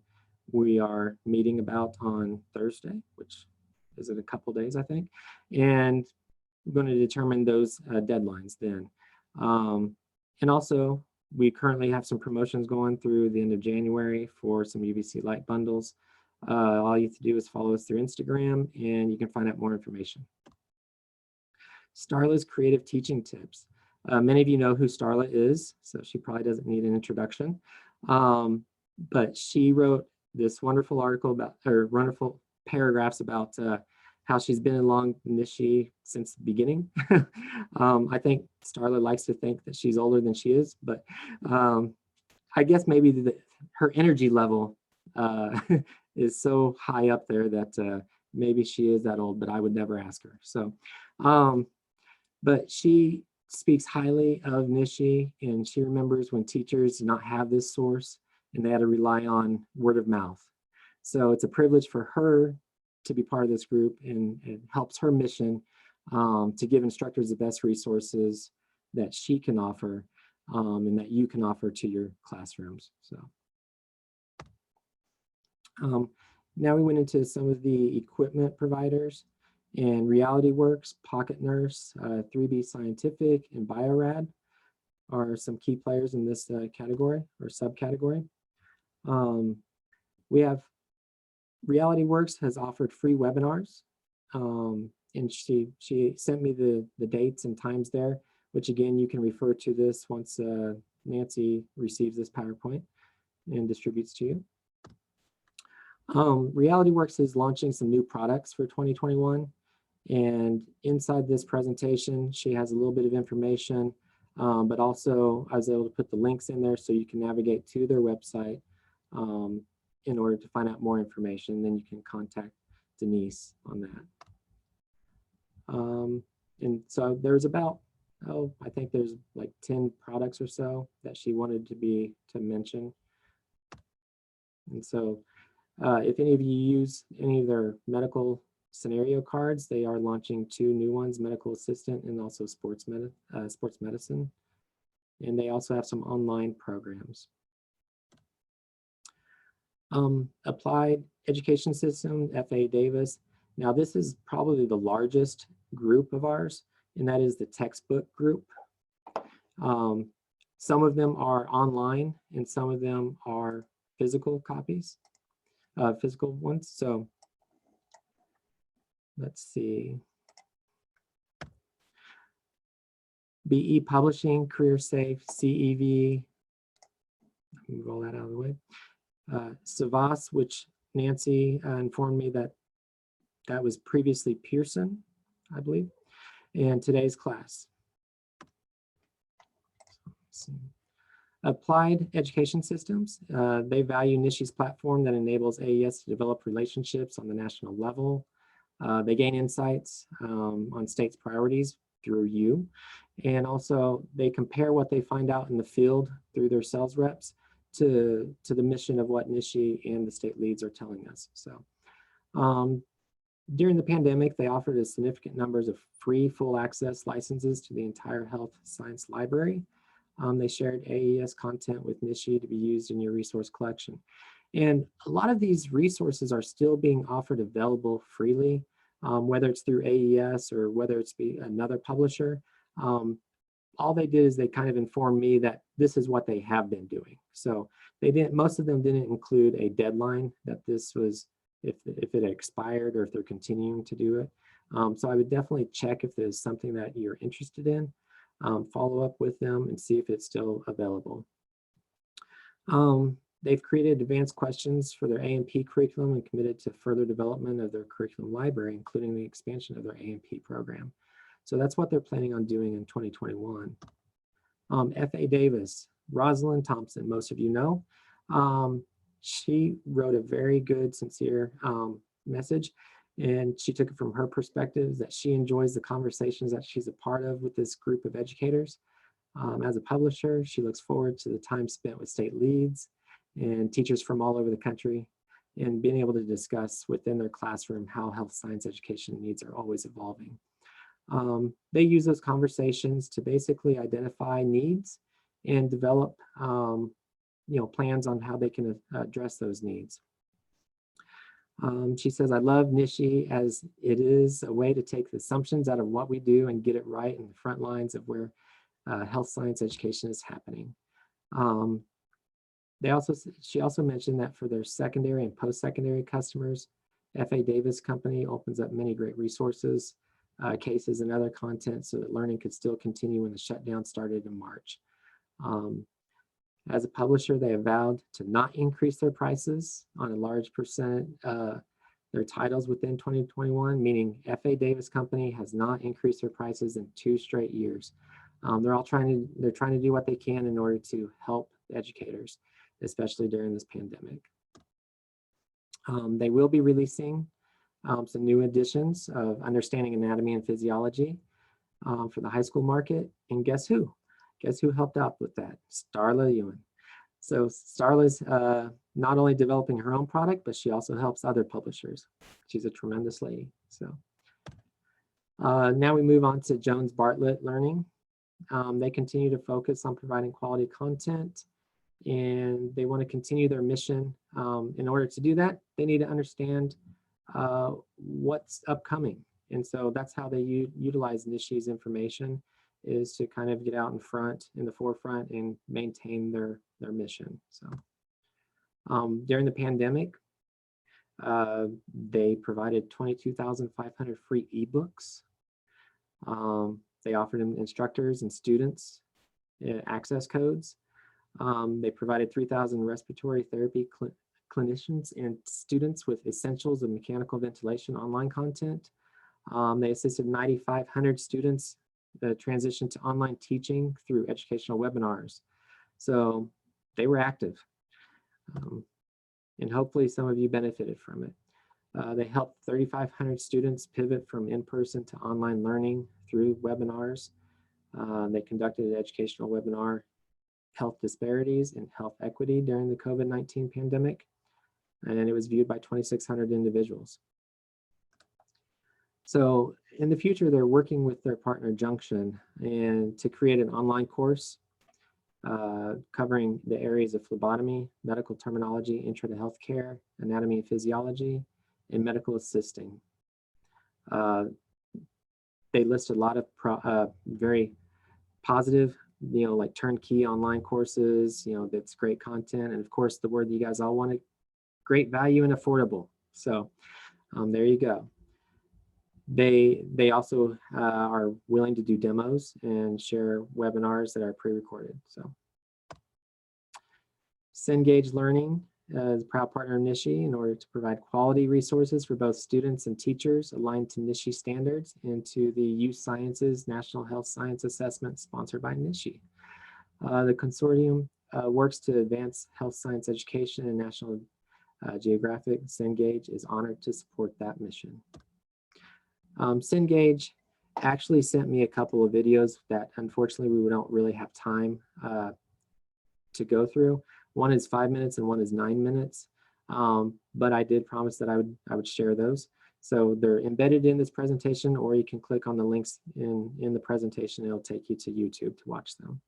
we are meeting about on Thursday, which is in a couple days, I think. And we're going to determine those deadlines then. And also, we currently have some promotions going through the end of January for some UVC Light bundles. All you have to do is follow us through Instagram and you can find out more information. Starla's creative teaching tips. Many of you know who Starla is, so she probably doesn't need an introduction. But she wrote this wonderful article about, or wonderful paragraphs about how she's been along NISHI since the beginning. I think Starla likes to think that she's older than she is, but I guess maybe her energy level is so high up there that maybe she is that old, but I would never ask her. So, but she speaks highly of NISHI, and she remembers when teachers did not have this source and they had to rely on word of mouth. So it's a privilege for her to be part of this group, and it helps her mission to give instructors the best resources that she can offer and that you can offer to your classrooms. So now we went into some of the equipment providers, and RealityWorks, Pocket Nurse, 3B Scientific, and Biorad are some key players in this category or subcategory. We have RealityWorks has offered free webinars, and she sent me the dates and times there, which again, you can refer to this once Nancy receives this PowerPoint and distributes to you. RealityWorks is launching some new products for 2021. And inside this presentation, she has a little bit of information, but also I was able to put the links in there so you can navigate to their website in order to find out more information. Then you can contact Denise on that. And so there's about, I think there's like 10 products or so that she wanted to mention. And so if any of you use any of their medical scenario cards, they are launching 2 new ones, medical assistant and also sports medicine. And they also have some online programs. Applied Education System, FA Davis. Now this is probably the largest group of ours, and that is the textbook group. Some of them are online and some of them are physical copies, physical ones. So let's see. BE Publishing, CareerSafe, CEV, move all that out of the way. Savas, which Nancy informed me that was previously Pearson, I believe, and today's class. Applied Education Systems, they value NISHI's platform that enables AES to develop relationships on the national level. They gain insights on states' priorities through you, and also they compare what they find out in the field through their sales reps to the mission of what NISHI and the state leads are telling us. So during the pandemic, they offered a significant numbers of free full access licenses to the entire health science library. They shared AES content with NISHI to be used in your resource collection. And a lot of these resources are still being offered available freely. whether it's through AES or whether it's another publisher. All they did is they kind of informed me that this is what they have been doing. So they didn't, most of them didn't include a deadline that this was, if it expired or if they're continuing to do it. So I would definitely check if there's something that you're interested in, follow up with them and see if it's still available. They've created advanced questions for their A&P curriculum and committed to further development of their curriculum library, including the expansion of their A&P program. So that's what they're planning on doing in 2021. F.A. Davis, Rosalind Thompson, most of you know. She wrote a very good, sincere message, and she took it from her perspective that she enjoys the conversations that she's a part of with this group of educators. As a publisher, she looks forward to the time spent with state leads and teachers from all over the country and being able to discuss within their classroom how health science education needs are always evolving. They use those conversations to basically identify needs and develop plans on how they can address those needs. She says, I love NISHE as it is a way to take the assumptions out of what we do and get it right in the front lines of where health science education is happening. She also mentioned that for their secondary and post-secondary customers, F.A. Davis Company opens up many great resources, cases and other content so that learning could still continue when the shutdown started in March. As a publisher, they have vowed to not increase their prices on a large percent their titles within 2021, meaning F.A. Davis Company has not increased their prices in 2 straight years. They're trying to do what they can in order to help educators, especially during this pandemic. They will be releasing some new editions of Understanding Anatomy and Physiology for the high school market. And guess who? Guess who helped out with that? Starla Ewan. So Starla's not only developing her own product, but she also helps other publishers. She's a tremendous lady. So now we move on to Jones Bartlett Learning. They continue to focus on providing quality content, and they want to continue their mission. In order to do that, they need to understand what's upcoming. And so that's how they utilize NISHE's information, is to kind of get out in the forefront and maintain their mission. So during the pandemic, they provided 22,500 free ebooks. They offered instructors and students access codes. They provided 3,000 respiratory therapy clinicians and students with essentials of mechanical ventilation online content. They assisted 9,500 students transition to online teaching through educational webinars. So they were active, and hopefully some of you benefited from it. They helped 3,500 students pivot from in-person to online learning through webinars. They conducted an educational webinar, Health Disparities and Health Equity during the COVID-19 pandemic, and it was viewed by 2,600 individuals. So in the future, they're working with their partner Junction and to create an online course covering the areas of phlebotomy, medical terminology, intro to healthcare, anatomy and physiology, and medical assisting. They list a lot of very positive, like turnkey online courses, that's great content. And of course, the word you guys all wanted, great value and affordable. So there you go. They also are willing to do demos and share webinars that are pre-recorded. So Cengage Learning is a proud partner of NISHE in order to provide quality resources for both students and teachers aligned to NISHE standards and to the Youth Sciences National Health Science Assessment sponsored by NISHE. The consortium works to advance health science education and National Geographic. Cengage is honored to support that mission. Cengage actually sent me a couple of videos that unfortunately we don't really have time to go through. One is 5 minutes and one is 9 minutes, but I did promise that I would share those. So they're embedded in this presentation, or you can click on the links in the presentation. It'll take you to YouTube to watch them.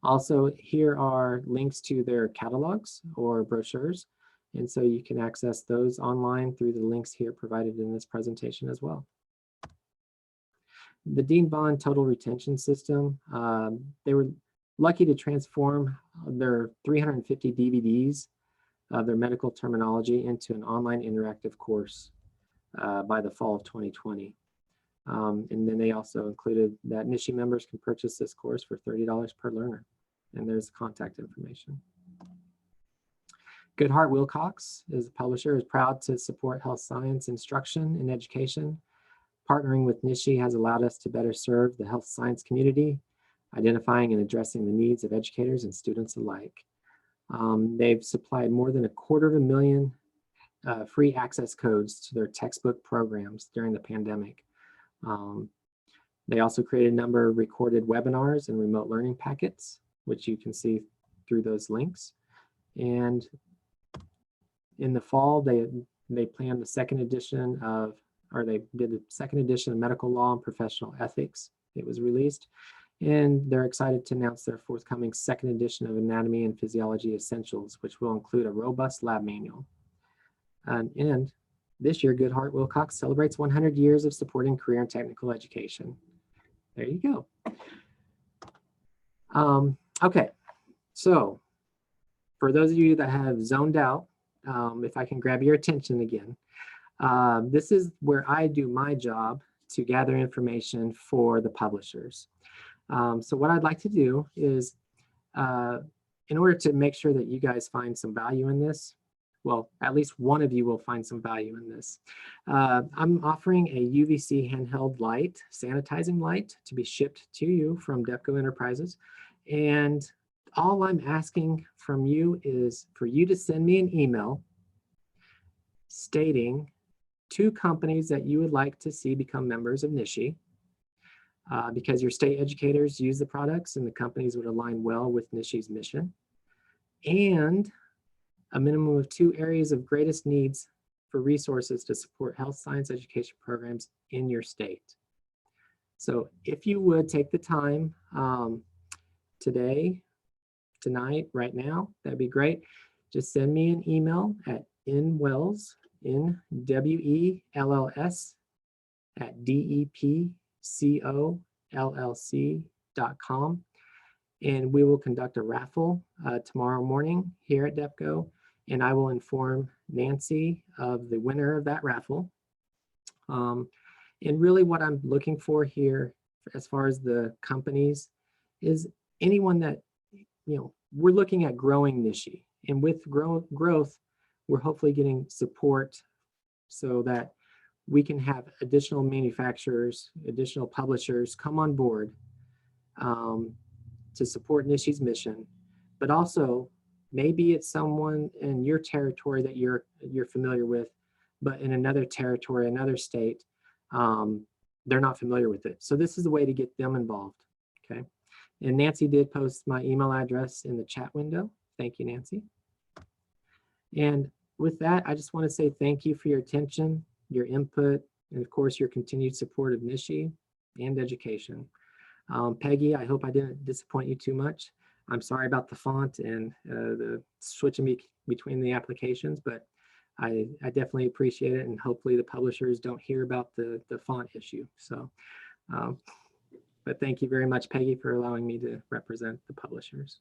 Also, here are links to their catalogs or brochures, And so you can access those online through the links here provided in this presentation as well. The Dean Bond Total Retention System, they were lucky to transform their 350 DVDs of their medical terminology into an online interactive course by the fall of 2020. And then they also included that NISHE members can purchase this course for $30 per learner. And there's contact information. Goodhart Wilcox is the publisher, is proud to support health science instruction and education. Partnering with NISHE has allowed us to better serve the health science community, identifying and addressing the needs of educators and students alike. They've supplied more than 250,000 free access codes to their textbook programs during the pandemic. They also created a number of recorded webinars and remote learning packets, which you can see through those links. And in the fall, they planned the second edition of, or they did the second edition of Medical Law and Professional Ethics. It was released, and they're excited to announce their forthcoming second edition of Anatomy and Physiology Essentials, which will include a robust lab manual. And this year, Goodhart Wilcox celebrates 100 years of supporting career and technical education. There you go. Okay, so for those of you that have zoned out, if I can grab your attention again, this is where I do my job to gather information for the publishers. So what I'd like to do is, in order to make sure that you guys find some value in this, well, at least one of you will find some value in this. I'm offering a UVC handheld light, sanitizing light, to be shipped to you from DEPCO Enterprises. And all I'm asking from you is for you to send me an email stating 2 companies that you would like to see become members of NISHE, because your state educators use the products and the companies would align well with NISHE's mission, and a minimum of 2 areas of greatest needs for resources to support health science education programs in your state. So if you would take the time today, tonight, right now, that'd be great. Just send me an email at nwells, NWELLS @DEPCOLLC.com. And we will conduct a raffle tomorrow morning here at DEPCO, and I will inform Nancy of the winner of that raffle. And really what I'm looking for here, as far as the companies, is anyone that, you know, we're looking at growing NISHE, and with growth, we're hopefully getting support so that we can have additional manufacturers, additional publishers come on board to support NISHE's mission. But also, maybe it's someone in your territory that you're familiar with, but in another territory, another state, they're not familiar with it. So this is a way to get them involved, okay? And Nancy did post my email address in the chat window. Thank you, Nancy. And with that, I just want to say thank you for your attention, your input, and of course, your continued support of NISHE and education. Peggy, I hope I didn't disappoint you too much. I'm sorry about the font and the switching between the applications, but I definitely appreciate it, and hopefully the publishers don't hear about the font issue. So, but thank you very much, Peggy, for allowing me to represent the publishers.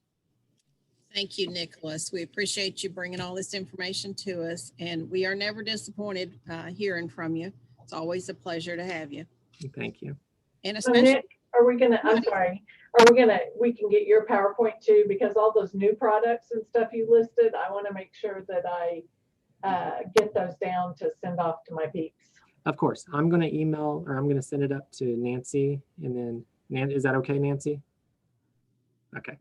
Thank you, Nicholas. We appreciate you bringing all this information to us, and we are never disappointed hearing from you. It's always a pleasure to have you. Thank you. And So especially, Nick, are we gonna, I'm sorry, we can get your PowerPoint too, because all those new products and stuff you listed, I want to make sure that I get those down to send off to my peeps. Of course, I'm going to email, or I'm going to send it up to Nancy, and then, is that okay, Nancy? Okay.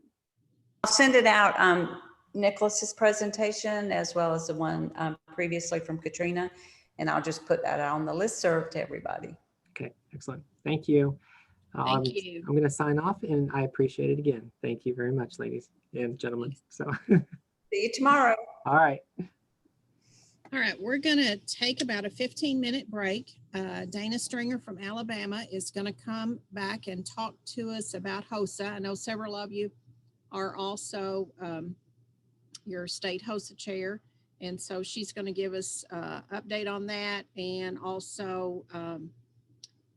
I'll send it out, Nicholas's presentation, as well as the one previously from Katrina, and I'll just put that on the listserv to everybody. Okay, excellent. Thank you. Thank you. I'm going to sign off, and I appreciate it again. Thank you very much, ladies and gentlemen. So see you tomorrow. All right. All right, we're going to take about a 15-minute break. Dana Stringer from Alabama is going to come back and talk to us about HOSA. I know several of you are also your state HOSA chair, And so she's going to give us update on that, and also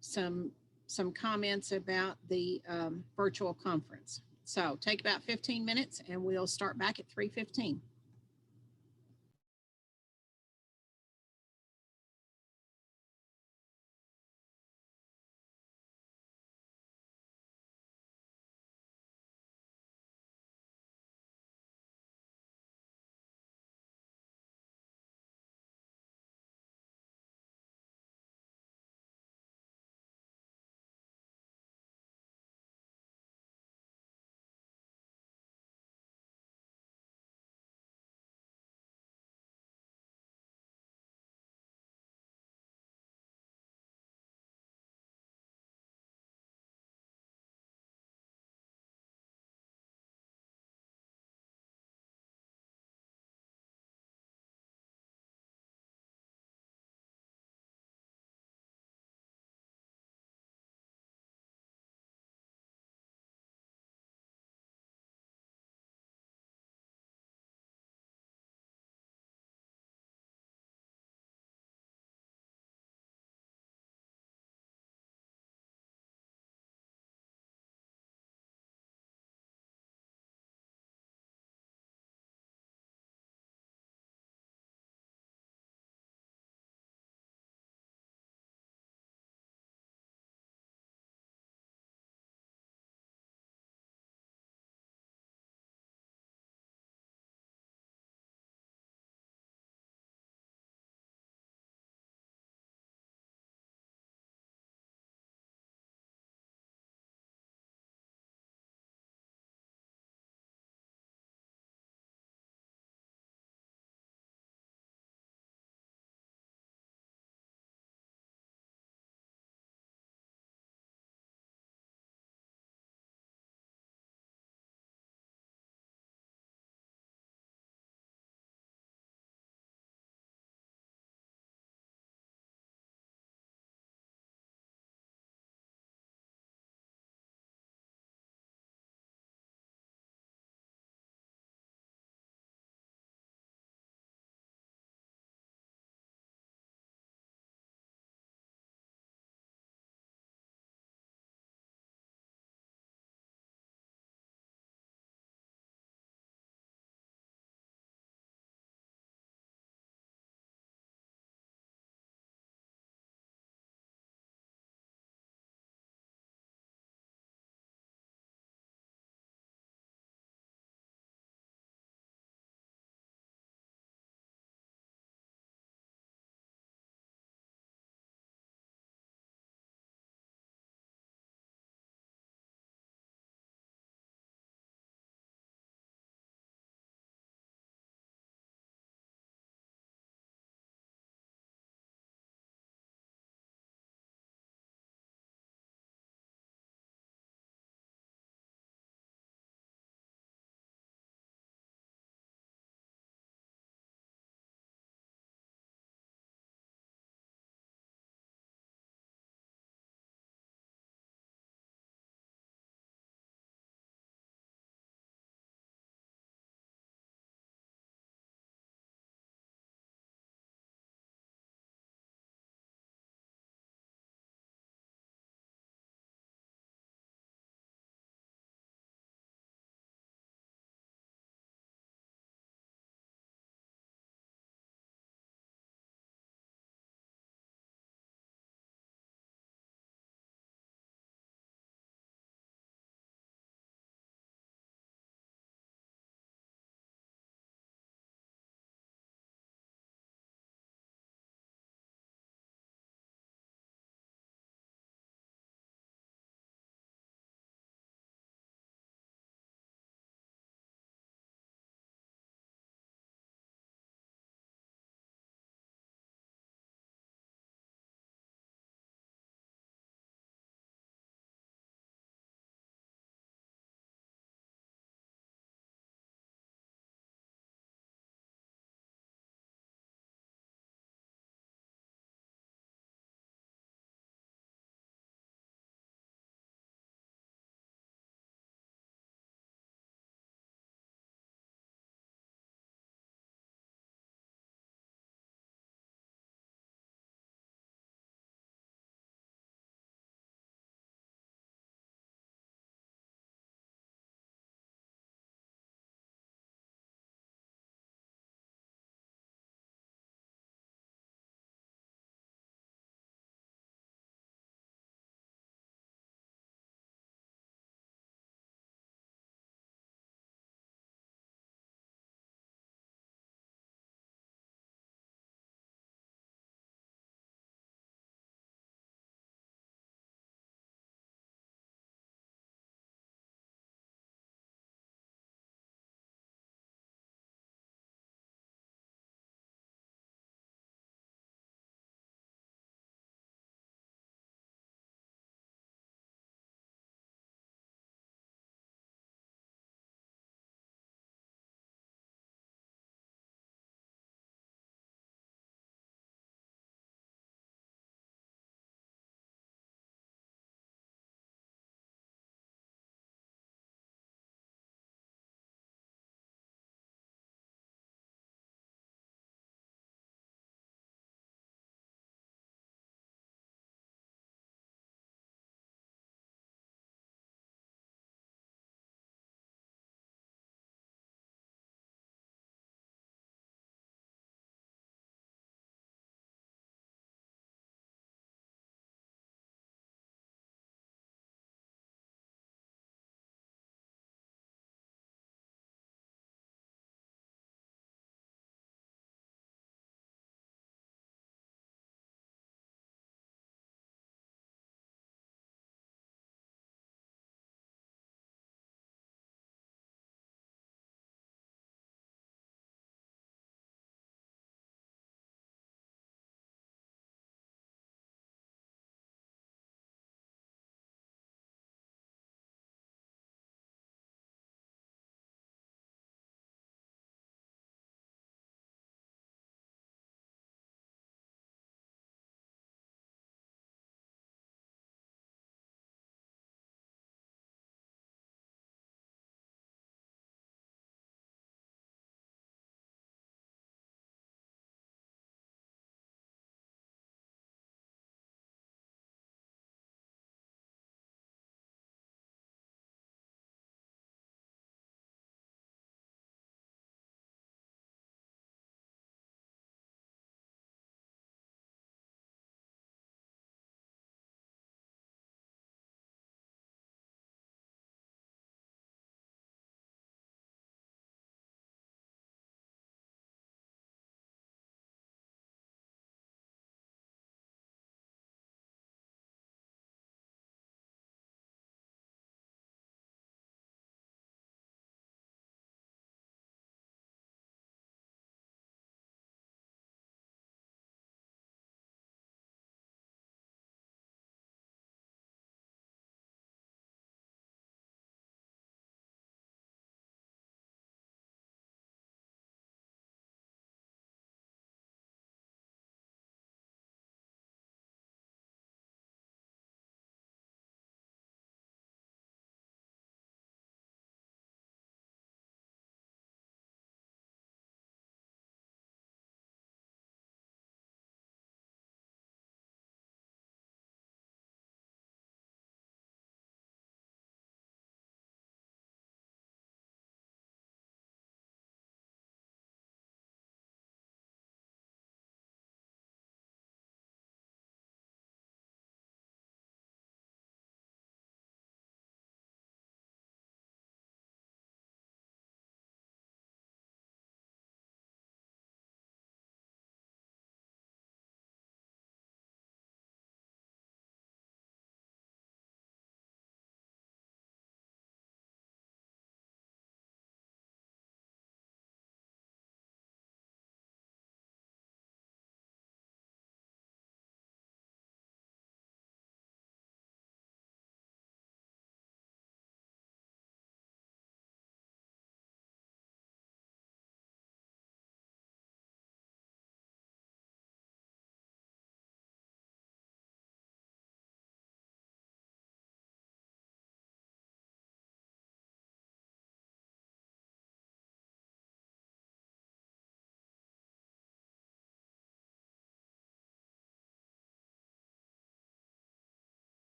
some comments about the virtual conference. So take about 15 minutes and we'll start back at 3:15.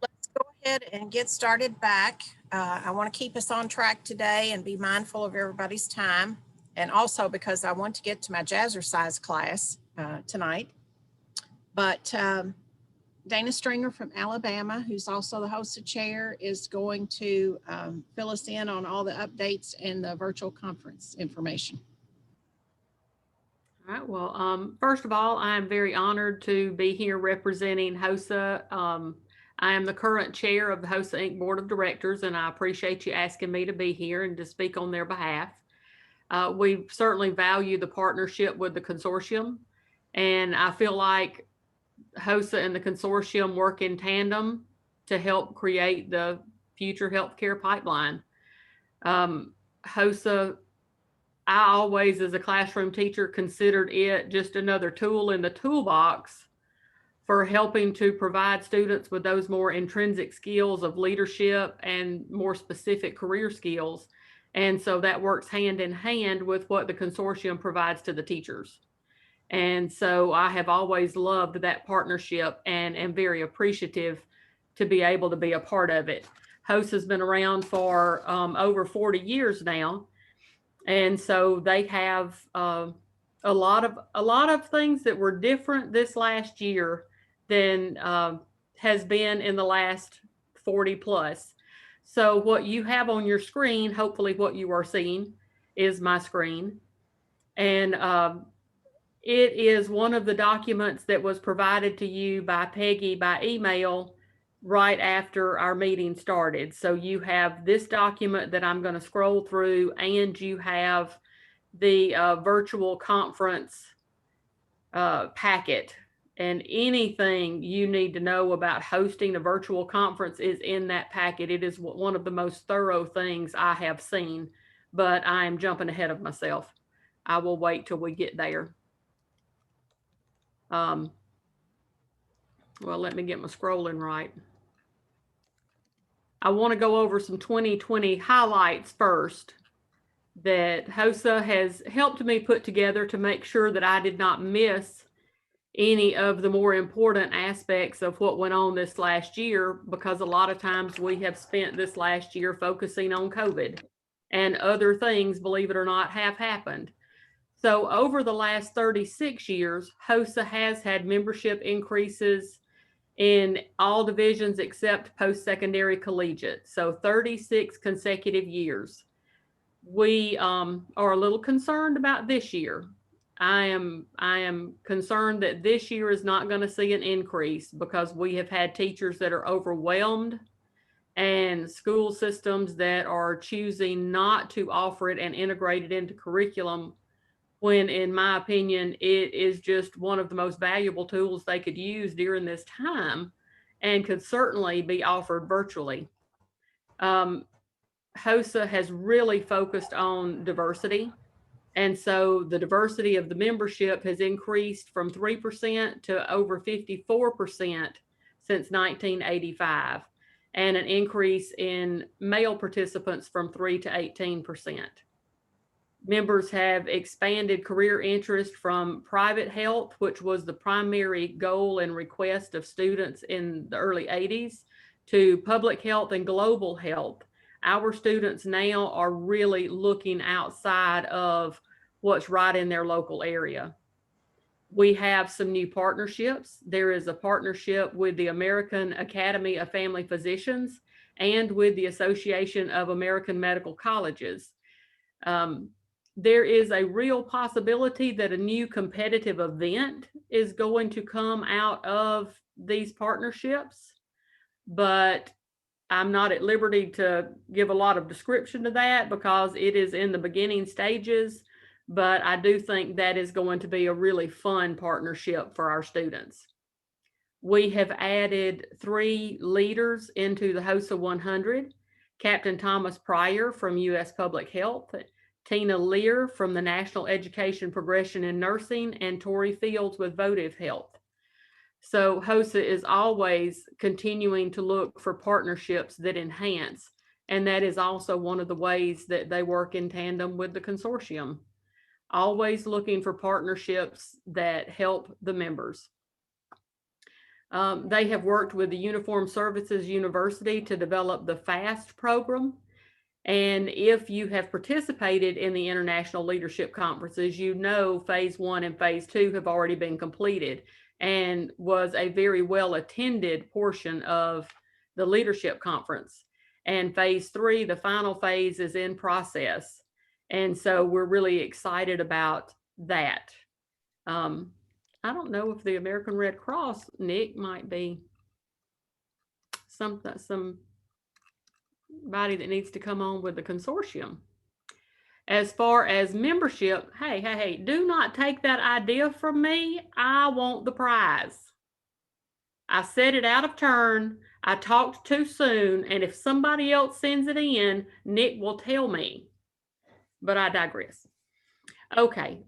Let's go ahead and get started back. I want to keep us on track today and be mindful of everybody's time. And also because I want to get to my jazzercise class tonight. But Dana Stringer from Alabama, who's also the HOSA chair, is going to fill us in on all the updates and the virtual conference information. All right. Well, first of all, I am very honored to be here representing HOSA. I am the current chair of the HOSA Inc. Board of Directors, and I appreciate you asking me to be here and to speak on their behalf. We certainly value the partnership with the consortium, and I feel like HOSA and the consortium work in tandem to help create the future healthcare pipeline. HOSA, I always, as a classroom teacher, considered it just another tool in the toolbox for helping to provide students with those more intrinsic skills of leadership and more specific career skills. And so that works hand in hand with what the consortium provides to the teachers. And so I have always loved that partnership and am very appreciative to be able to be a part of it. HOSA has been around for over 40 years now. And so they have a lot of things that were different this last year than has been in the last 40 plus. So what you have on your screen, hopefully what you are seeing is my screen. And it is one of the documents that was provided to you by Peggy by email right after our meeting started. So you have this document that I'm going to scroll through, and you have the virtual conference packet. And anything you need to know about hosting a virtual conference is in that packet. It is one of the most thorough things I have seen, but I am jumping ahead of myself. I will wait till we get there. Well, let me get my scrolling right. I want to go over some 2020 highlights first that HOSA has helped me put together to make sure that I did not miss any of the more important aspects of what went on this last year, because a lot of times we have spent this last year focusing on COVID, and other things, believe it or not, have happened. So over the last 36 years, HOSA has had membership increases in all divisions except post-secondary collegiate. So 36 consecutive years. We are a little concerned about this year. I am concerned that this year is not going to see an increase because we have had teachers that are overwhelmed and school systems that are choosing not to offer it and integrate it into curriculum, when in my opinion, it is just one of the most valuable tools they could use during this time and could certainly be offered virtually. HOSA has really focused on diversity. And so the diversity of the membership has increased from 3% to over 54% since 1985, and an increase in male participants from 3 to 18%. Members have expanded career interest from private health, which was the primary goal and request of students in the early 80s, to public health and global health. Our students now are really looking outside of what's right in their local area. We have some new partnerships. There is a partnership with the American Academy of Family Physicians and with the Association of American Medical Colleges. There is a real possibility that a new competitive event is going to come out of these partnerships, but I'm not at liberty to give a lot of description to that because it is in the beginning stages, but I do think that is going to be a really fun partnership for our students. We have added 3 leaders into the HOSA 100, Captain Thomas Pryor from U.S. Public Health, Tina Lear from the National Education Progression in Nursing, and Tori Fields with Votive Health. So HOSA is always continuing to look for partnerships that enhance, and that is also one of the ways that they work in tandem with the consortium. Always looking for partnerships that help the members. They have worked with the Uniformed Services University to develop the FAST program. And if you have participated in the International Leadership Conferences, you know phase 1 and phase 2 have already been completed and was a very well attended portion of the leadership conference. And phase 3, the final phase, is in process. And so we're really excited about that. I don't know if the American Red Cross, Nick, might be somebody that needs to come on with the consortium. As far as membership, hey, do not take that idea from me. I want the prize. I said it out of turn. I talked too soon. And if somebody else sends it in, Nick will tell me. But I digress. Okay,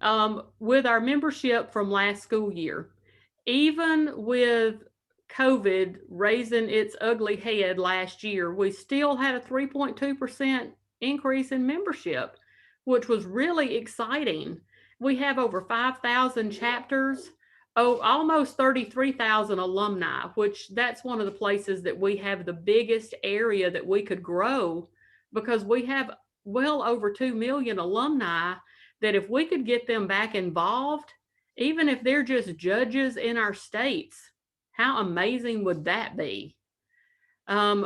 with our membership from last school year, even with COVID raising its ugly head last year, we still had a 3.2% increase in membership, which was really exciting. We have over 5,000 chapters, almost 33,000 alumni, which that's one of the places that we have the biggest area that we could grow, because we have well over 2 million alumni that if we could get them back involved, even if they're just judges in our states, how amazing would that be?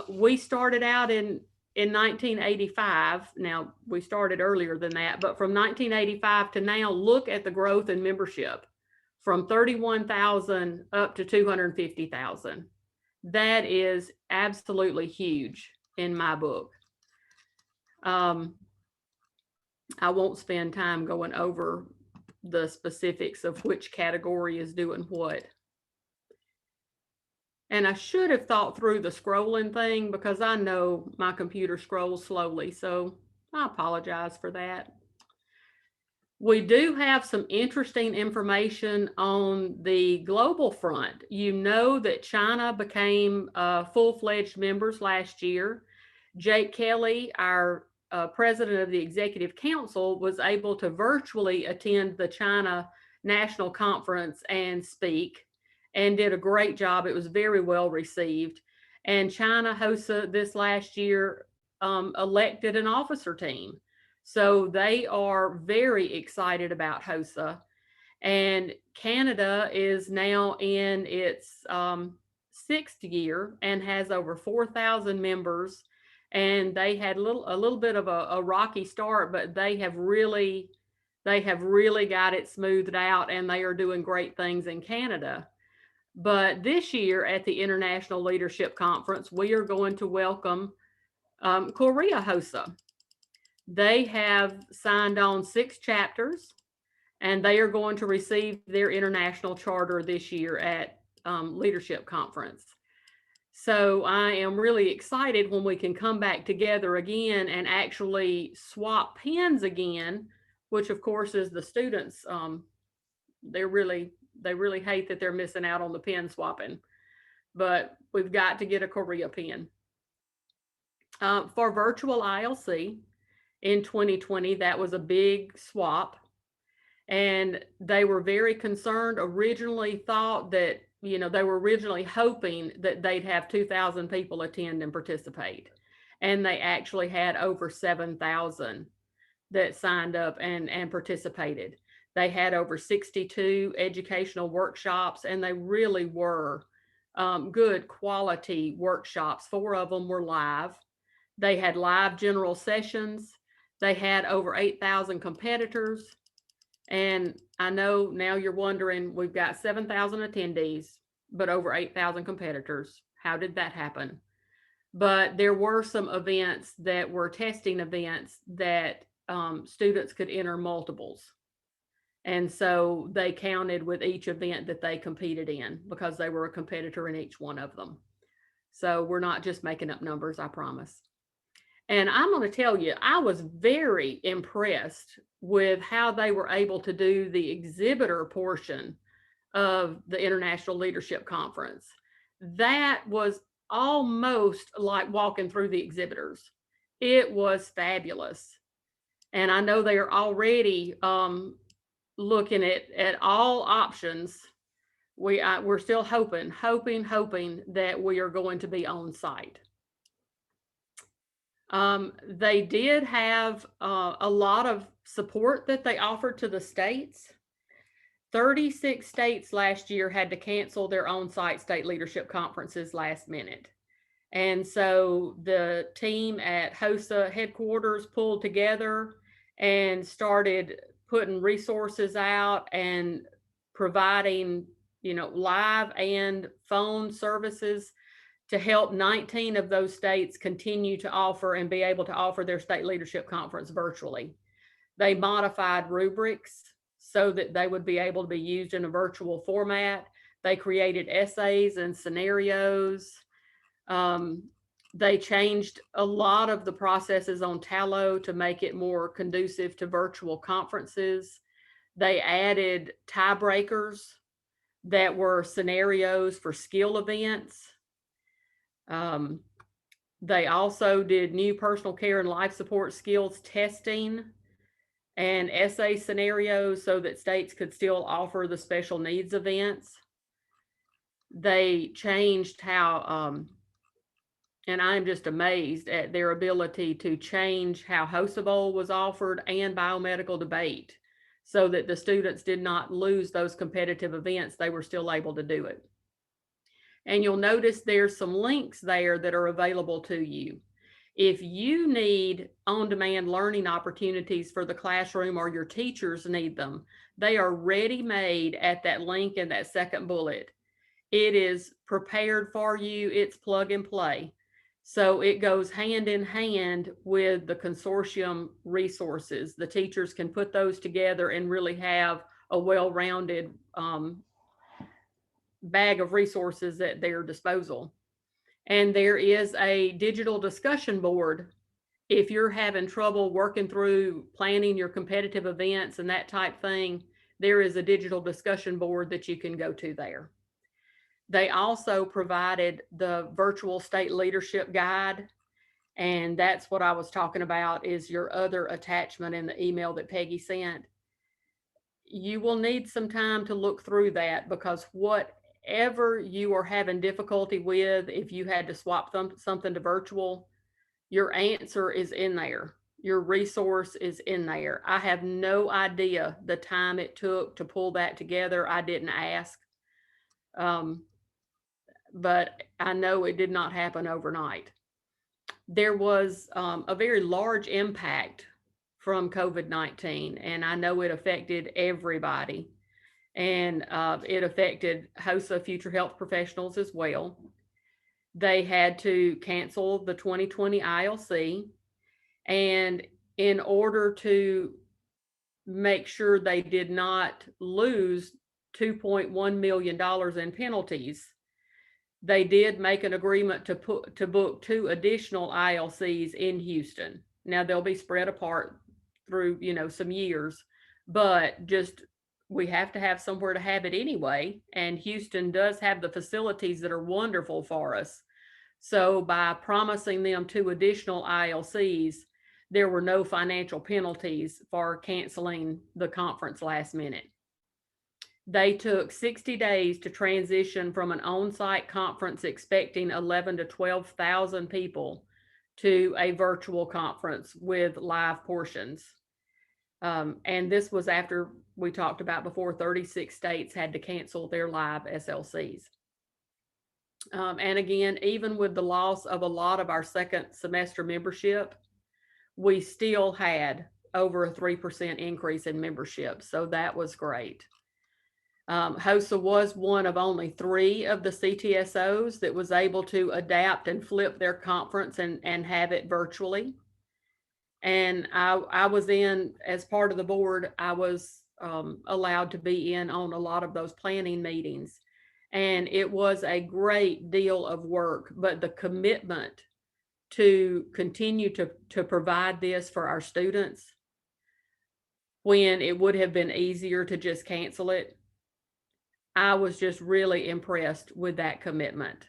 We started out in 1985. Now, we started earlier than that, but from 1985 to now, look at the growth in membership from 31,000 up to 250,000. That is absolutely huge in my book. I won't spend time going over the specifics of which category is doing what. And I should have thought through the scrolling thing, because I know my computer scrolls slowly, so I apologize for that. We do have some interesting information on the global front. You know that China became full-fledged members last year. Jake Kelly, our president of the Executive Council, was able to virtually attend the China National Conference and speak, and did a great job. It was very well received. And China HOSA this last year elected an officer team. So they are very excited about HOSA. And Canada is now in its 6th year and has over 4,000 members. And they had a little bit of a rocky start, but they have really got it smoothed out, and they are doing great things in Canada. But this year at the International Leadership Conference, we are going to welcome Korea HOSA. They have signed on 6 chapters, and they are going to receive their international charter this year at Leadership Conference. So I am really excited when we can come back together again and actually swap pens again, which of course is the students. They really hate that they're missing out on the pen swapping, but we've got to get a Korea pen. For virtual ILC in 2020, that was a big swap, and they were very concerned. Originally thought that, they were originally hoping that they'd have 2,000 people attend and participate, and they actually had over 7,000 that signed up and participated. They had over 62 educational workshops, and they really were good quality workshops. 4 of them were live. They had live general sessions. They had over 8,000 competitors. And I know now you're wondering, we've got 7,000 attendees, but over 8,000 competitors. How did that happen? But there were some events that were testing events that students could enter multiples. And so they counted with each event that they competed in, because they were a competitor in each one of them. So we're not just making up numbers, I promise. And I'm going to tell you, I was very impressed with how they were able to do the exhibitor portion of the International Leadership Conference. That was almost like walking through the exhibitors. It was fabulous. And I know they are already looking at all options we're still hoping that we are going to be on site. They did have a lot of support that they offered to the states. 36 states last year had to cancel their on-site state leadership conferences last minute. And so the team at HOSA headquarters pulled together and started putting resources out and providing, live and phone services to help 19 of those states continue to offer and be able to offer their state leadership conference virtually. They modified rubrics so that they would be able to be used in a virtual format. They created essays and scenarios. They changed a lot of the processes on Tallo to make it more conducive to virtual conferences. They added tiebreakers that were scenarios for skill events. They also did new personal care and life support skills testing and essay scenarios so that states could still offer the special needs events. They changed how, and I'm just amazed at their ability to change how HOSA Bowl was offered and biomedical debate so that the students did not lose those competitive events. They were still able to do it. And you'll notice there's some links there that are available to you. If you need on-demand learning opportunities for the classroom or your teachers need them, they are ready-made at that link in that second bullet. It is prepared for you. It's plug and play. So it goes hand in hand with the consortium resources. The teachers can put those together and really have a well-rounded bag of resources at their disposal. And there is a digital discussion board. If you're having trouble working through planning your competitive events and that type thing, there is a digital discussion board that you can go to there. They also provided the virtual state leadership guide. And that's what I was talking about is your other attachment in the email that Peggy sent. You will need some time to look through that because whatever you are having difficulty with, if you had to swap something to virtual, your answer is in there. Your resource is in there. I have no idea the time it took to pull that together. I didn't ask. But I know it did not happen overnight. There was a very large impact from COVID-19, and I know it affected everybody. And it affected HOSA future health professionals as well. They had to cancel the 2020 ILC. And in order to make sure they did not lose $2.1 million in penalties, they did make an agreement to book 2 additional ILCs in Houston. Now they'll be spread apart through, some years, but just we have to have somewhere to have it anyway. And Houston does have the facilities that are wonderful for us. So by promising them 2 additional ILCs, there were no financial penalties for canceling the conference last minute. They took 60 days to transition from an on-site conference expecting 11 to 12,000 people to a virtual conference with live portions. And this was after we talked about before 36 states had to cancel their live SLCs. And again, even with the loss of a lot of our second semester membership, we still had over a 3% increase in membership. So that was great. HOSA was one of only 3 of the CTSOs that was able to adapt and flip their conference and have it virtually. And I was in, as part of the board, I was allowed to be in on a lot of those planning meetings. And it was a great deal of work, but the commitment to continue to provide this for our students when it would have been easier to just cancel it, I was just really impressed with that commitment,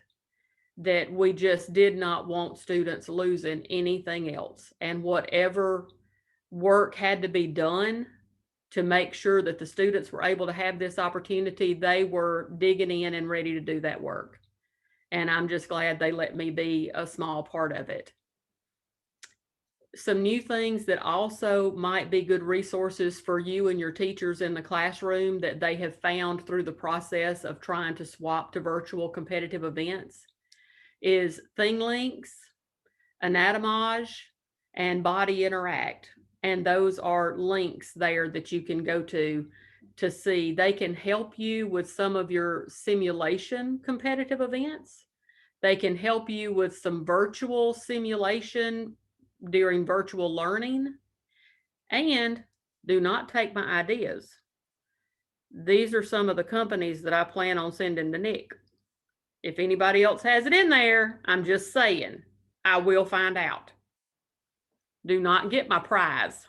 that we just did not want students losing anything else. And whatever work had to be done to make sure that the students were able to have this opportunity, they were digging in and ready to do that work. And I'm just glad they let me be a small part of it. Some new things that also might be good resources for you and your teachers in the classroom that they have found through the process of trying to swap to virtual competitive events is ThingLinks, Anatomage, and Body Interact. And those are links there that you can go to see. They can help you with some of your simulation competitive events. They can help you with some virtual simulation during virtual learning. And do not take my ideas. These are some of the companies that I plan on sending to Nick. If anybody else has it in there, I'm just saying, I will find out. Do not get my prize.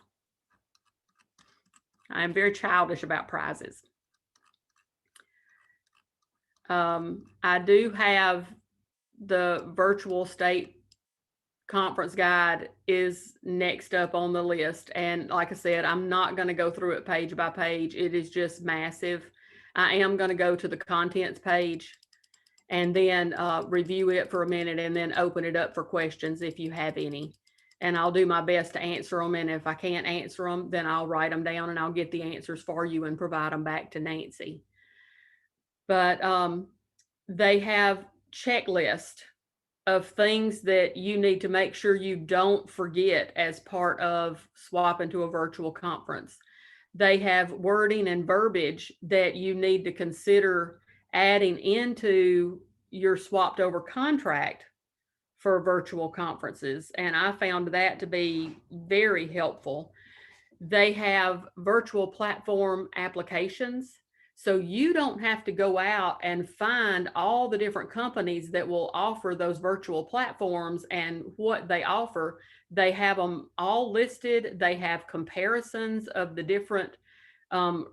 I am very childish about prizes. I do have the virtual state conference guide is next up on the list. And like I said, I'm not going to go through it page by page. It is just massive. I am going to go to the contents page and then review it for a minute and then open it up for questions if you have any. And I'll do my best to answer them. And if I can't answer them, then I'll write them down and I'll get the answers for you and provide them back to Nancy. But they have checklists of things that you need to make sure you don't forget as part of swapping to a virtual conference. They have wording and verbiage that you need to consider adding into your swapped over contract for virtual conferences. And I found that to be very helpful. They have virtual platform applications. So you don't have to go out and find all the different companies that will offer those virtual platforms and what they offer. They have them all listed. They have comparisons of the different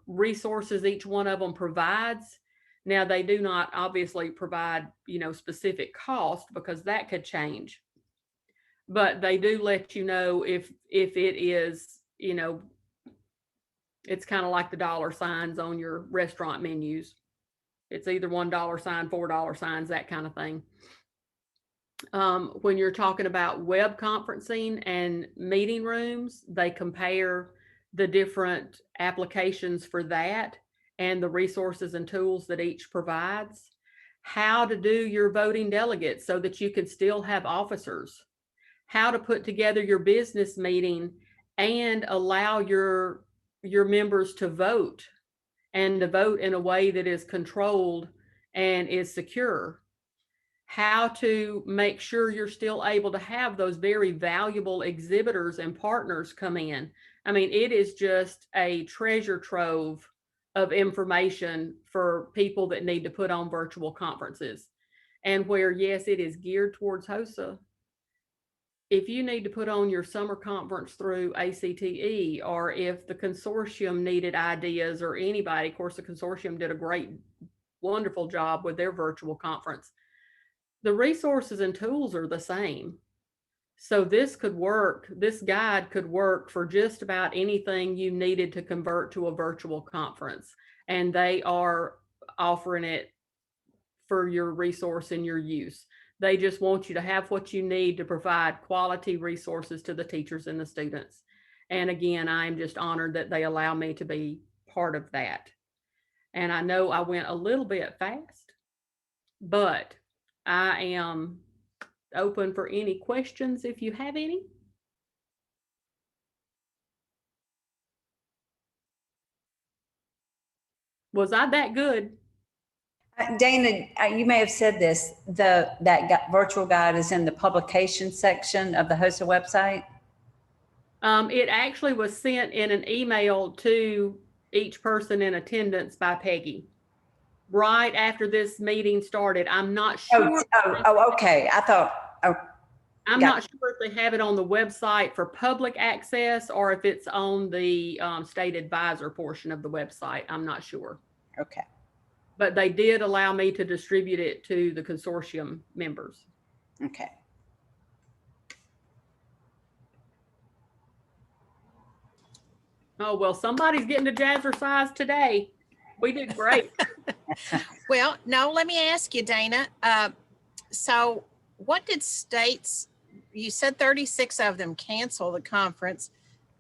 resources each one of them provides. Now, they do not obviously provide, specific cost because that could change. But they do let you know if it is, it's kind of like the dollar signs on your restaurant menus. It's either $1 sign, $4 signs, that kind of thing. When you're talking about web conferencing and meeting rooms, they compare the different applications for that and the resources and tools that each provides. How to do your voting delegates so that you can still have officers. How to put together your business meeting and allow your members to vote and to vote in a way that is controlled and is secure. How to make sure you're still able to have those very valuable exhibitors and partners come in. I mean, it is just a treasure trove of information for people that need to put on virtual conferences. And where, yes, it is geared towards HOSA. If you need to put on your summer conference through ACTE, or if the consortium needed ideas or anybody, of course, the consortium did a great, wonderful job with their virtual conference. The resources and tools are the same. So this could work, this guide could work for just about anything you needed to convert to a virtual conference. And they are offering it for your resource and your use. They just want you to have what you need to provide quality resources to the teachers and the students. And again, I'm just honored that they allow me to be part of that. And I know I went a little bit fast, but I am open for any questions if you have any. Was I that good? Dana, you may have said this, virtual guide is in the publication section of the HOSA website? It actually was sent in an email to each person in attendance by Peggy right after this meeting started. I'm not sure. Oh, okay. I thought. I'm not sure if they have it on the website for public access or if it's on the state advisor portion of the website. I'm not sure. Okay. But they did allow me to distribute it to the consortium members. Okay. Oh, well, somebody's getting to jazzercise today. We did great. Well, no, let me ask you, Dana. So what did states, you said 36 of them cancel the conference.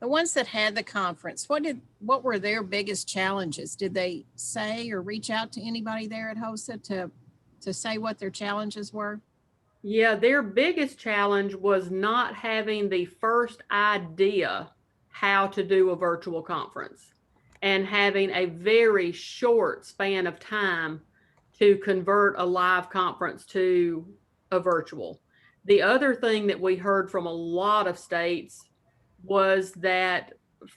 The ones that had the conference, what were their biggest challenges? Did they say or reach out to anybody there at HOSA to say what their challenges were? Yeah, their biggest challenge was not having the first idea how to do a virtual conference and having a very short span of time to convert a live conference to a virtual. The other thing that we heard from a lot of states was that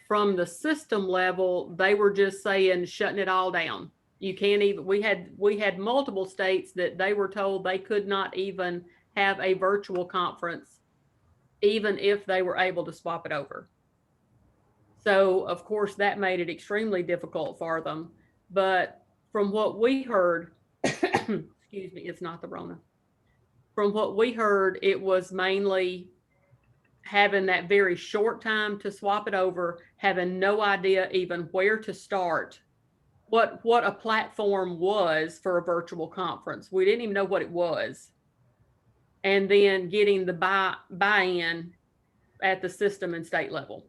from the system level, they were just saying, shutting it all down. You can't even, we had multiple states that they were told they could not even have a virtual conference, even if they were able to swap it over. So of course that made it extremely difficult for them. But from what we heard, excuse me, it's not the Rona. From what we heard, it was mainly having that very short time to swap it over, having no idea even where to start, what a platform was for a virtual conference. We didn't even know what it was. And then getting the buy-in at the system and state level.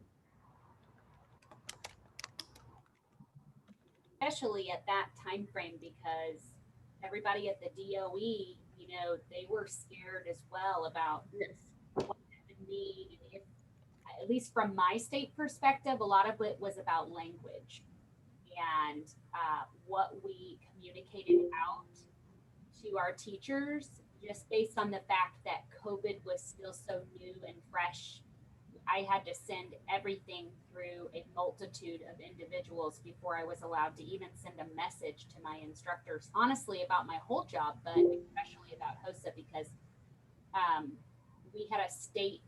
Especially at that time frame, because everybody at the DOE, you know, they were scared as well about what they would need. If, at least from my state perspective, a lot of it was about language and what we communicated out to our teachers, just based on the fact that COVID was still so new and fresh. I had to send everything through a multitude of individuals before I was allowed to even send a message to my instructors, honestly, about my whole job, but especially about HOSA, because we had a state,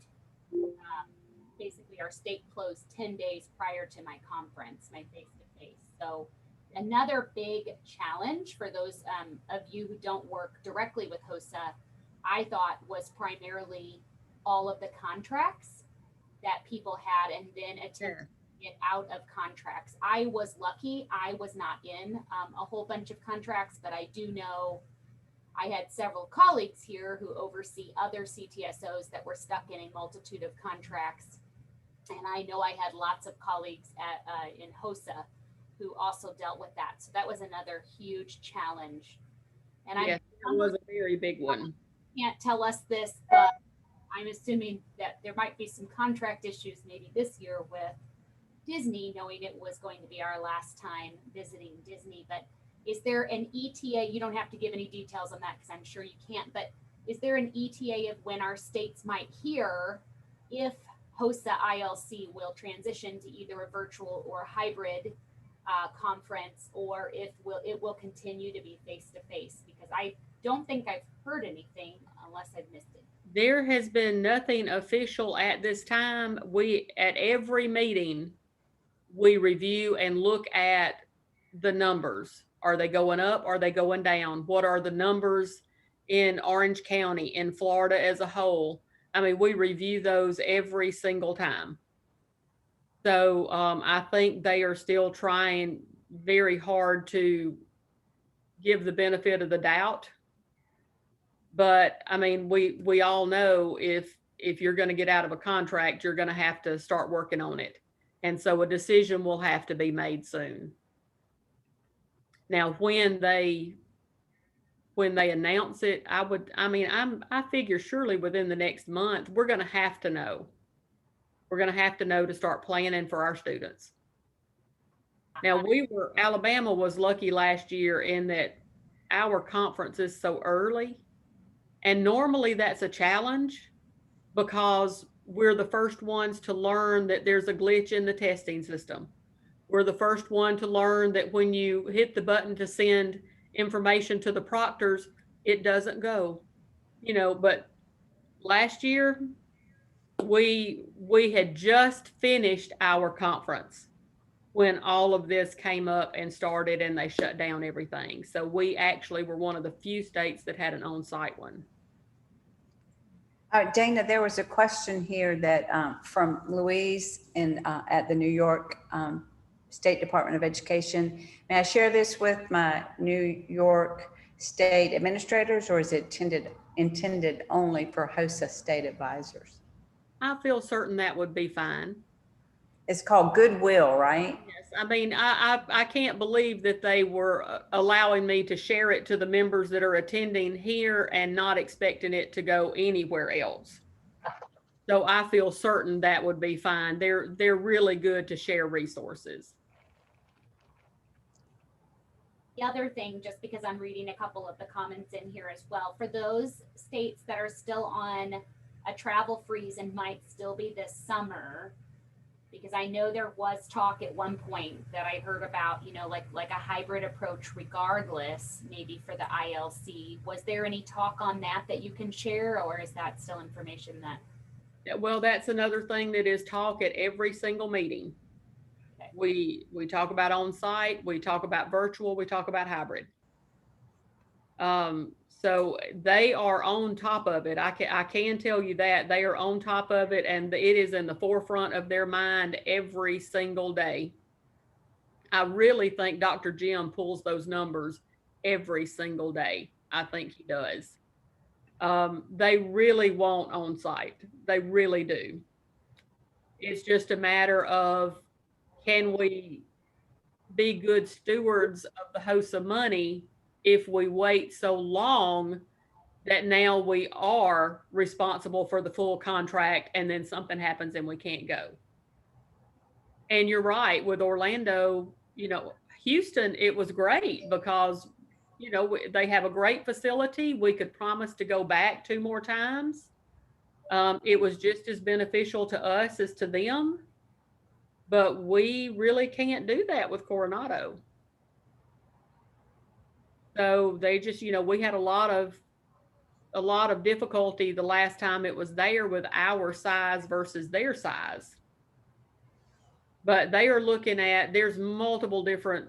basically our state closed 10 days prior to my conference, my face-to-face. So another big challenge for those of you who don't work directly with HOSA, I thought, was primarily all of the contracts that people had, and then attempt to get out of contracts. I was lucky. I was not in a whole bunch of contracts, but I do know I had several colleagues here who oversee other CTSOs that were stuck in a multitude of contracts. And I know I had lots of colleagues at in HOSA who also dealt with that. So that was another huge challenge. And yes, it was a very big one. Can't tell us this, but I'm assuming that there might be some contract issues maybe this year with Disney, knowing it was going to be our last time visiting Disney. But is there an ETA? You don't have to give any details on that because I'm sure you can't, but is there an ETA of when our states might hear if HOSA ILC will transition to either a virtual or hybrid conference, or if it will continue to be face-to-face? Because I don't think I've heard anything unless I've missed it. There has been nothing official at this time. We, at every meeting, we review and look at the numbers. Are they going up? Are they going down? What are the numbers in Orange County, in Florida as a whole? I mean, we review those every single time. So I think they are still trying very hard to give the benefit of the doubt. But I mean, we all know if you're going to get out of a contract, you're going to have to start working on it. And so a decision will have to be made soon. Now, when they announce it, I figure surely within the next month, we're going to have to know. We're going to have to know to start planning for our students. Now, Alabama was lucky last year in that our conference is so early. And normally that's a challenge because we're the first ones to learn that there's a glitch in the testing system. We're the first one to learn that when you hit the button to send information to the proctors, it doesn't go, you know. But last year we had just finished our conference when all of this came up and started and they shut down everything. So we actually were one of the few states that had an on-site one. Dana, there was a question here that from Louise at the New York State Department of Education. May I share this with my New York State administrators, or is it intended only for HOSA state advisors? I feel certain that would be fine. It's called Goodwill, right? Yes, I mean, I can't believe that they were allowing me to share it to the members that are attending here and not expecting it to go anywhere else. So I feel certain that would be fine. They're really good to share resources. The other thing, just because I'm reading a couple of the comments in here as well, for those states that are still on a travel freeze and might still be this summer, because I know there was talk at one point that I heard about, you know, like a hybrid approach regardless, maybe for the ILC. Was there any talk on that you can share, or is that still information that? Well, that's another thing that is talk at every single meeting. Okay. We talk about on-site, we talk about virtual, we talk about hybrid. So they are on top of it. I can tell you that they are on top of it, and it is in the forefront of their mind every single day. I really think Dr. Jim pulls those numbers every single day. I think he does. They really want on-site. They really do. It's just a matter of, can we be good stewards of the HOSA money if we wait so long that now we are responsible for the full contract and then something happens and we can't go. And you're right, with Orlando, you know, Houston, it was great because, you know, they have a great facility. We could promise to go back 2 more times. It was just as beneficial to us as to them, but we really can't do that with Coronado. So they just, you know, we had a lot of difficulty the last time it was there with our size versus their size. But they are looking at, there's multiple different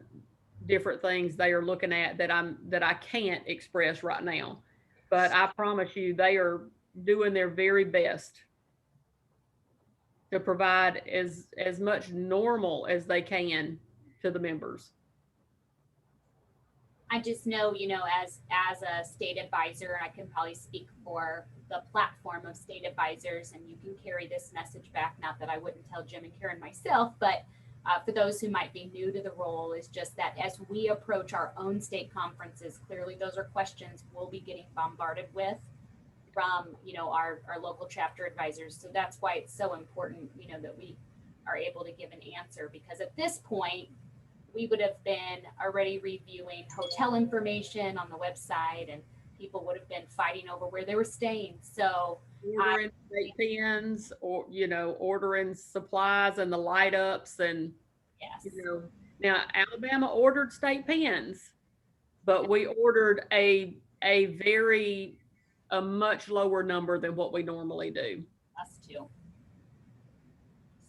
things they are looking at that I can't express right now. But I promise you, they are doing their very best to provide as much normal as they can to the members. I just know, you know, as a state advisor, I can probably speak for the platform of state advisors, and you can carry this message back. Not that I wouldn't tell Jim and Karen myself, but for those who might be new to the role, is just that as we approach our own state conferences, clearly those are questions we'll be getting bombarded with from, you know, our local chapter advisors. So that's why it's so important, you know, that we are able to give an answer, because at this point, we would have been already reviewing hotel information on the website, and people would have been fighting over where they were staying. So ordering state pens, or, you know, ordering supplies and the light ups, and yes, you know, now Alabama ordered state pens, but we ordered a much lower number than what we normally do. Us too.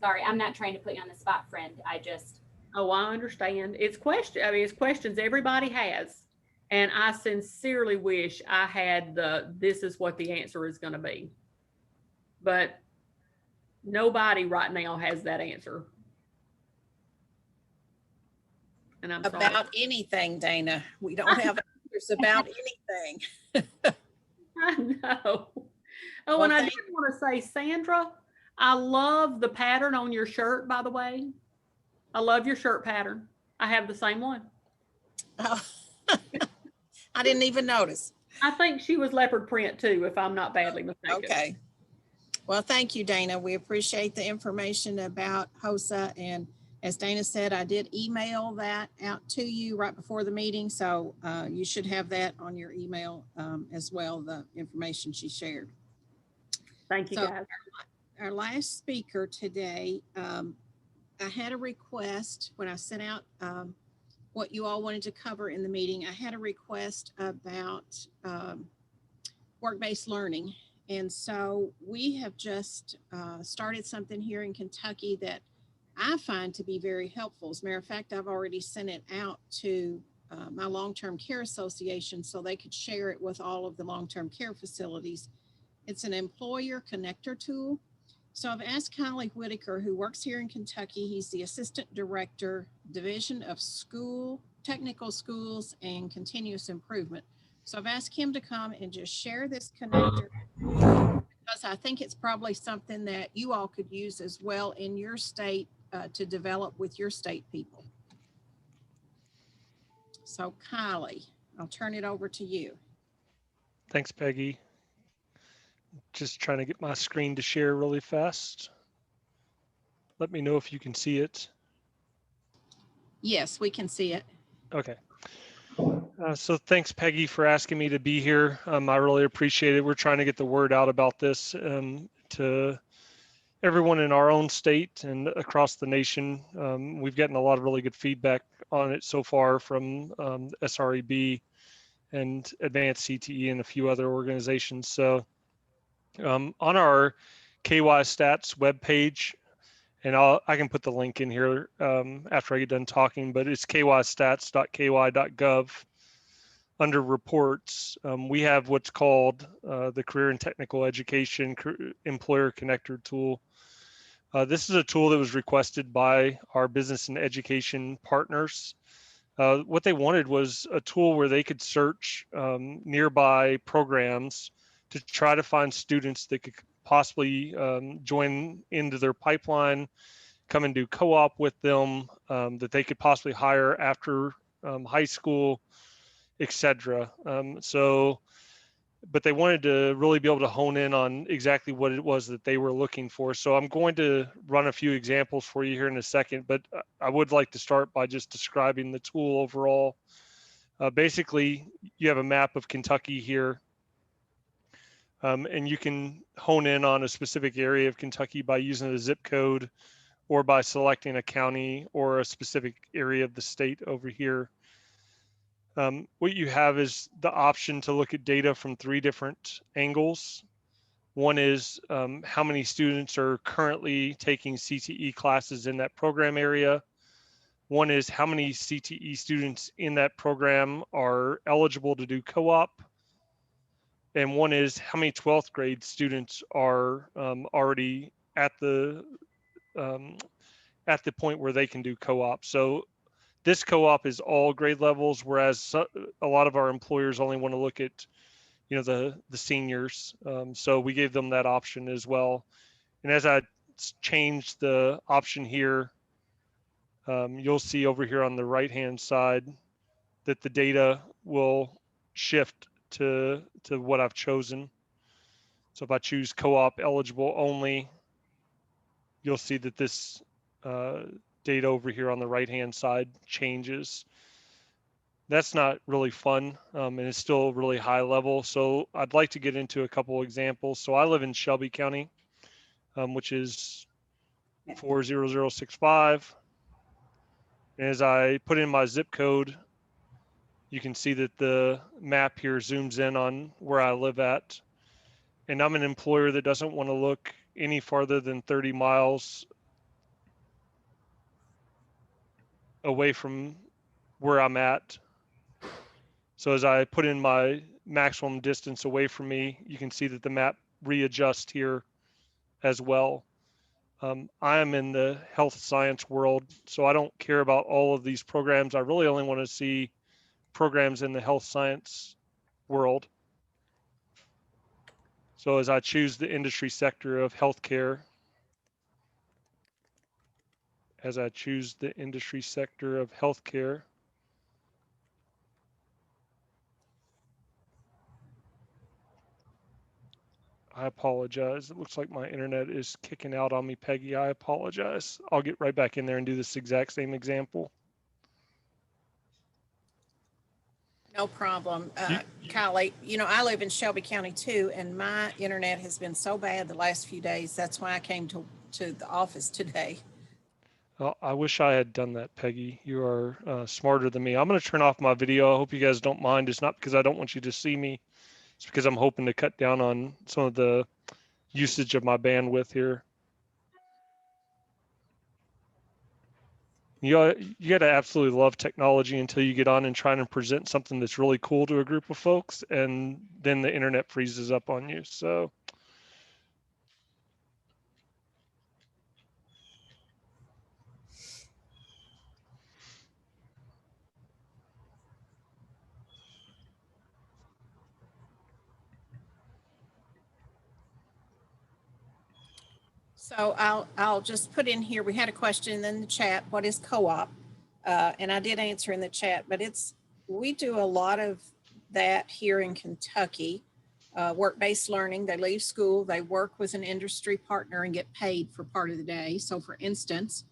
Sorry, I'm not trying to put you on the spot, friend. I just. Oh, I understand. It's questions everybody has. And I sincerely wish I had this is what the answer is going to be. But nobody right now has that answer. And I'm sorry. About anything, Dana. We don't have answers about anything. I know. Oh, Well, and I did want to say, Sandra, I love the pattern on your shirt, by the way. I love your shirt pattern. I have the same one. Oh, I didn't even notice. I think she was leopard print too, if I'm not badly mistaken. Okay. Well, thank you, Dana. We appreciate the information about HOSA. And as Dana said, I did email that out to you right before the meeting. So you should have that on your email as well, the information she shared. Thank you, guys. Our last speaker today, I had a request when I sent out what you all wanted to cover in the meeting. I had a request about work-based learning. And so we have just started something here in Kentucky that I find to be very helpful. As a matter of fact, I've already sent it out to my long-term care association so they could share it with all of the long-term care facilities. It's an employer connector tool. So I've asked Kylie Whitaker, who works here in Kentucky. He's the Assistant Director, Division of School, Technical Schools and Continuous Improvement. So I've asked him to come and just share this connector because I think it's probably something that you all could use as well in your state to develop with your state people. So Kylie, I'll turn it over to you. Thanks, Peggy. Just trying to get my screen to share really fast. Let me know if you can see it. Yes, we can see it. Okay. So thanks, Peggy, for asking me to be here. I really appreciate it. We're trying to get the word out about this to everyone in our own state and across the nation. We've gotten a lot of really good feedback on it so far from SREB and Advanced CTE and a few other organizations. So on our KY Stats webpage, and I can put the link in here after I get done talking, but it's kystats.ky.gov. Under reports, we have what's called the Career and Technical Education Employer Connector tool. This is a tool that was requested by our business and education partners. What they wanted was a tool where they could search nearby programs to try to find students that could possibly join into their pipeline, come and do co-op with them, that they could possibly hire after high school, etc. But they wanted to really be able to hone in on exactly what it was that they were looking for. So I'm going to run a few examples for you here in a second, but I would like to start by just describing the tool overall. Basically, you have a map of Kentucky here, and you can hone in on a specific area of Kentucky by using a zip code or by selecting a county or a specific area of the state over here. What you have is the option to look at data from 3 different angles. One is how many students are currently taking CTE classes in that program area. One is how many CTE students in that program are eligible to do co-op. And one is how many 12th grade students are already at the point where they can do co-op. So this co-op is all grade levels, whereas a lot of our employers only want to look at, the seniors. So we gave them that option as well. And as I change the option here, you'll see over here on the right-hand side that the data will shift to what I've chosen. So if I choose co-op eligible only, you'll see that this data over here on the right-hand side changes. That's not really fun, and it's still really high level. So I'd like to get into a couple examples. So I live in Shelby County, which is 40065. And as I put in my zip code, you can see that the map here zooms in on where I live at. And I'm an employer that doesn't want to look any farther than 30 miles away from where I'm at. So as I put in my maximum distance away from me, you can see that the map readjusts here as well. I am in the health science world, so I don't care about all of these programs. I really only want to see programs in the health science world. So as I choose the industry sector of healthcare, I apologize. It looks like my internet is kicking out on me, Peggy. I apologize. I'll get right back in there and do this exact same example. No problem. Kylie, I live in Shelby County too, and my internet has been so bad the last few days. That's why I came to the office today. Well, I wish I had done that, Peggy. You are smarter than me. I'm going to turn off my video. I hope you guys don't mind. It's not because I don't want you to see me. It's because I'm hoping to cut down on some of the usage of my bandwidth here. You got to absolutely love technology until you get on and try and present something that's really cool to a group of folks, and then the internet freezes up on you. So So I'll just put in here, we had a question in the chat, what is co-op? And I did answer in the chat, but we do a lot of that here in Kentucky. Work-based learning, they leave school, they work with an industry partner and get paid for part of the day. So for instance,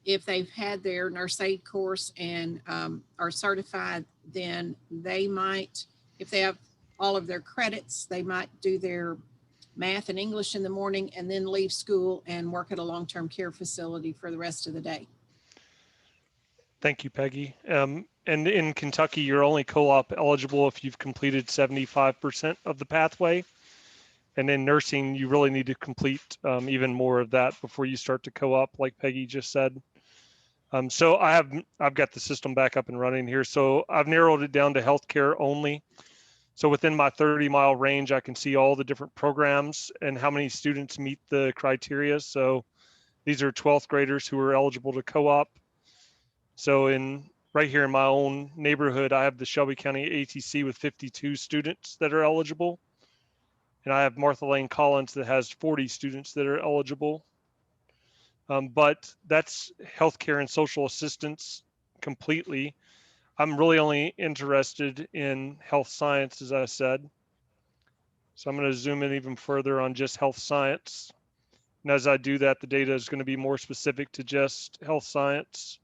if they've had their nurse aid course and are certified, then they might, if they have all of their credits, they might do their math and English in the morning and then leave school and work at a long-term care facility for the rest of the day. Thank you, Peggy. And in Kentucky, you're only co-op eligible if you've completed 75% of the pathway. And in nursing, you really need to complete even more of that before you start to co-op, like Peggy just said. So I've got the system back up and running here. So I've narrowed it down to healthcare only. So within my 30-mile range, I can see all the different programs and how many students meet the criteria. So these are 12th graders who are eligible to co-op. So right here in my own neighborhood, I have the Shelby County ATC with 52 students that are eligible. And I have Martha Lane Collins that has 40 students that are eligible. But that's healthcare and social assistance completely. I'm really only interested in health science, as I said. So I'm going to zoom in even further on just health science. And as I do that, the data is going to be more specific to just health science.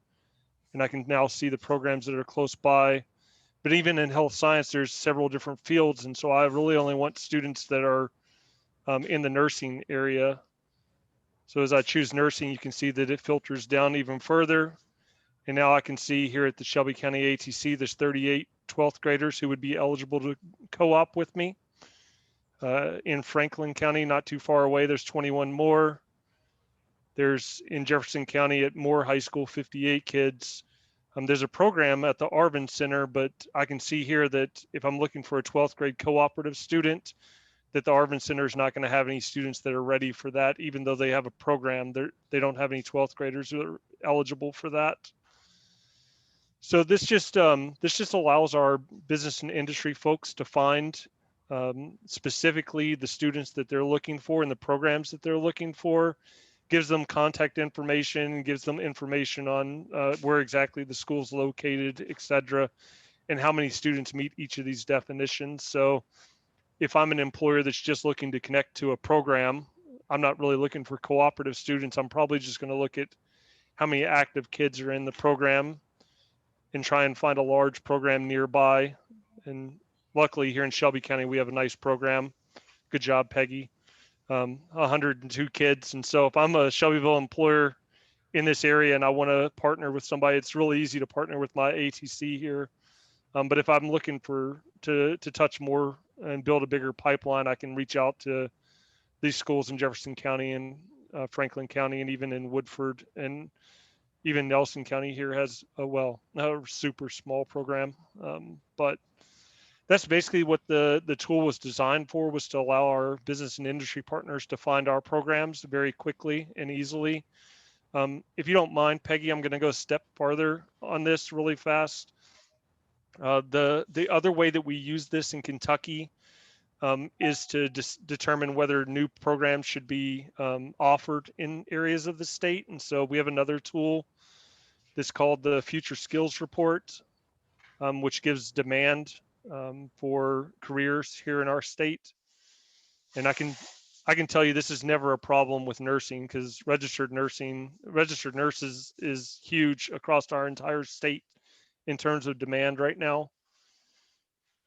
And I can now see the programs that are close by. But even in health science, there's several different fields. And so I really only want students that are in the nursing area. So as I choose nursing, you can see that it filters down even further. And now I can see here at the Shelby County ATC, there's 38 12th graders who would be eligible to co-op with me. In Franklin County, not too far away, there's 21 more. There's in Jefferson County at Moore High School, 58 kids. There's a program at the Arvin Center, but I can see here that if I'm looking for a 12th grade cooperative student, that the Arvin Center is not going to have any students that are ready for that, even though they have a program. They don't have any 12th graders who are eligible for that. So this just allows our business and industry folks to find specifically the students that they're looking for and the programs that they're looking for, gives them contact information, gives them information on where exactly the school's located, et cetera, and how many students meet each of these definitions. So if I'm an employer that's just looking to connect to a program, I'm not really looking for cooperative students. I'm probably just going to look at how many active kids are in the program and try and find a large program nearby. And luckily here in Shelby County, we have a nice program. Good job, Peggy. 102 kids. And so if I'm a Shelbyville employer in this area and I want to partner with somebody, it's really easy to partner with my ATC here. But if I'm looking to touch more and build a bigger pipeline, I can reach out to these schools in Jefferson County and Franklin County, and even in Woodford, and even Nelson County here has a super small program. But that's basically what the tool was designed for, was to allow our business and industry partners to find our programs very quickly and easily. If you don't mind, Peggy, I'm going to go a step farther on this really fast. The other way that we use this in Kentucky is to determine whether new programs should be offered in areas of the state. And so we have another tool that's called the Future Skills Report, which gives demand for careers here in our state. And I can tell you this is never a problem with nursing, because registered nurses is huge across our entire state in terms of demand right now.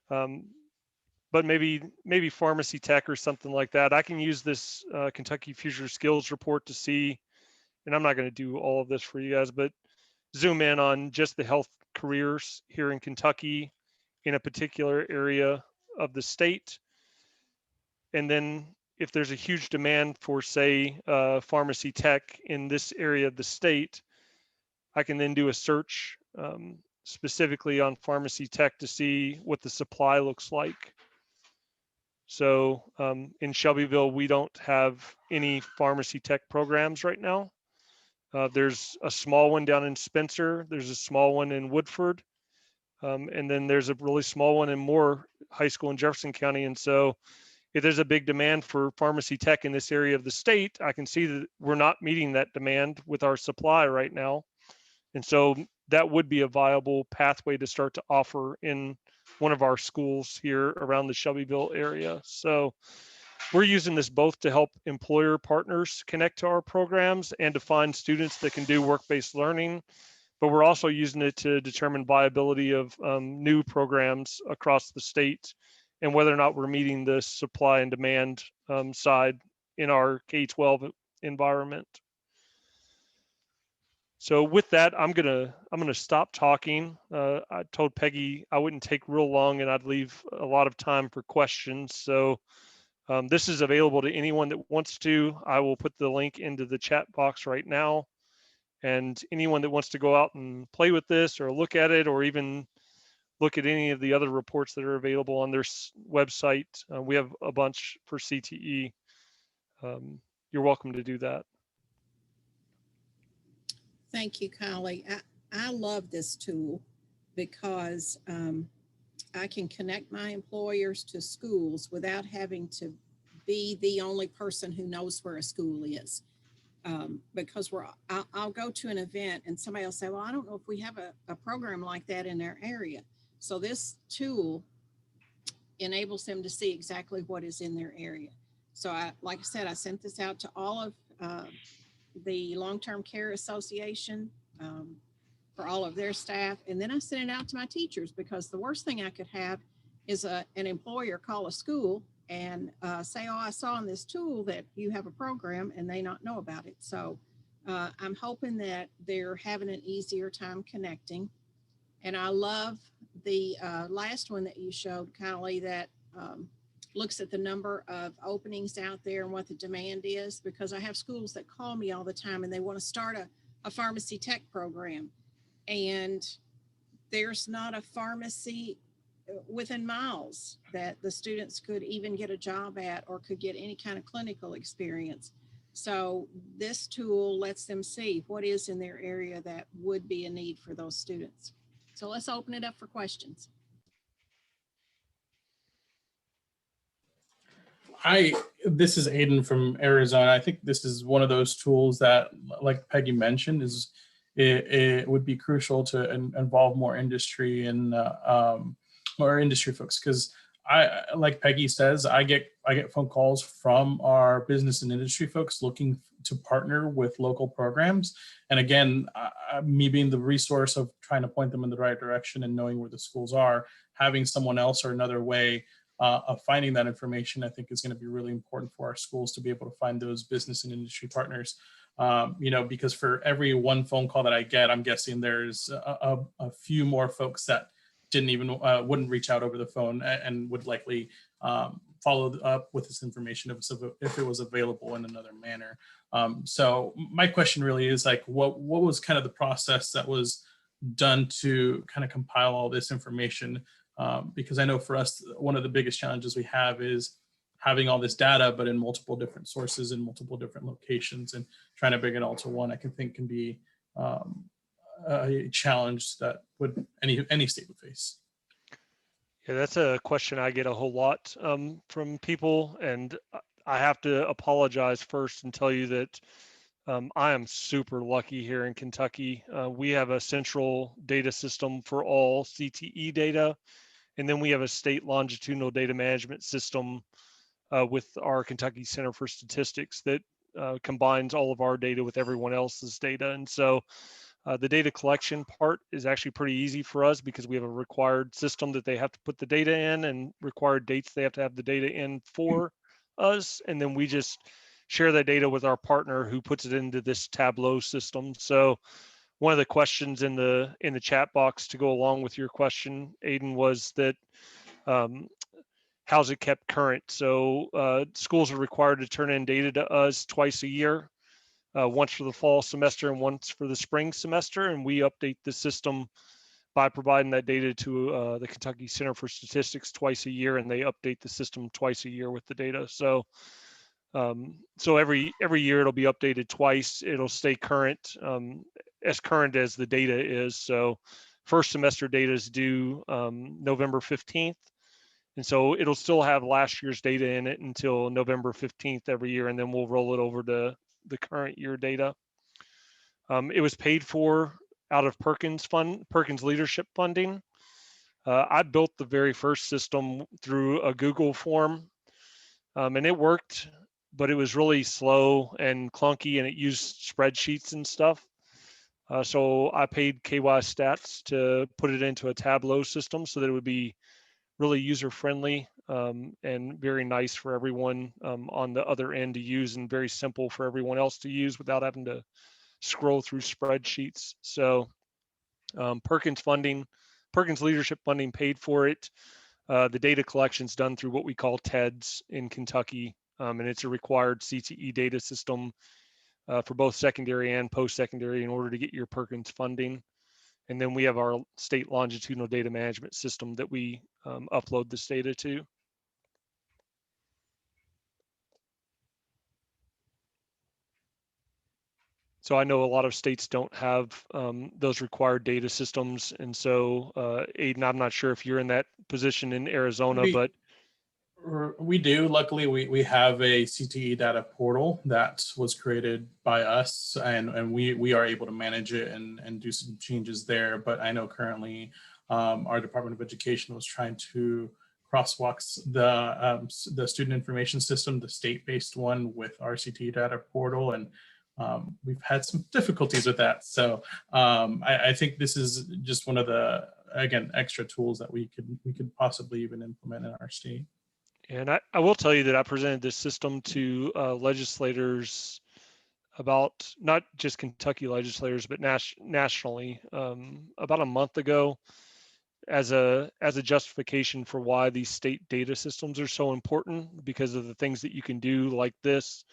But maybe pharmacy tech or something like that. I can use this Kentucky Future Skills Report to see, and I'm not going to do all of this for you guys, but zoom in on just the health careers here in Kentucky in a particular area of the state. And then if there's a huge demand for, say, pharmacy tech in this area of the state, I can then do a search specifically on pharmacy tech to see what the supply looks like. So in Shelbyville, we don't have any pharmacy tech programs right now. There's a small one down in Spencer. There's a small one in Woodford. And then there's a really small one in Moore High School in Jefferson County. And so if there's a big demand for pharmacy tech in this area of the state, I can see that we're not meeting that demand with our supply right now. And so that would be a viable pathway to start to offer in one of our schools here around the Shelbyville area. So we're using this both to help employer partners connect to our programs and to find students that can do work-based learning, but we're also using it to determine viability of new programs across the state and whether or not we're meeting the supply and demand side in our K-12 environment. So with that, I'm gonna stop talking. I told Peggy I wouldn't take real long and I'd leave a lot of time for questions. So this is available to anyone that wants to. I will put the link into the chat box right now. And anyone that wants to go out and play with this or look at it or even look at any of the other reports that are available on their website, we have a bunch for CTE. You're welcome to do that. Thank you, Kylie. I love this tool because I can connect my employers to schools without having to be the only person who knows where a school is. Because I'll go to an event and somebody will say, well, I don't know if we have a program like that in their area. So this tool enables them to see exactly what is in their area. So like I said, I sent this out to all of the Long-Term Care Association for all of their staff. And then I sent it out to my teachers because the worst thing I could have is an employer call a school and say, oh, I saw in this tool that you have a program and they not know about it. So I'm hoping that they're having an easier time connecting. And I love the last one that you showed, Kylie, that looks at the number of openings out there and what the demand is, because I have schools that call me all the time and they want to start a pharmacy tech program. And there's not a pharmacy within miles that the students could even get a job at or could get any kind of clinical experience. So this tool lets them see what is in their area that would be a need for those students. So let's open it up for questions. This is Aiden from Arizona. I think this is one of those tools that, like Peggy mentioned, is it would be crucial to involve more industry and more industry folks, because like Peggy says, I get phone calls from our business and industry folks looking to partner with local programs. And again, me being the resource of trying to point them in the right direction and knowing where the schools are, having someone else or another way of finding that information, I think is going to be really important for our schools to be able to find those business and industry partners. Because for every one phone call that I get, I'm guessing there's a few more folks that didn't even wouldn't reach out over the phone and would likely follow up with this information if it was available in another manner. So my question really is like, what was kind of the process that was done to kind of compile all this information? Because I know for us, one of the biggest challenges we have is having all this data, but in multiple different sources in multiple different locations, and trying to bring it all to one, I can be a challenge that would any state would face. Yeah, that's a question I get a whole lot from people, and I have to apologize first and tell you that I am super lucky here in Kentucky. We have a central data system for all CTE data, and then we have a state longitudinal data management system with our Kentucky Center for Statistics that combines all of our data with everyone else's data. And so the data collection part is actually pretty easy for us because we have a required system that they have to put the data in and required dates they have to have the data in for us. And then we just share that data with our partner who puts it into this Tableau system. So one of the questions in the chat box to go along with your question, Aiden, was that how's it kept current? So schools are required to turn in data to us twice a year, once for the fall semester and once for the spring semester. And we update the system by providing that data to the Kentucky Center for Statistics twice a year, and they update the system twice a year with the data. So every year it'll be updated twice. It'll stay current as the data is. So first semester data is due November 15th. And so it'll still have last year's data in it until November 15th every year, and then we'll roll it over to the current year data. It was paid for out of Perkins Leadership Funding. I built the very first system through a Google form, and it worked, but it was really slow and clunky, and it used spreadsheets and stuff. So I paid KY Stats to put it into a Tableau system so that it would be really user-friendly and very nice for everyone on the other end to use, and very simple for everyone else to use without having to scroll through spreadsheets. So Perkins Leadership Funding paid for it. The data collection is done through what we call TEDS in Kentucky, and it's a required CTE data system for both secondary and post-secondary in order to get your Perkins funding. And then we have our state longitudinal data management system that we upload this data to. So I know a lot of states don't have those required data systems. And so Aiden, I'm not sure if you're in that position in Arizona, but we do. Luckily, we have a CTE data portal that was created by us, and we are able to manage it and do some changes there. But I know currently our Department of Education was trying to crosswalk the student information system, the state-based one, with our CTE data portal, and we've had some difficulties with that. So I think this is just one of the, again, extra tools that we could possibly even implement in our state. And I will tell you that I presented this system to legislators about, not just Kentucky legislators, but nationally about a month ago as a justification for why these state data systems are so important, because of the things that you can do like this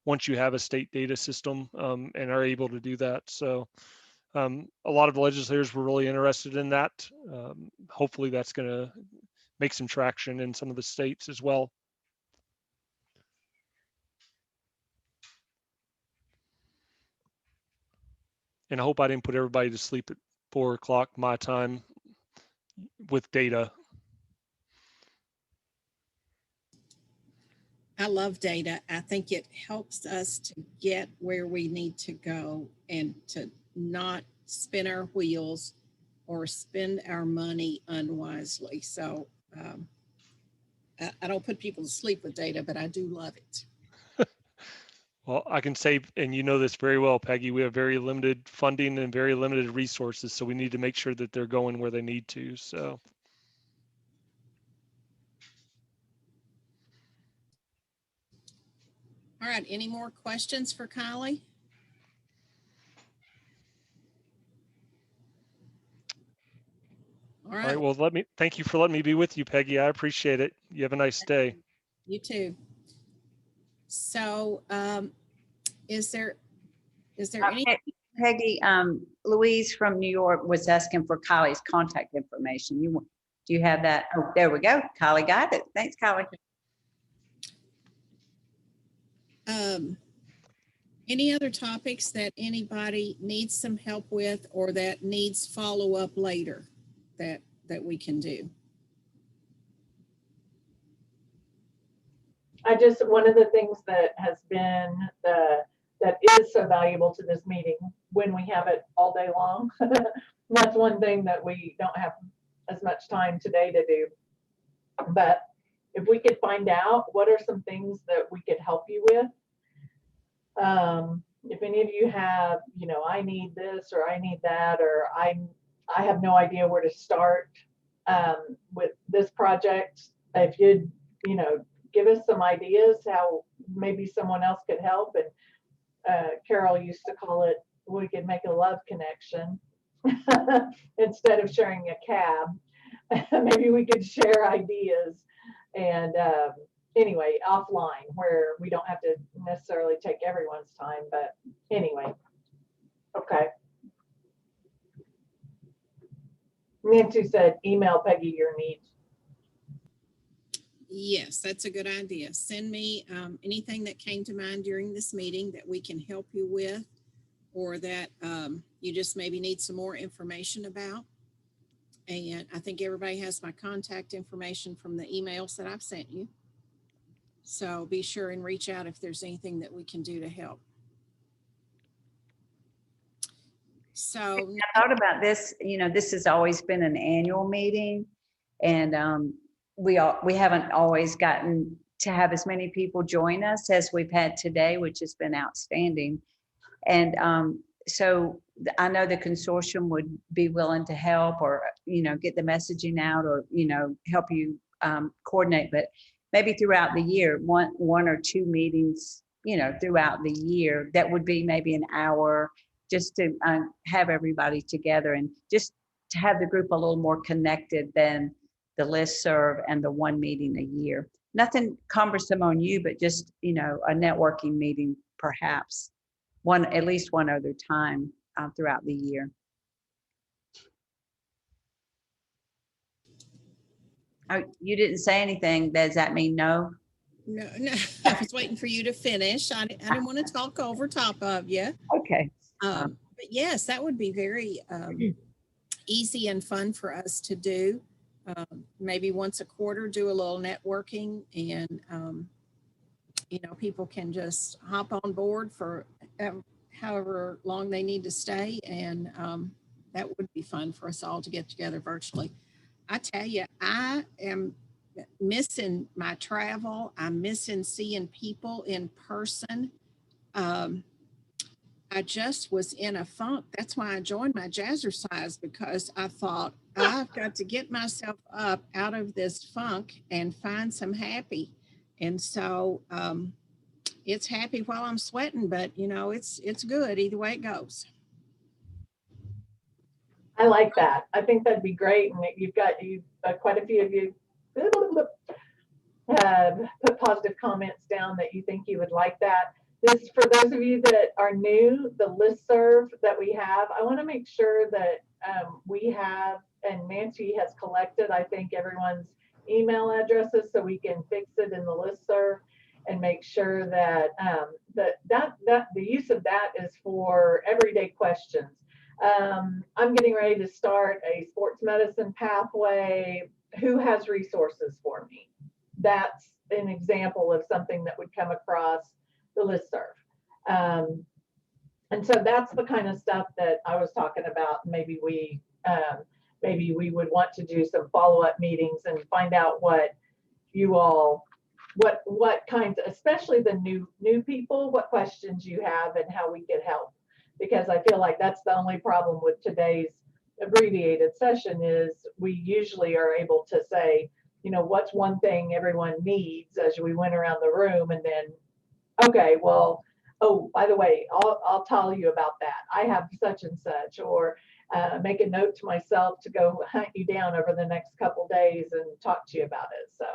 once you have a state data system and are able to do that. So a lot of the legislators were really interested in that. Hopefully that's going to make some traction in some of the states as well. And I hope I didn't put everybody to sleep at 4 o'clock my time with data. I love data. I think it helps us to get where we need to go and to not spin our wheels or spend our money unwisely. So I don't put people to sleep with data, but I do love it. Well, I can say, and you know this very well, Peggy, we have very limited funding and very limited resources, so we need to make sure that they're going where they need to. So. All right, any more questions for Kylie? All right, well, thank you for letting me be with you, Peggy. I appreciate it. You have a nice day. You too. So is there any? Peggy, Louise from New York was asking for Kylie's contact information. Do you have that? Oh, there we go. Kylie got it. Thanks, Kylie. Any other topics that anybody needs some help with or that needs follow-up later that we can do? One of the things that has been that is so valuable to this meeting when we have it all day long. That's one thing that we don't have as much time today to do. But if we could find out what are some things that we could help you with. If any of you have, I need this or I need that, or I have no idea where to start with this project. If you'd, give us some ideas how maybe someone else could help. And Carol used to call it, we could make a love connection instead of sharing a cab. Maybe we could share ideas and anyway, offline where we don't have to necessarily take everyone's time, but anyway. Okay. Nancy said, email Peggy your needs. Yes, that's a good idea. Send me anything that came to mind during this meeting that we can help you with, or that you just maybe need some more information about. And I think everybody has my contact information from the emails that I've sent you. So be sure and reach out if there's anything that we can do to help. So I thought about this, this has always been an annual meeting, and we haven't always gotten to have as many people join us as we've had today, which has been outstanding. And so I know the consortium would be willing to help, or get the messaging out, or help you coordinate, but maybe throughout the year, one or two meetings throughout the year, that would be maybe an hour, just to have everybody together, and just to have the group a little more connected than the listserv and the one meeting a year. Nothing cumbersome on you, but just a networking meeting, perhaps at least one other time throughout the year. Oh, you didn't say anything. Does that mean no? No, I was waiting for you to finish. I didn't want to talk over top of you. Okay. But yes, that would be very easy and fun for us to do. Maybe once a quarter, do a little networking, and people can just hop on board for however long they need to stay, and that would be fun for us all to get together virtually. I tell you, I am missing my travel. I'm missing seeing people in person. I just was in a funk. That's why I joined my jazzercise, because I thought I've got to get myself up out of this funk and find some happy. And so it's happy while I'm sweating, but it's good either way it goes. I like that. I think that'd be great. And you've quite a few of you have put positive comments down that you think you would like that. This, for those of you that are new, the listserv that we have, I want to make sure that we have, and Nancy has collected, I think, everyone's email addresses, so we can fix it in the listserv and make sure that the use of that is for everyday questions. I'm getting ready to start a sports medicine pathway. Who has resources for me? That's an example of something that would come across the listserv. And so that's the kind of stuff that I was talking about. Maybe we would want to do some follow-up meetings and find out what you all, what kinds, especially the new people, what questions you have and how we could help. Because I feel like that's the only problem with today's abbreviated session is we usually are able to say, what's one thing everyone needs as we went around the room, and then, okay, well, oh, by the way, I'll tell you about that. I have such and such, or make a note to myself to go hunt you down over the next couple days and talk to you about it. So.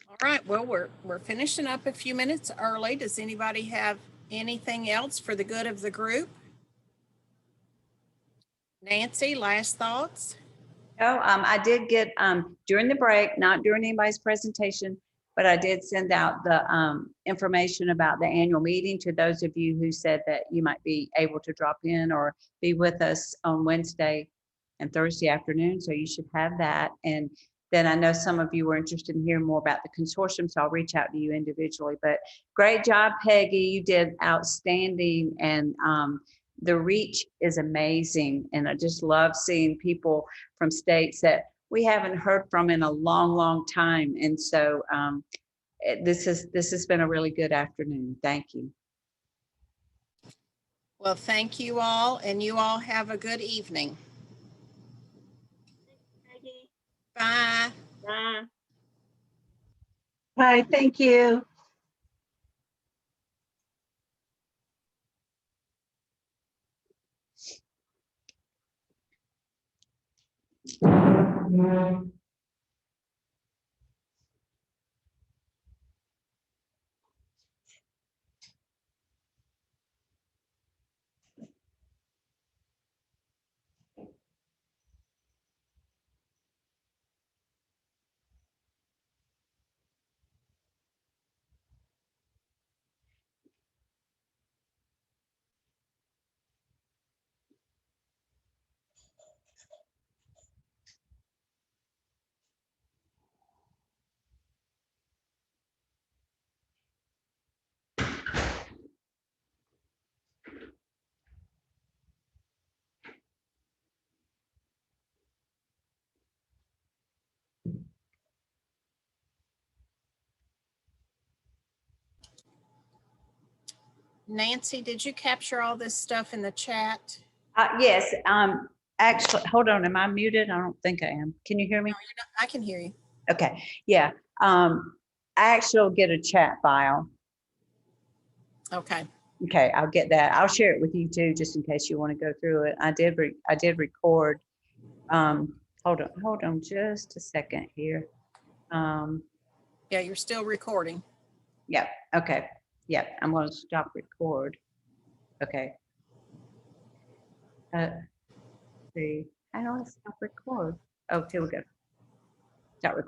All right, well, we're finishing up a few minutes early. Does anybody have anything else for the good of the group? Nancy, last thoughts? No, I did get, during the break, not during anybody's presentation, but I did send out the information about the annual meeting to those of you who said that you might be able to drop in or be with us on Wednesday and Thursday afternoon. So you should have that. And then I know some of you were interested in hearing more about the consortium, so I'll reach out to you individually. But great job, Peggy. You did outstanding. And the reach is amazing. And I just love seeing people from states that we haven't heard from in a long, long time. And so this has been a really good afternoon. Thank you. Well, thank you all, and you all have a good evening. Bye. Bye. Bye. Thank you. Nancy, did you capture all this stuff in the chat? Yes, actually, hold on, am I muted? I don't think I am. Can you hear me? No, you're not. I can hear you. Okay, yeah. I actually will get a chat file. Okay. Okay, I'll get that. I'll share it with you too, just in case you want to go through it. I did record. Hold on just a second here. Yeah, you're still recording. Yep, okay. Yep, I'm gonna stop record. Okay. See, how do I stop record? Oh, here we go. Stop recording.